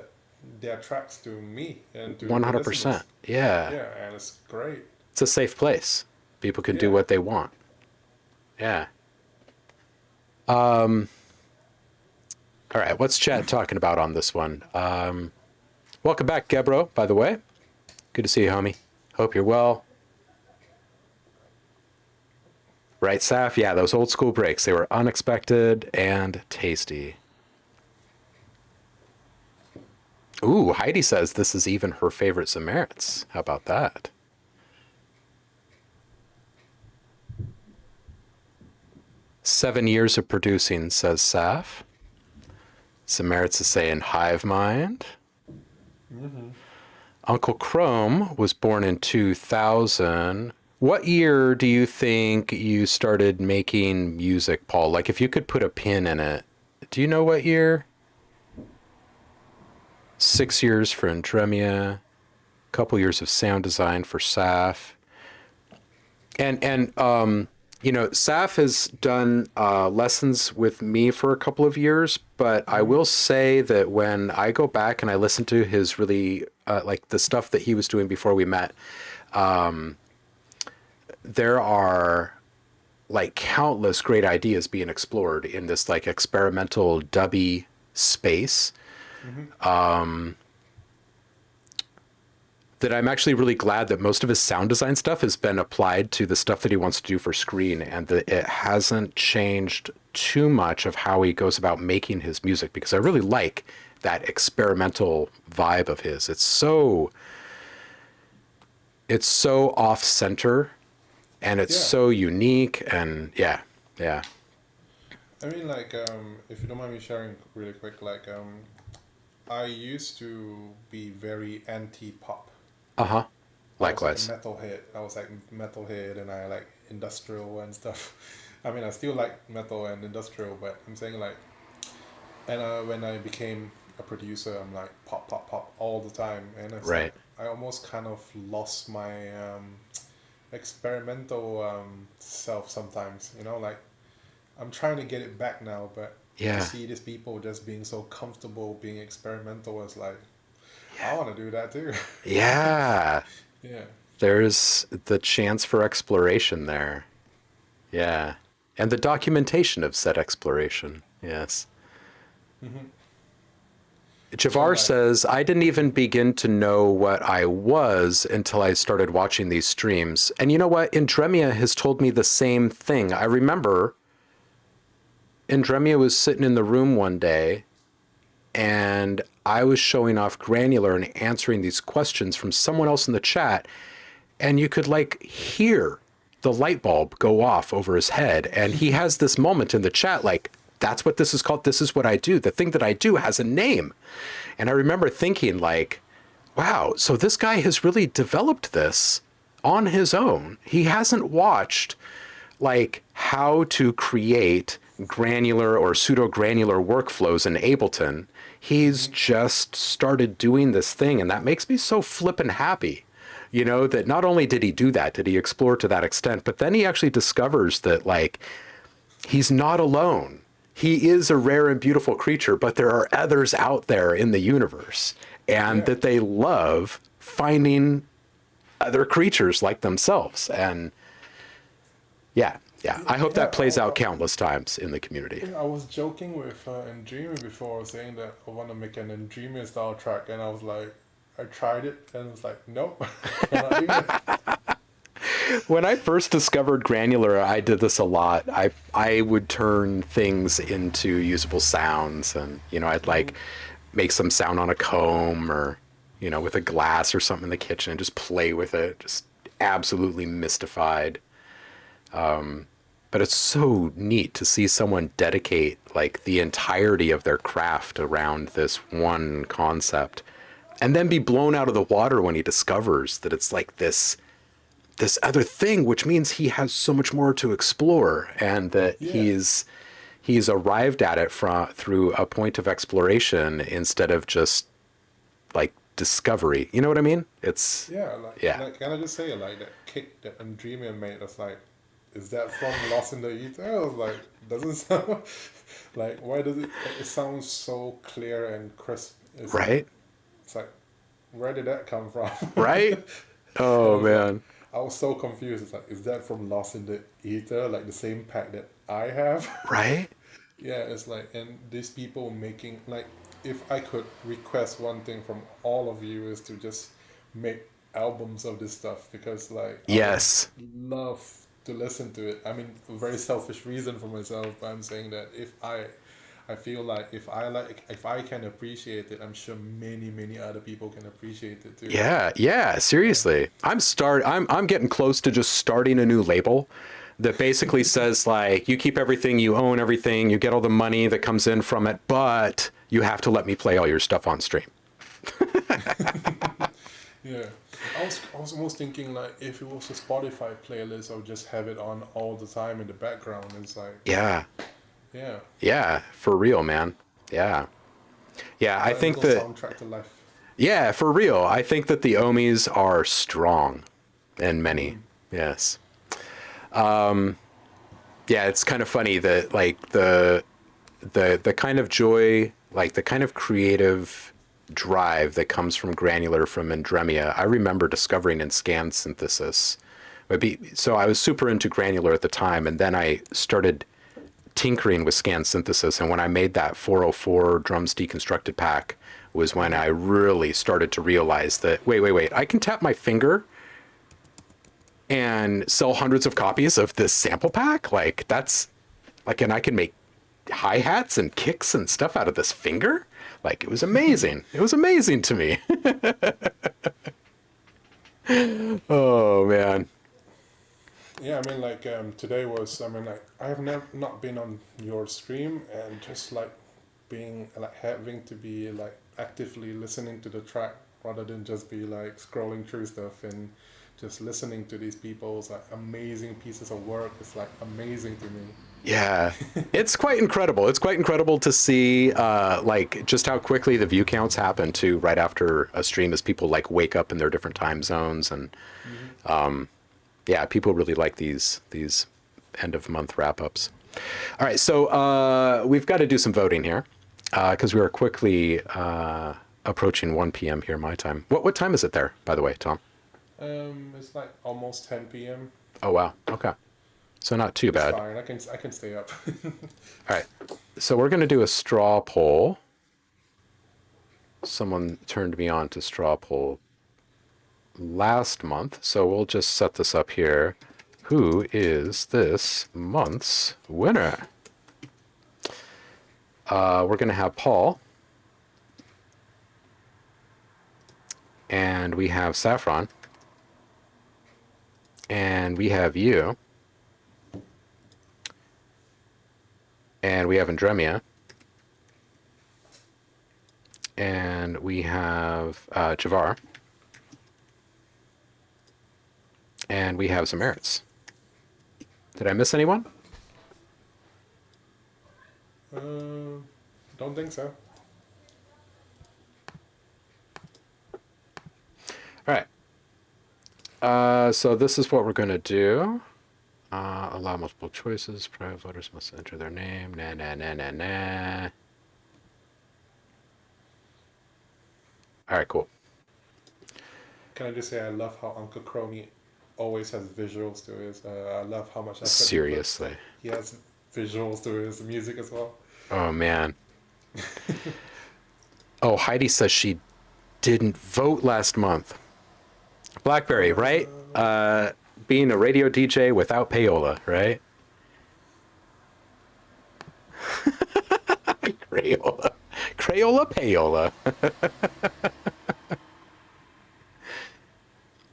their tracks to me and to the 100%. listeners. Yeah. Yeah, and it's great. It's a safe place. People can do Yeah. what they want. Yeah. All right. What's chat talking about on this one? Welcome back, Gebro, by the way. Good to see you, homie. Hope you're well. Right, Saf? Yeah, those old school breaks. They were unexpected and tasty. Ooh, Heidi says this is even her favorite Samaritans. How about that? "7 years of producing," says Saf. Samaritz is saying hive mind. Uncle Chrome was born in 2000. What year do you think you started making music, Paul? Like if you could put a pin in it. Do you know what year? 6 years for Andremia. Couple years of sound design for Saf. And you know, Saf has done lessons with me for a couple of years, but I will say that when I go back and I listen to his really like the stuff that he was doing before we met, there are like countless great ideas being explored in this like experimental dubby space, that I'm actually really glad that most of his sound design stuff has been applied to the stuff that he wants to do for screen, and that it hasn't changed too much of how he goes about making his music, because I really like that experimental vibe of his. It's so off center, and it's Yeah. so unique, and yeah. I mean, like, if you don't mind me sharing really quick, like, I used to be very anti-pop. Uh-huh. I was like a Likewise. metalhead. I was like metalhead, and I like industrial and stuff. I mean, I still like metal and industrial, but I'm saying like, and when I became a producer, I'm like pop, pop, pop all the time, and it's like Right. I almost kind of lost my experimental self sometimes. You know, like I'm trying to get it back now, but to Yeah. see these people just being so comfortable being experimental is like I want to do that too. Yeah. Yeah. There's the chance for exploration there. Yeah. And the documentation of said exploration. Yes. Hmm. So Javar like, says, I didn't even begin to know what I was until I started watching these streams. And you know what? Indremia has told me the same thing. I remember Indremia was sitting in the room one day, and I was showing off Granular and answering these questions from someone else in the chat, and you could like hear the light bulb go off over his head. And he has this moment in the chat like, that's what this is called. This is what I do. The thing that I do has a name. And I remember thinking like, wow, so this guy has really developed this on his own. He hasn't watched like how to create granular or pseudo granular workflows in Ableton. He's mhm, just started doing this thing, and that makes me so flippin' happy. You know, that not only did he do that, did he explore to that extent, but then he actually discovers that like he's not alone. He is a rare and beautiful creature, but there are others out there in the universe, and yeah, that they love finding other creatures like themselves. And yeah, I hope yeah. that plays out countless times in the community. I was joking with Dreamy before, saying that I want to make an Dreamy style track, and I was like, I tried it, and it was like, nope, cannot do that. When I first discovered granular, I did this a lot. I would turn things into usable sounds, and you know, I'd like Hmm. make some sound on a comb, or you know, with a glass or something in the kitchen, and just play with it, just absolutely mystified. But it's so neat to see someone dedicate like the entirety of their craft around this one concept, and then be blown out of the water when he discovers that it's like this other thing, which means he has so much more to explore, and that Yeah, he's arrived at it from through a point of exploration instead of just like discovery. You know what I mean? It's yeah. yeah, Can I just say like that kick that Dreamy made? That's like, is that from Lost in the Ether? I was like, doesn't sound like why does it? It sounds so clear and crisp. right, It's like, where did that come from? right. And it Oh was like, man, I was so confused. It's like, is that from Lost in the Ether? Like the same pack that I have? right? Yeah, it's like, and these people making, like, if I could request one thing from all of you is to just make albums of this stuff because, like, I would Yes, love to listen to it. I mean, a very selfish reason for myself, but I'm saying that I feel like if I can appreciate it, I'm sure many, many other people can appreciate it too. yeah. Yeah. Seriously, I'm getting close to just starting a new label that basically says like, you keep everything, you own everything, you get all the money that comes in from it, but you have to let me play all your stuff on stream. Yeah, I was almost thinking like if it was a Spotify playlist, I would just have it on all the time in the background. It's like, Yeah, yeah, yeah, for real, man. Yeah, yeah. I a think little that soundtrack to life. yeah, for real. I think that the Omis are strong, and many. Mm-hmm. Yes. Yeah, it's kind of funny that like the kind of joy, like the kind of creative drive that comes from granular from Andremia, I remember discovering in scan synthesis. So I was super into granular at the time, and then I started tinkering with scan synthesis, and when I made that 404 drums deconstructed pack was when I really started to realize that, wait, I can tap my finger and sell hundreds of copies of this sample pack. Like, that's like, and I can make hi-hats and kicks and stuff out of this finger. Like, it was amazing. It was amazing to me. Oh man. Yeah, I mean, like, today was, I mean, like, I have never not been on your stream, and just like being like having to be like actively listening to the track rather than just be like scrolling through stuff, and just listening to these people's like amazing pieces of work is like amazing to me. Yeah, it's quite incredible. It's quite incredible to see like just how quickly the view counts happen too right after a stream, as people like wake up in their different time zones. And yeah, people really like these end of month wrap ups. All right, so we've got to do some voting here because we are quickly approaching 1 p.m. here my time. What time is it there, by the way, Tom? It's like almost 10 p.m. Oh wow, okay. So not too bad. It's fine. I can stay up. All right. So we're going to do a straw poll. Someone turned me on to straw poll last month. So we'll just set this up here. Who is this month's winner? We're going to have Paul. And we have Saffron. And we have you. And we have Andremia. And we have Javar. And we have Zameritz. Did I miss anyone? Don't think so. All right. So this is what we're going to do. Allow multiple choices. Private voters must enter their name. Nah. All right, cool. Can I just say I love how Uncle Crony always has visuals to his. I love how much. Seriously. He has visuals to his music as well. Oh man. Oh, Heidi says she didn't vote last month. Blackberry, right? Being a radio DJ without payola, right? Crayola payola.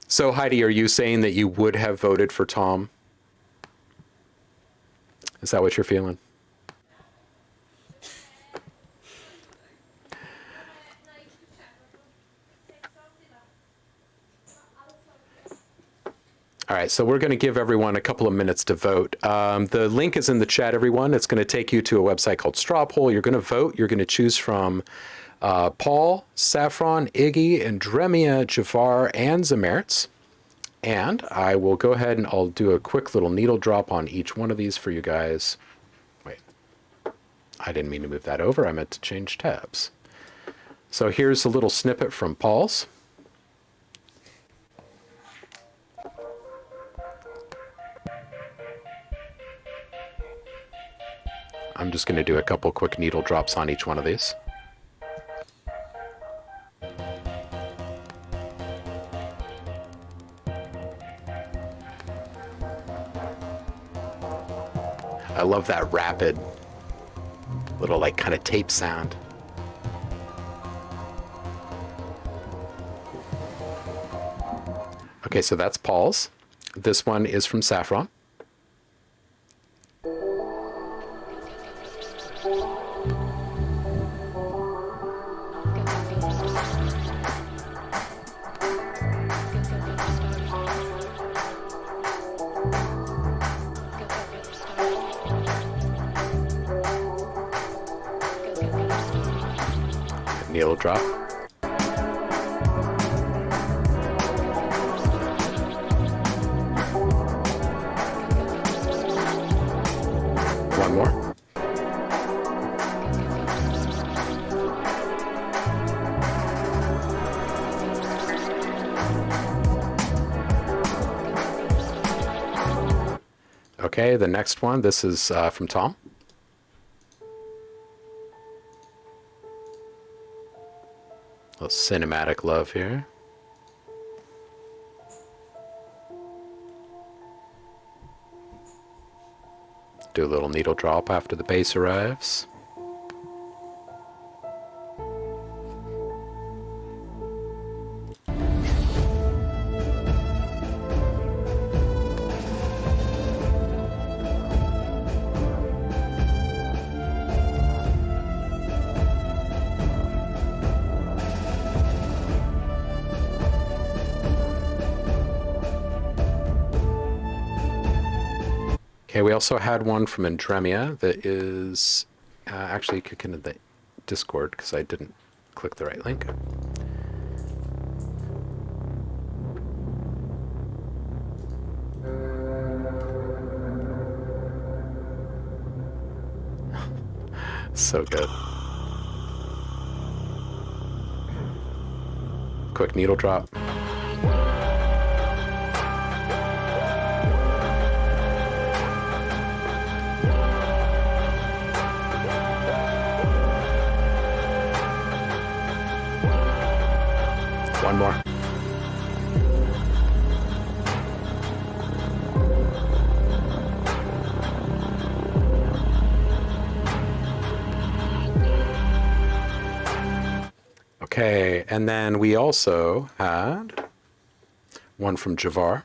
So Heidi, are you saying that you would have voted for Tom? Is that what you're feeling? All right, so we're going to give everyone a couple of minutes to vote. The link is in the chat, everyone. It's going to take you to a website called Straw Poll. You're going to vote. You're going to choose from Paul, Saffron, Iggy, Andremia, Javar, and Zameritz. And I will go ahead and I'll do a quick little needle drop on each one of these for you guys. Wait, I didn't mean to move that over. I meant to change tabs. So here's a little snippet from Paul's. I'm just going to do a couple quick needle drops on each one of these. I love that rapid little like kind of tape sound. Okay, so that's Paul's. This one is from Saffron. Needle drop. One more. Okay, the next one, this is from Tom. little cinematic love here. Do a little needle drop after the base arrives. Okay, we also had one from Andremia that is actually kick into the Discord because I didn't click the right link. So good. Quick needle drop. One more. Okay, and then we also had one from Javar.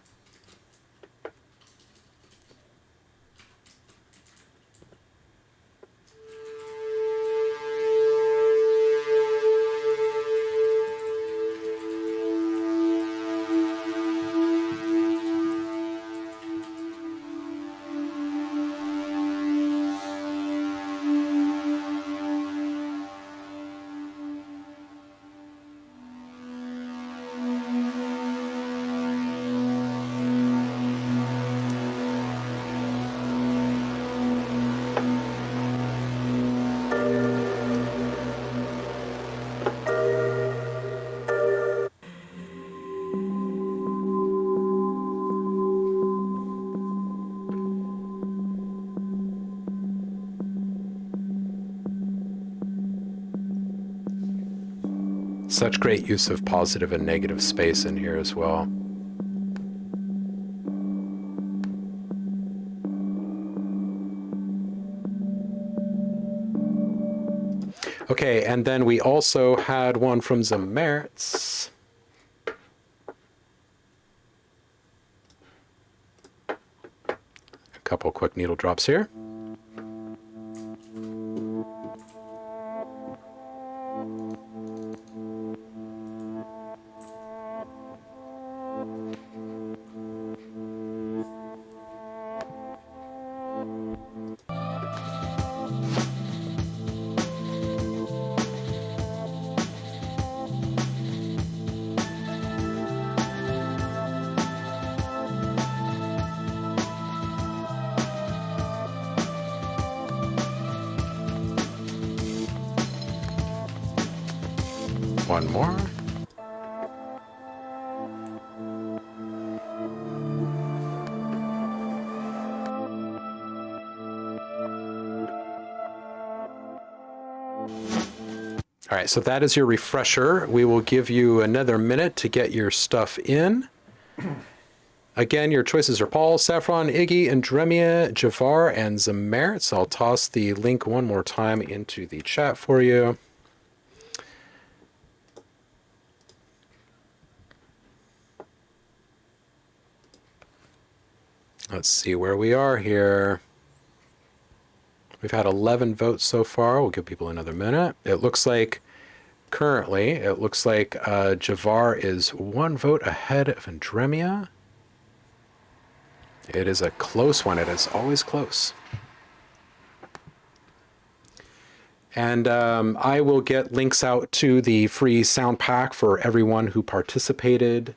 Such great use of positive and negative space in here as well. Okay, and then we also had one from Zamertz. A couple quick needle drops here. One more. All right, so that is your refresher. We will give you another minute to get your stuff in. Again, your choices are Paul, Saffron, Iggy, Andremia, Javar, and Zamertz. I'll toss the link one more time into the chat for you. Let's see where we are here. We've had 11 votes so far. We'll give people another minute. It looks like currently, Javar is one vote ahead of Andremia. It is a close one. It is always close. And I will get links out to the free sound pack for everyone who participated.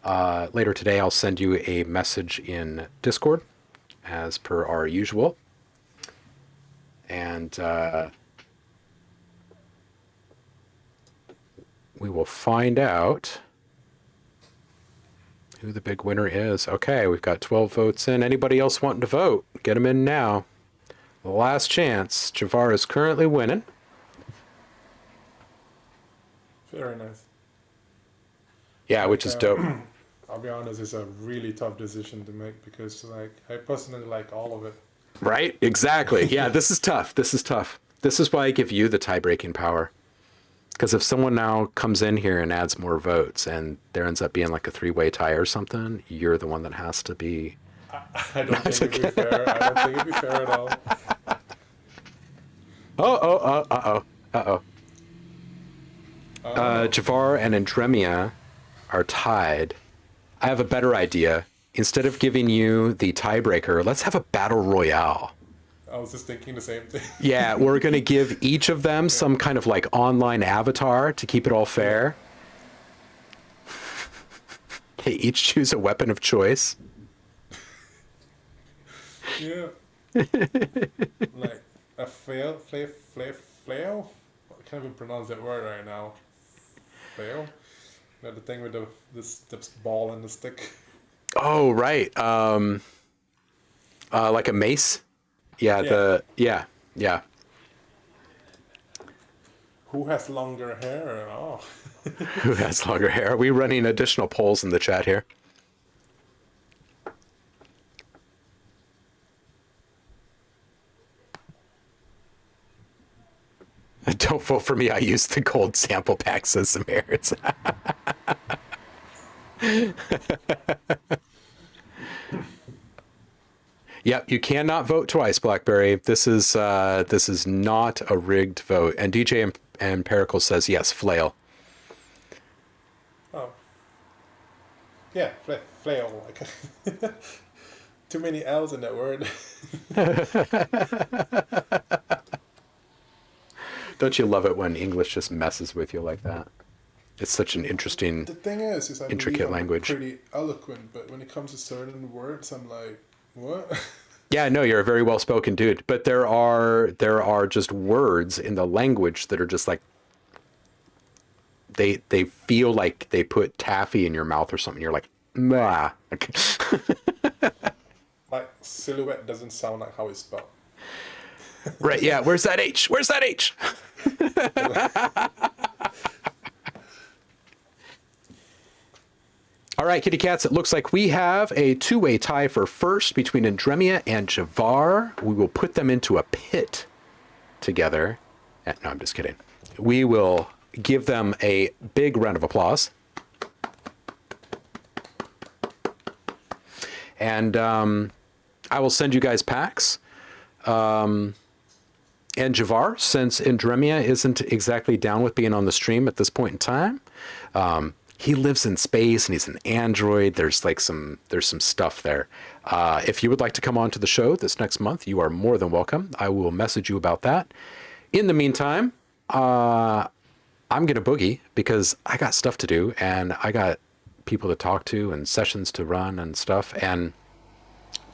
Later today, I'll send you a message in Discord, as per our usual. And we will find out who the big winner is. Okay, we've got 12 votes in. Anybody else wanting to vote? Get them in now. The last chance. Javar is currently winning. Very nice. Yeah, which Like, is dope. I'll be honest, it's a really tough decision to make because, like, I personally like all of it. Right? Exactly. Yeah, this is tough. This is tough. This is why I give you the tie-breaking power. Because if someone now comes in here and adds more votes and there ends up being like a three-way tie or something, you're the one that has to be. I don't think it'd be fair. I don't think it'd be fair at all. Uh-oh. Oh, Javar and Andremia are tied. I have a better idea. Instead of giving you the tiebreaker, let's have a battle royale. I was just thinking the same thing. Yeah, we're going to give each of them some kind of like online avatar to keep it all fair. They each choose a weapon of choice. Yeah. Like a flail? I can't even pronounce that word right now. Flail? You know, the thing with this ball and the stick. Oh, right. Like a mace. Yeah. Yeah. Who has longer hair? Oh. Who has longer hair? Are we running additional polls in the chat here? Don't vote for me. I use the gold sample pack, says Samaritan. Yep, you cannot vote twice, Blackberry. This is not a rigged vote. And DJ and Pericle says yes, flail. Oh. Yeah, flail. Like too many L's in that word. Don't you love it when English just messes with you like that? It's such an interesting, The thing is I intricate believe I'm language. pretty eloquent, but when it comes to certain words, I'm like, what? Yeah, no, you're a very well-spoken dude, but there are just words in the language that are just like they feel like they put taffy in your mouth or something. You're like, nah. Like silhouette doesn't sound like how it's spelled. Right, yeah, where's that H? Where's that H? All right, kitty cats, it looks like we have a two-way tie for first between Andremia and Javar. We will put them into a pit together. No, I'm just kidding. We will give them a big round of applause. And I will send you guys packs. And Javar, since Andremia isn't exactly down with being on the stream at this point in time, he lives in space and he's an android. There's some stuff there. If you would like to come on to the show this next month, you are more than welcome. I will message you about that. In the meantime, I'm going to boogie because I got stuff to do and I got people to talk to and sessions to run and stuff. And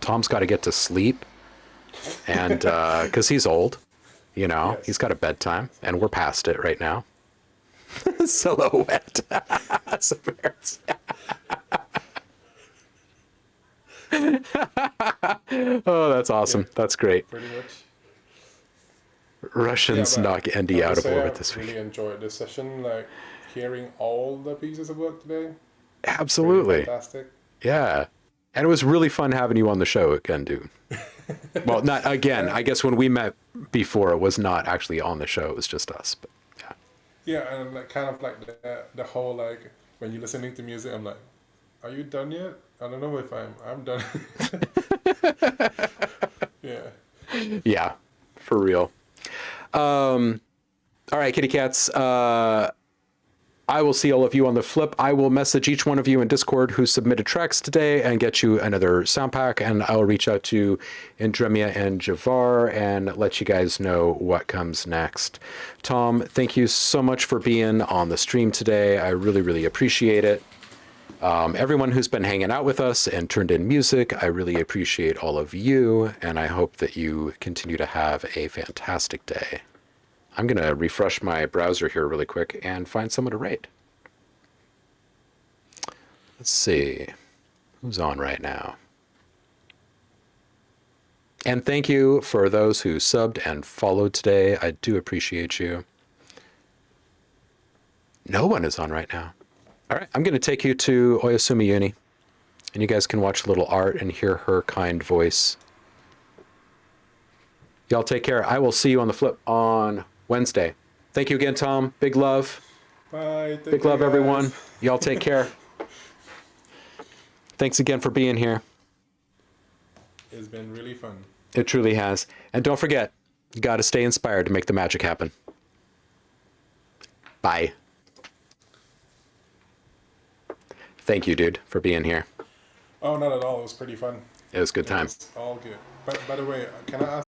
Tom's got to get to sleep and because he's old, you know, Yes. he's got a bedtime and we're past it right now. Silhouette. Oh, that's awesome. Yeah. That's great. Pretty much. Russians Yeah, but knock Andy I out would of say orbit I this week. really enjoyed this session, like hearing all the pieces of work today. Really Absolutely. fantastic. Yeah. And it was really fun having you on the show again, dude. Well, not again. I guess when we met before, it was not actually on the show. It was just us. But yeah. Yeah, and like kind of like the whole like when you're listening to music, I'm like, are you done yet? I don't know if I'm done. Yeah. Yeah, for real. All right, kitty cats. I will see all of you on the flip. I will message each one of you in Discord who submitted tracks today and get you another sound pack. And I'll reach out to Andremia and Javar and let you guys know what comes next. Tom, thank you so much for being on the stream today. I really, really appreciate it. Everyone who's been hanging out with us and turned in music, I really appreciate all of you. And I hope that you continue to have a fantastic day. I'm going to refresh my browser here really quick and find someone to rate. Let's see. Who's on right now? And thank you for those who subbed and followed today. I do appreciate you. No one is on right now. All right, I'm going to take you to Oyasumi Uni, and you guys can watch a little art and hear her kind voice. Y'all take care. I will see you on the flip on Wednesday. Thank you again, Tom. Big love. Bye. Big love, everyone. Y'all take care. Thanks again for being here. It's been really fun. It truly has. And don't forget, you got to stay inspired to make the magic happen. Bye. Thank you, dude, for being here. Oh, not at all. It was pretty fun. It was a good time. It's all good. But by the way, can I ask